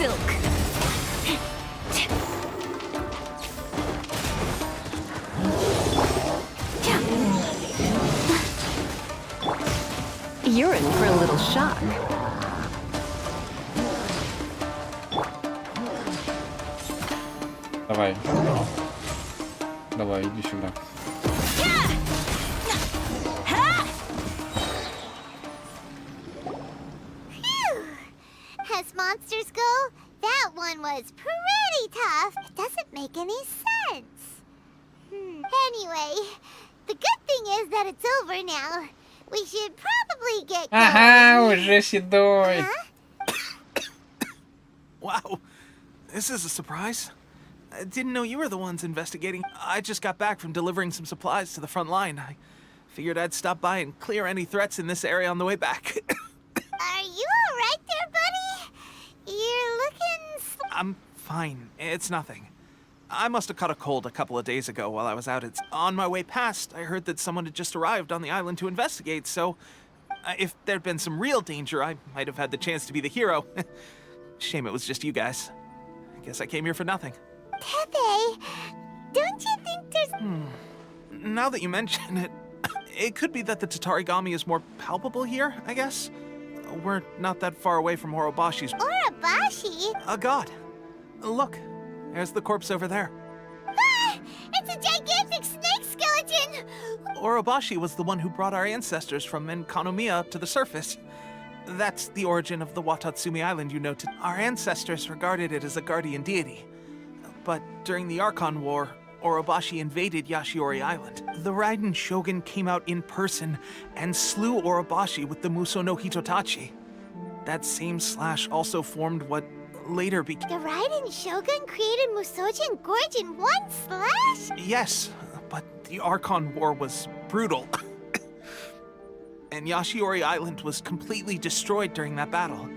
You're in for a little shock. Давай. Давай, иди сюда. As monsters go, that one was pretty tough. It doesn't make any sense. Anyway, the good thing is that it's over now. We should probably get going. Ага, уже седой. Wow, this is a surprise. I didn't know you were the ones investigating. I just got back from delivering some supplies to the front line. I figured I'd stop by and clear any threats in this area on the way back. Are you alright there, buddy? You're looking... I'm fine. It's nothing. I must have caught a cold a couple of days ago while I was out. On my way past, I heard that someone had just arrived on the island to investigate, so if there'd been some real danger, I might have had the chance to be the hero. Shame it was just you guys. I guess I came here for nothing. Pepe, don't you think there's... Now that you mention it, it could be that the Tatarigami is more palpable here, I guess. We're not that far away from Orobashi's... Orobashi? A god. Look, there's the corpse over there. Ah! It's a gigantic snake skeleton! Orobashi was the one who brought our ancestors from Enkanomiya to the surface. That's the origin of the Watatsumi Island you know. Our ancestors regarded it as a guardian deity. But during the Archon War, Orobashi invaded Yashiori Island. The Raiden Shogun came out in person and slew Orobashi with the Muso no Hitotachi. That same slash also formed what later became... The Raiden Shogun created Musojin Gorge in one slash? Yes, but the Archon War was brutal. And Yashiori Island was completely destroyed during that battle.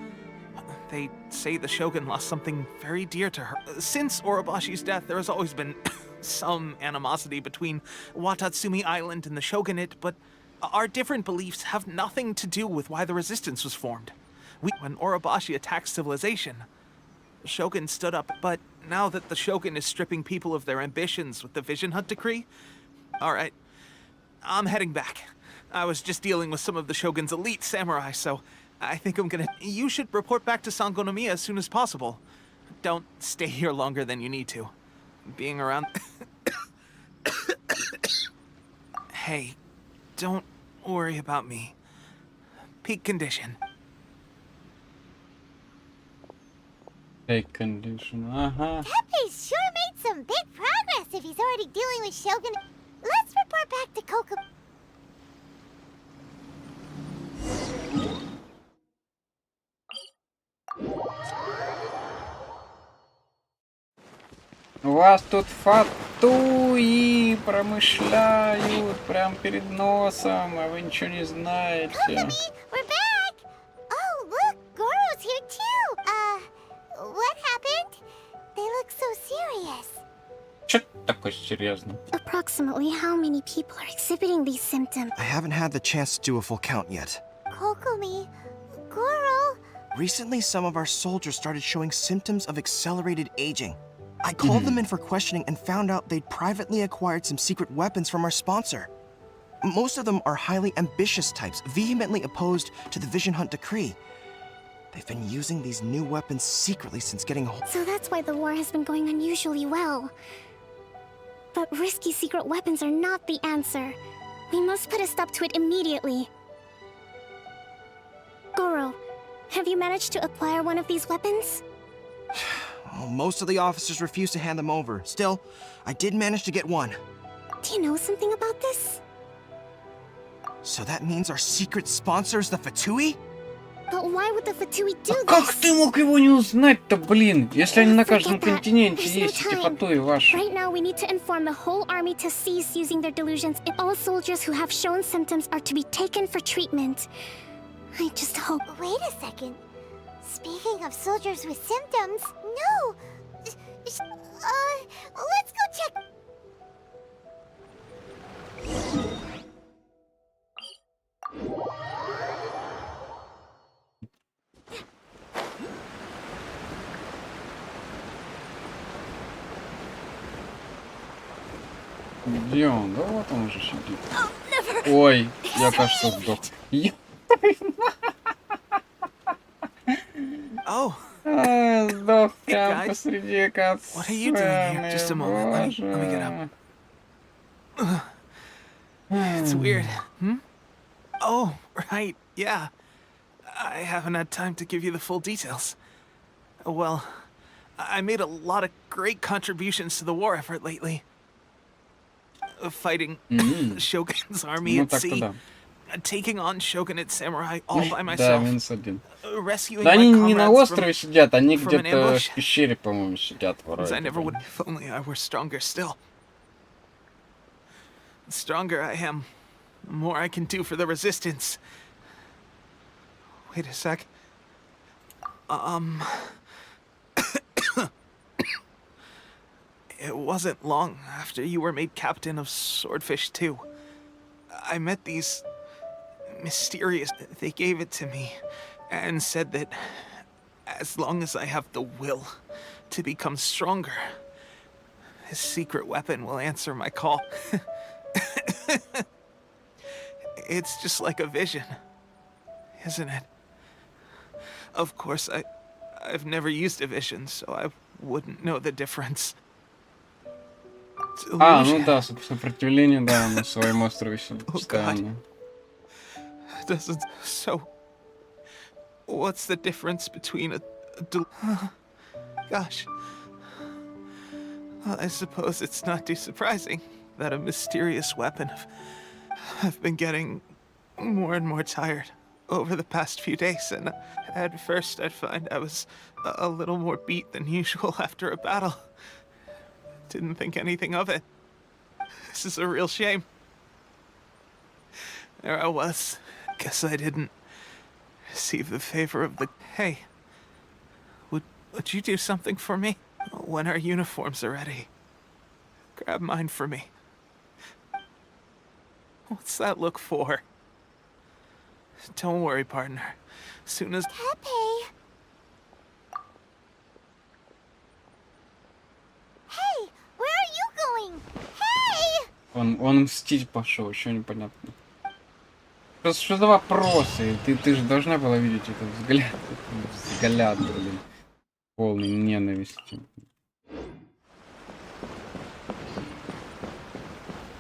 They say the Shogun lost something very dear to her. Since Orobashi's death, there has always been some animosity between Watatsumi Island and the Shogunate, but our different beliefs have nothing to do with why the resistance was formed. When Orobashi attacked civilization, the Shogun stood up, but now that the Shogun is stripping people of their ambitions with the Vision Hunt decree, alright, I'm heading back. I was just dealing with some of the Shogun's elite samurai, so I think I'm gonna... You should report back to Sangonomiya as soon as possible. Don't stay here longer than you need to. Being around... Hey, don't worry about me. Peak condition. Peak condition, Pepe's sure made some big progress if he's already dealing with Shogun. Let's report back to Coco. У вас тут фатуи промышляют прям перед носом, а вы ничего не знаете. We're back! Oh, look, Goro's here too. What happened? They look so serious. Чё такое серьезно? Approximately how many people are exhibiting these symptoms? I haven't had the chance to do a full count yet. Kokomi, Goro, Recently, some of our soldiers started showing symptoms of accelerated aging. I called them in for questioning and found out they'd privately acquired some secret weapons from our sponsor. Most of them are highly ambitious types, vehemently opposed to the Vision Hunt decree. They've been using these new weapons secretly since getting hold. So that's why the war has been going unusually well. But risky secret weapons are not the answer. We must put a stop to it immediately. Goro, have you managed to acquire one of these weapons? Oh, most of the officers refuse to hand them over. Still, I did manage to get one. Do you know something about this? So that means our secret sponsor is the Fatui? But why would the Fatui do this? Как ты мог его не узнать-то, блин? Если они на каждом континенте есть эти фатуи ваши. Right now, we need to inform the whole army to cease using their delusions, and all soldiers who have shown symptoms are to be taken for treatment. I just hope. Wait a second. Speaking of soldiers with symptoms, no! Let's go check. Где он? Да вот он уже сидит. Ой, я, кажется, сдох. Oh. Сдох Hey, прям guys. посреди катсцены. What are you doing here? Just a moment. Let me get up. It's weird. Oh, right. Yeah. I haven't had time to give you the full details. Well, I made a lot of great contributions to the war effort lately. Fighting Shogun's army at sea. Taking on shogunate samurai all by myself. Rescuing Да они my не на comrades острове сидят, они from an где-то ambush. в пещере, по-моему, сидят. As I never would. If only I were stronger still. The stronger I am, the more I can do for the resistance. Wait a sec. It wasn't long after you were made captain of Swordfish 2. I met these mysterious. They gave it to me and said that as long as I have the will to become stronger, his secret weapon will answer my call. It's just like a vision, isn't it? Of course, I've never used a vision, so I wouldn't know the difference. А, ну да, сопротивление, да, на своем острове сидит постоянно. So, what's the difference between a gosh. Well, I suppose it's not too surprising that a mysterious weapon I've been getting more and more tired over the past few days, and at first I'd find I was a little more beat than usual after a battle. Didn't think anything of it. This is a real shame. There I was. Guess I didn't receive the favor of the... Hey, would you do something for me? When our uniforms are ready, grab mine for me. What's that look for? Don't worry, partner. Soon as... Pepe! Hey! Where are you going? Hey! Он мстить пошел, еще непонятно. Что за вопросы? Ты же должна была видеть этот взгляд. Взгляд, блин. Полный ненависти.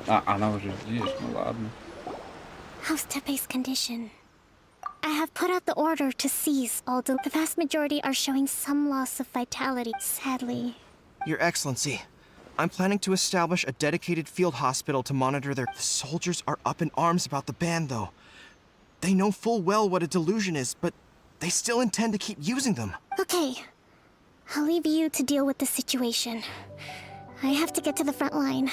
А, она уже здесь, ну ладно. How's Tepe's condition? I have put out the order to cease, although the vast majority are showing some loss of vitality, sadly. Your Excellency, I'm planning to establish a dedicated field hospital to monitor their... The soldiers are up in arms about the ban, though. They know full well what a delusion is, but they still intend to keep using them. Okay. I'll leave you to deal with the situation. I have to get to the front line.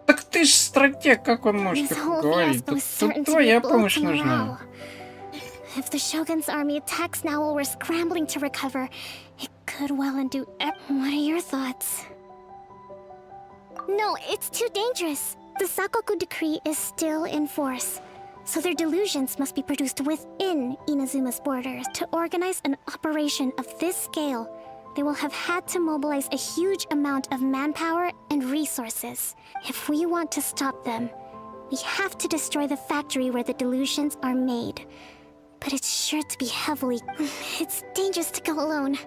Так ты ж стратег, как он может This так whole говорить? fiasco is Тут certain to be твоя a blow помощь to нужна. morale. If the Shogun's army attacks now while we're scrambling to recover, it could well undo... What are your thoughts? No, it's too dangerous. The Sakoku decree is still in force. So their delusions must be produced within Inazuma's borders. To organize an operation of this scale, they will have had to mobilize a huge amount of manpower and resources. If we want to stop them, we have to destroy the factory where the delusions are made. But it's sure to be heavily... It's dangerous to go alone.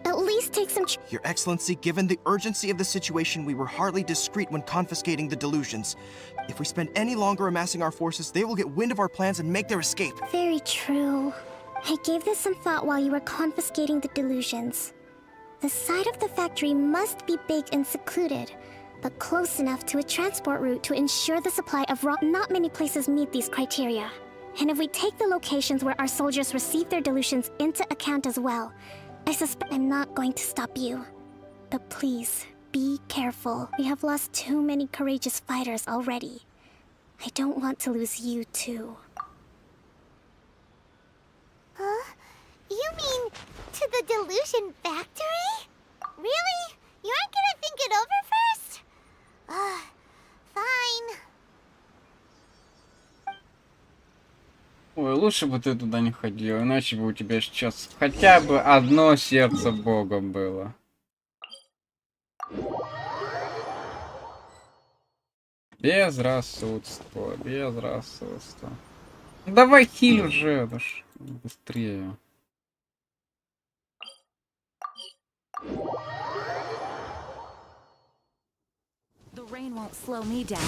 At least take some... Your Excellency, given the urgency of the situation, we were hardly discreet when confiscating the delusions. If we spend any longer amassing our forces, they will get wind of our plans and make their escape. Very true. I gave this some thought while you were confiscating the delusions. The side of the factory must be big and secluded, but close enough to a transport route to ensure the supply of raw... Not many places meet these criteria. And if we take the locations where our soldiers receive their delusions into account as well, I suspect I'm not going to stop you. But please, be careful. We have lost too many courageous fighters already. I don't want to lose you too. Huh? You mean to the delusion factory? Really? You aren't gonna think it over first? Fine. Ой, лучше бы ты туда не ходил, иначе бы у тебя сейчас хотя бы одно сердце Бога было. Безрассудство, безрассудство. Ну, давай хиль уже, быстрее. The rain won't slow me down.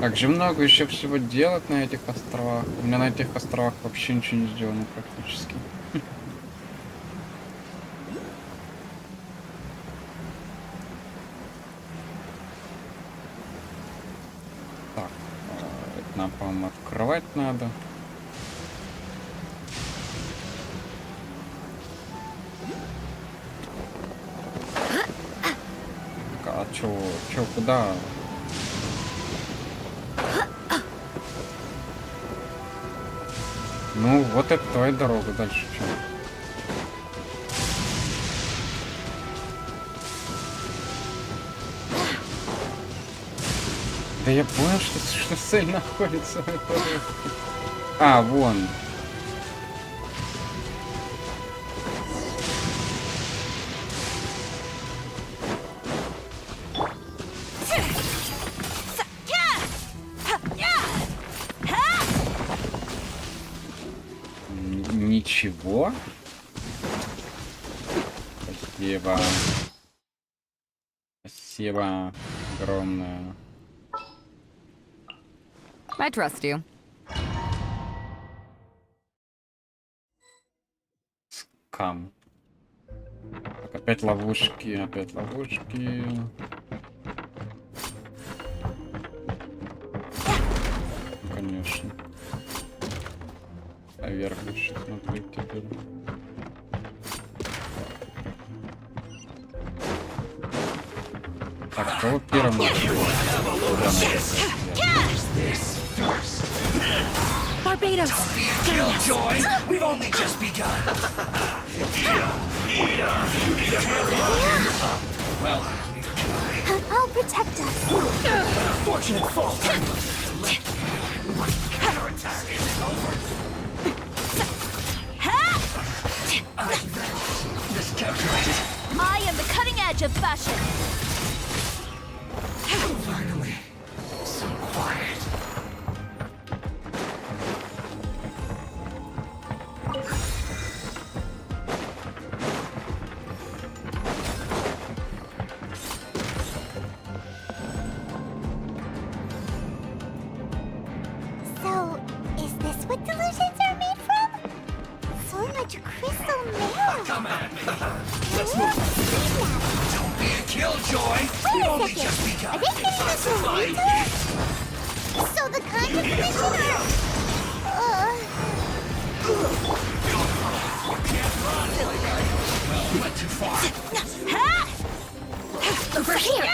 Как же много еще всего делать на этих островах. У меня на этих островах вообще ничего не сделано практически. Так, это нам, по-моему, открывать надо. А чё, куда? Ну, вот это твоя дорога, дальше что? Да я понял, что цель находится в этом. А, вон. Ничего. Спасибо. Спасибо огромное. I trust you. Скам. Так, опять ловушки, опять ловушки. Ну, конечно. А вверх еще смотреть теперь. Так, кого первым начал? Barbados! Killjoy! We've only just begun! Well, I'll protect us. fortunate fault! Counterattack isn't over! Miscalculated! I am the cutting edge of fashion! Finally, so quiet. So, is this what delusions are made from? So much crystal mail. Come at me! Let's move! Don't be a killjoy! We've only just begun! Are they getting us from Utah? So the kind of commissioner... Well, went too far. Over here!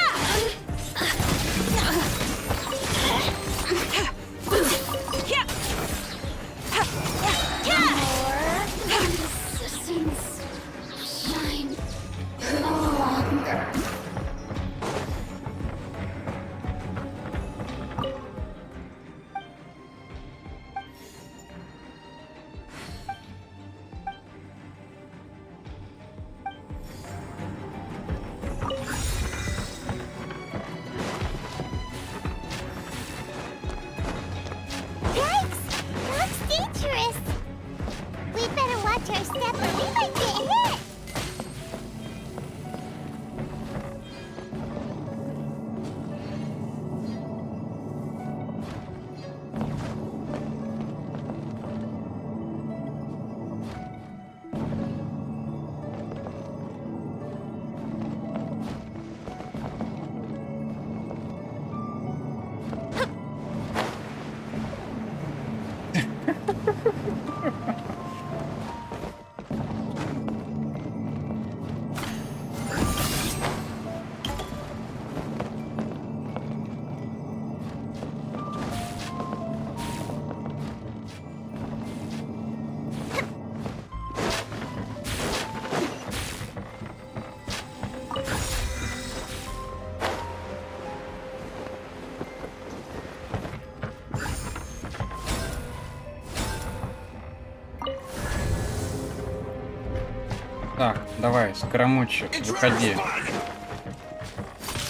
Давай, скоромучи, выходи.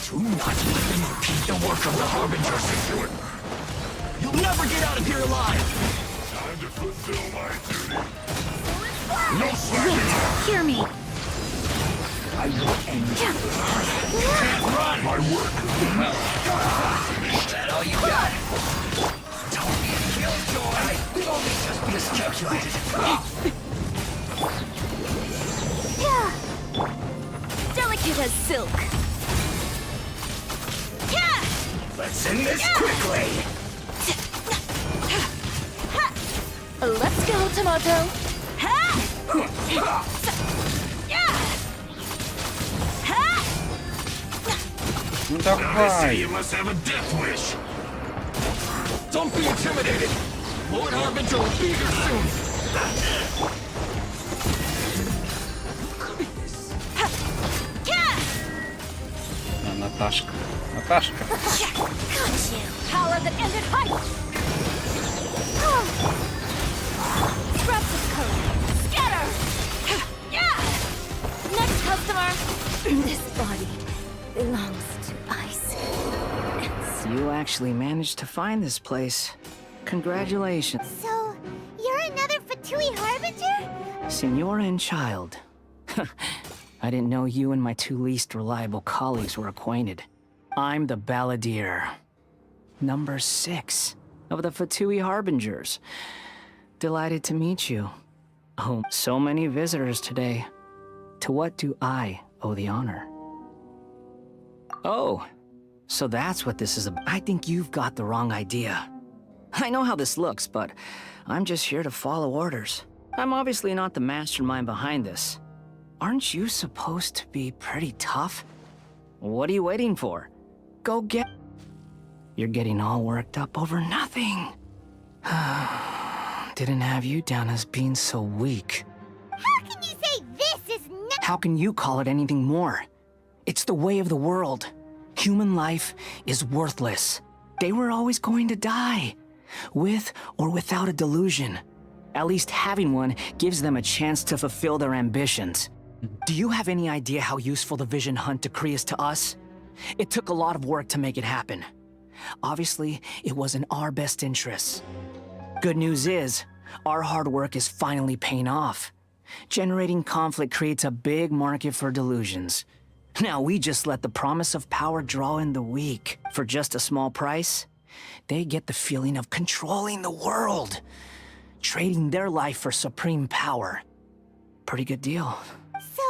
Do not let them repeat the work of the Harbingers. You'll never get out of here alive! Time to fulfill my duty. No slacking! Hear me! I will end you. Can't run! My work will not finish. Is that all you got? Don't be a killjoy! We've only just miscalculated. Delicate as silk. Let's end this quickly! Let's go, Tomato. Ну I see давай. you must have a death wish. Don't be intimidated. Lord Harbinger will be here soon. Наташка. Наташка. Power that ended height. Scraps of code. Scatter. Next customer. This body belongs to ice. You actually managed to find this place. Congratulations. So, you're another Fatui Harbinger? Senora and child. I didn't know you and my two least reliable colleagues were acquainted. I'm the Balladeer. Number 6 of the Fatui Harbingers. Delighted to meet you. Oh, so many visitors today. To what do I owe the honor? Oh, so that's what this is about. I think you've got the wrong idea. I know how this looks, but I'm just here to follow orders. I'm obviously not the mastermind behind this. Aren't you supposed to be pretty tough? What are you waiting for? Go get... You're getting all worked up over nothing. Didn't have you down as being so weak. How can you say this is How can you call it anything more? It's the way of the world. Human life is worthless. They were always going to die, with or without a delusion. At least having one gives them a chance to fulfill their ambitions. Do you have any idea how useful the Vision Hunt decree is to us? It took a lot of work to make it happen. Obviously, it was in our best interests. Good news is, our hard work is finally paying off. Generating conflict creates a big market for delusions. Now we just let the promise of power draw in the weak. For just a small price, they get the feeling of controlling the world. Trading their life for supreme power. Pretty good deal. So,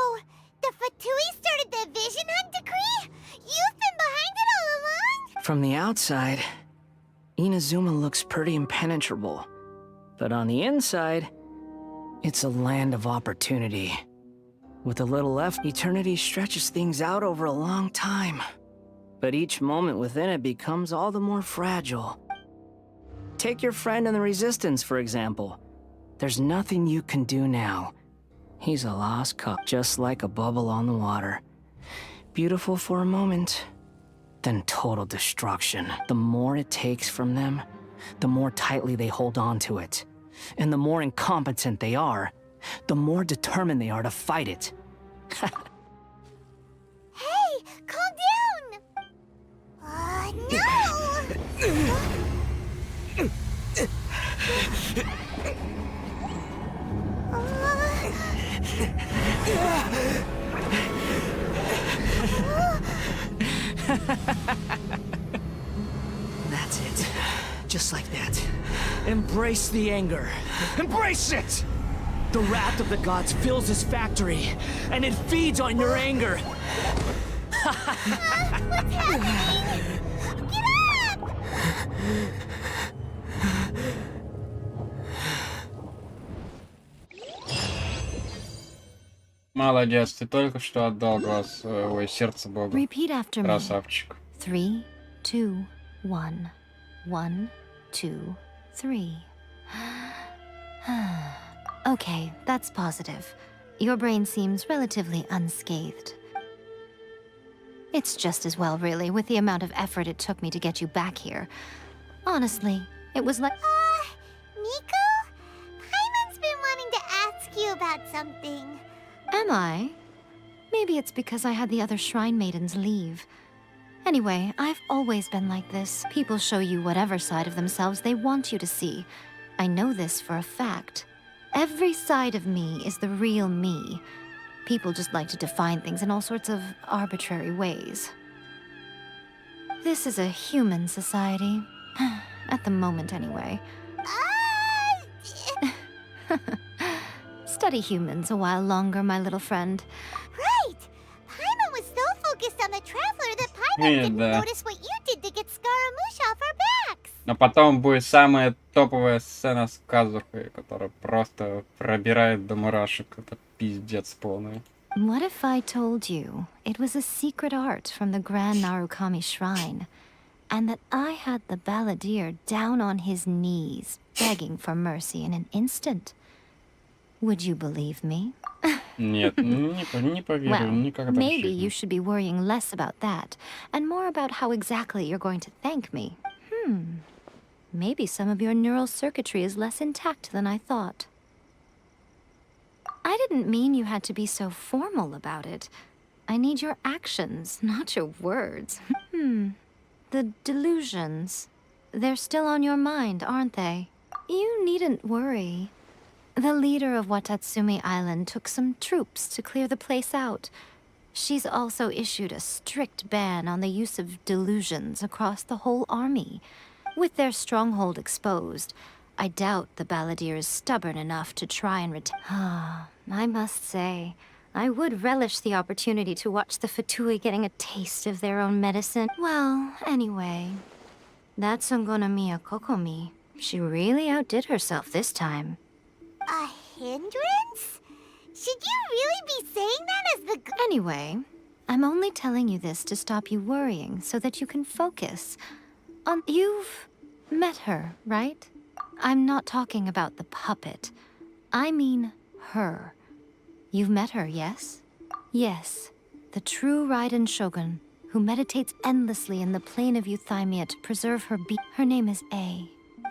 the Fatui started the Vision Hunt decree? You've been behind it all along? From the outside, Inazuma looks pretty impenetrable. But on the inside, it's a land of opportunity. With a little left, eternity stretches things out over a long time. But each moment within it becomes all the more fragile. Take your friend in the Resistance, for example. There's nothing you can do now. He's a lost cup, just like a bubble on the water. Beautiful for a moment, then total destruction. The more it takes from them, the more tightly they hold on to it. And the more incompetent they are, the more determined they are to fight it. Hey, calm down! No! That's it. Just like that. Embrace the anger. Embrace it! The wrath of the gods fills this factory, and it feeds on your anger. What's happening? Get up! Молодец, ты только что отдал глаз, ой, сердце Богу. Repeat after me. Красавчик. 3, 2, 1. 1, 2, 3. Okay, that's positive. Your brain seems relatively unscathed. It's just as well, really, with the amount of effort it took me to get you back here. Honestly, it was like... Nico? Paimon's been wanting to ask you about something. Am I? Maybe it's because I had the other shrine maidens leave. Anyway, I've always been like this. People show you whatever side of themselves they want you to see. I know this for a fact. Every side of me is the real me. People just like to define things in all sorts of arbitrary ways. This is a human society. At the moment, anyway. Study humans a while longer, my little friend. Right! Paimon was so focused on the Traveler that Paimon didn't Да. notice what you did to get Scaramouche off our backs. Но потом будет самая топовая сцена с Казухой, которая просто пробирает до мурашек. Это пиздец полный. What if I told you it was a secret art from the Grand Narukami Shrine, and that I had the balladeer down on his knees, begging for mercy in an instant? Would you believe me? Нет, не поверю, Well, никогда в maybe жизни. you should be worrying less about that, and more about how exactly you're going to thank me. Maybe some of your neural circuitry is less intact than I thought. I didn't mean you had to be so formal about it. I need your actions, not your words. The delusions. They're still on your mind, aren't they? You needn't worry. The leader of Watatsumi Island took some troops to clear the place out. She's also issued a strict ban on the use of delusions across the whole army. With their stronghold exposed, I doubt the balladeer is stubborn enough to try and I must say, I would relish the opportunity to watch the Fatui getting a taste of their own medicine. Well, anyway, that Sungonamiya Kokomi, she really outdid herself this time. A hindrance? Should you really be saying that as the Anyway, I'm only telling you this to stop you worrying so that you can focus on... You've met her, right? I'm not talking about the puppet. I mean her. You've met her, yes? Yes, the true Raiden Shogun, who meditates endlessly in the plane of Euthymia to preserve her Her name is A.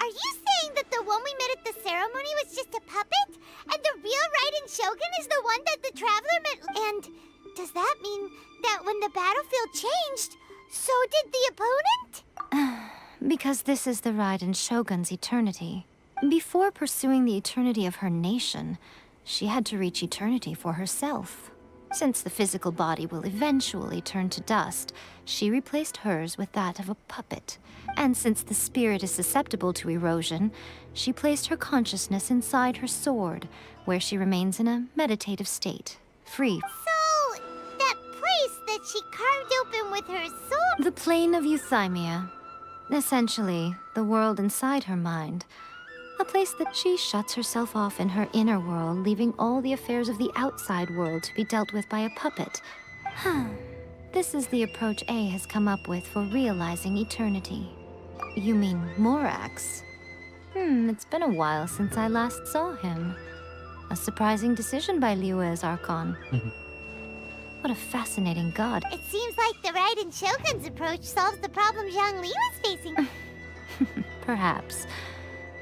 Are you saying that the one we met at the ceremony was just a puppet? And the real Raiden Shogun is the one that the Traveler met? And does that mean that when the battlefield changed, so did the opponent? Because this is the Raiden Shogun's eternity. Before pursuing the eternity of her nation, she had to reach eternity for herself. Since the physical body will eventually turn to dust, she replaced hers with that of a puppet. And since the spirit is susceptible to erosion, she placed her consciousness inside her sword, where she remains in a meditative state, free. So, that place that she carved open with her sword... The plane of Euthymia. Essentially, the world inside her mind. A place that she shuts herself off in her inner world, leaving all the affairs of the outside world to be dealt with by a puppet. This is the approach A has come up with for realizing eternity. You mean Morax? It's been a while since I last saw him. A surprising decision by Liyue's Archon. What a fascinating god. It seems like the Raiden Shogun's approach solves the problem Zhang Li was facing. Perhaps.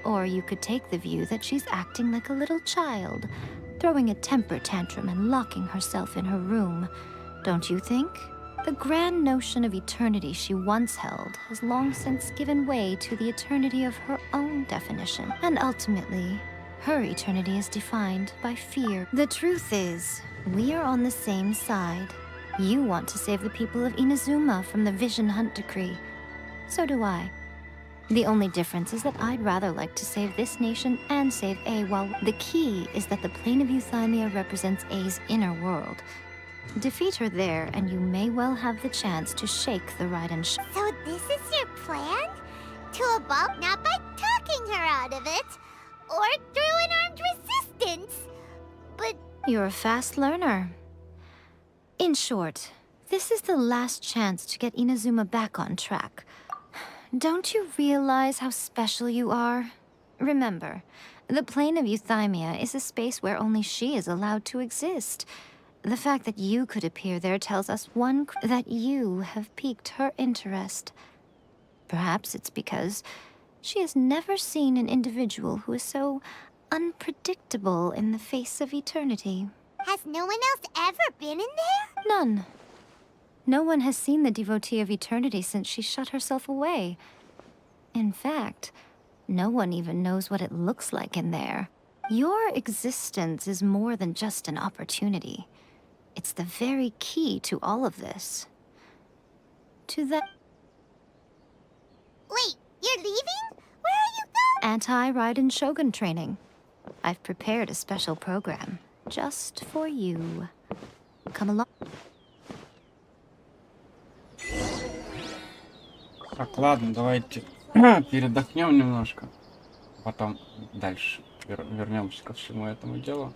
Or you could take the view that she's acting like a little child, throwing a temper tantrum and locking herself in her room. Don't you think? The grand notion of eternity she once held has long since given way to the eternity of her own definition. And ultimately, her eternity is defined by fear. The truth is, we are on the same side. You want to save the people of Inazuma from the Vision Hunt decree. So do I. The only difference is that I'd rather like to save this nation and save A, while the key is that the plane of Euthymia represents A's inner world. Defeat her there, and you may well have the chance to shake the Raiden So this is your plan? To abolish, not by talking her out of it, or through an armed resistance, but... You're a fast learner. In short, this is the last chance to get Inazuma back on track. Don't you realize how special you are? Remember, the plane of Euthymia is a space where only she is allowed to exist. The fact that you could appear there tells us that you have piqued her interest. Perhaps it's because she has never seen an individual who is so unpredictable in the face of eternity. Has no one else ever been in there? None. No one has seen the devotee of eternity since she shut herself away. In fact, no one even knows what it looks like in there. Your existence is more than just an opportunity. It's the very key to all of this. To the... Wait, you're leaving? Where are you going? Anti-Raiden Shogun training. I've prepared a special program just for you. Come along. Так, ладно, давайте передохнем немножко. Потом дальше вернемся ко всему этому делу.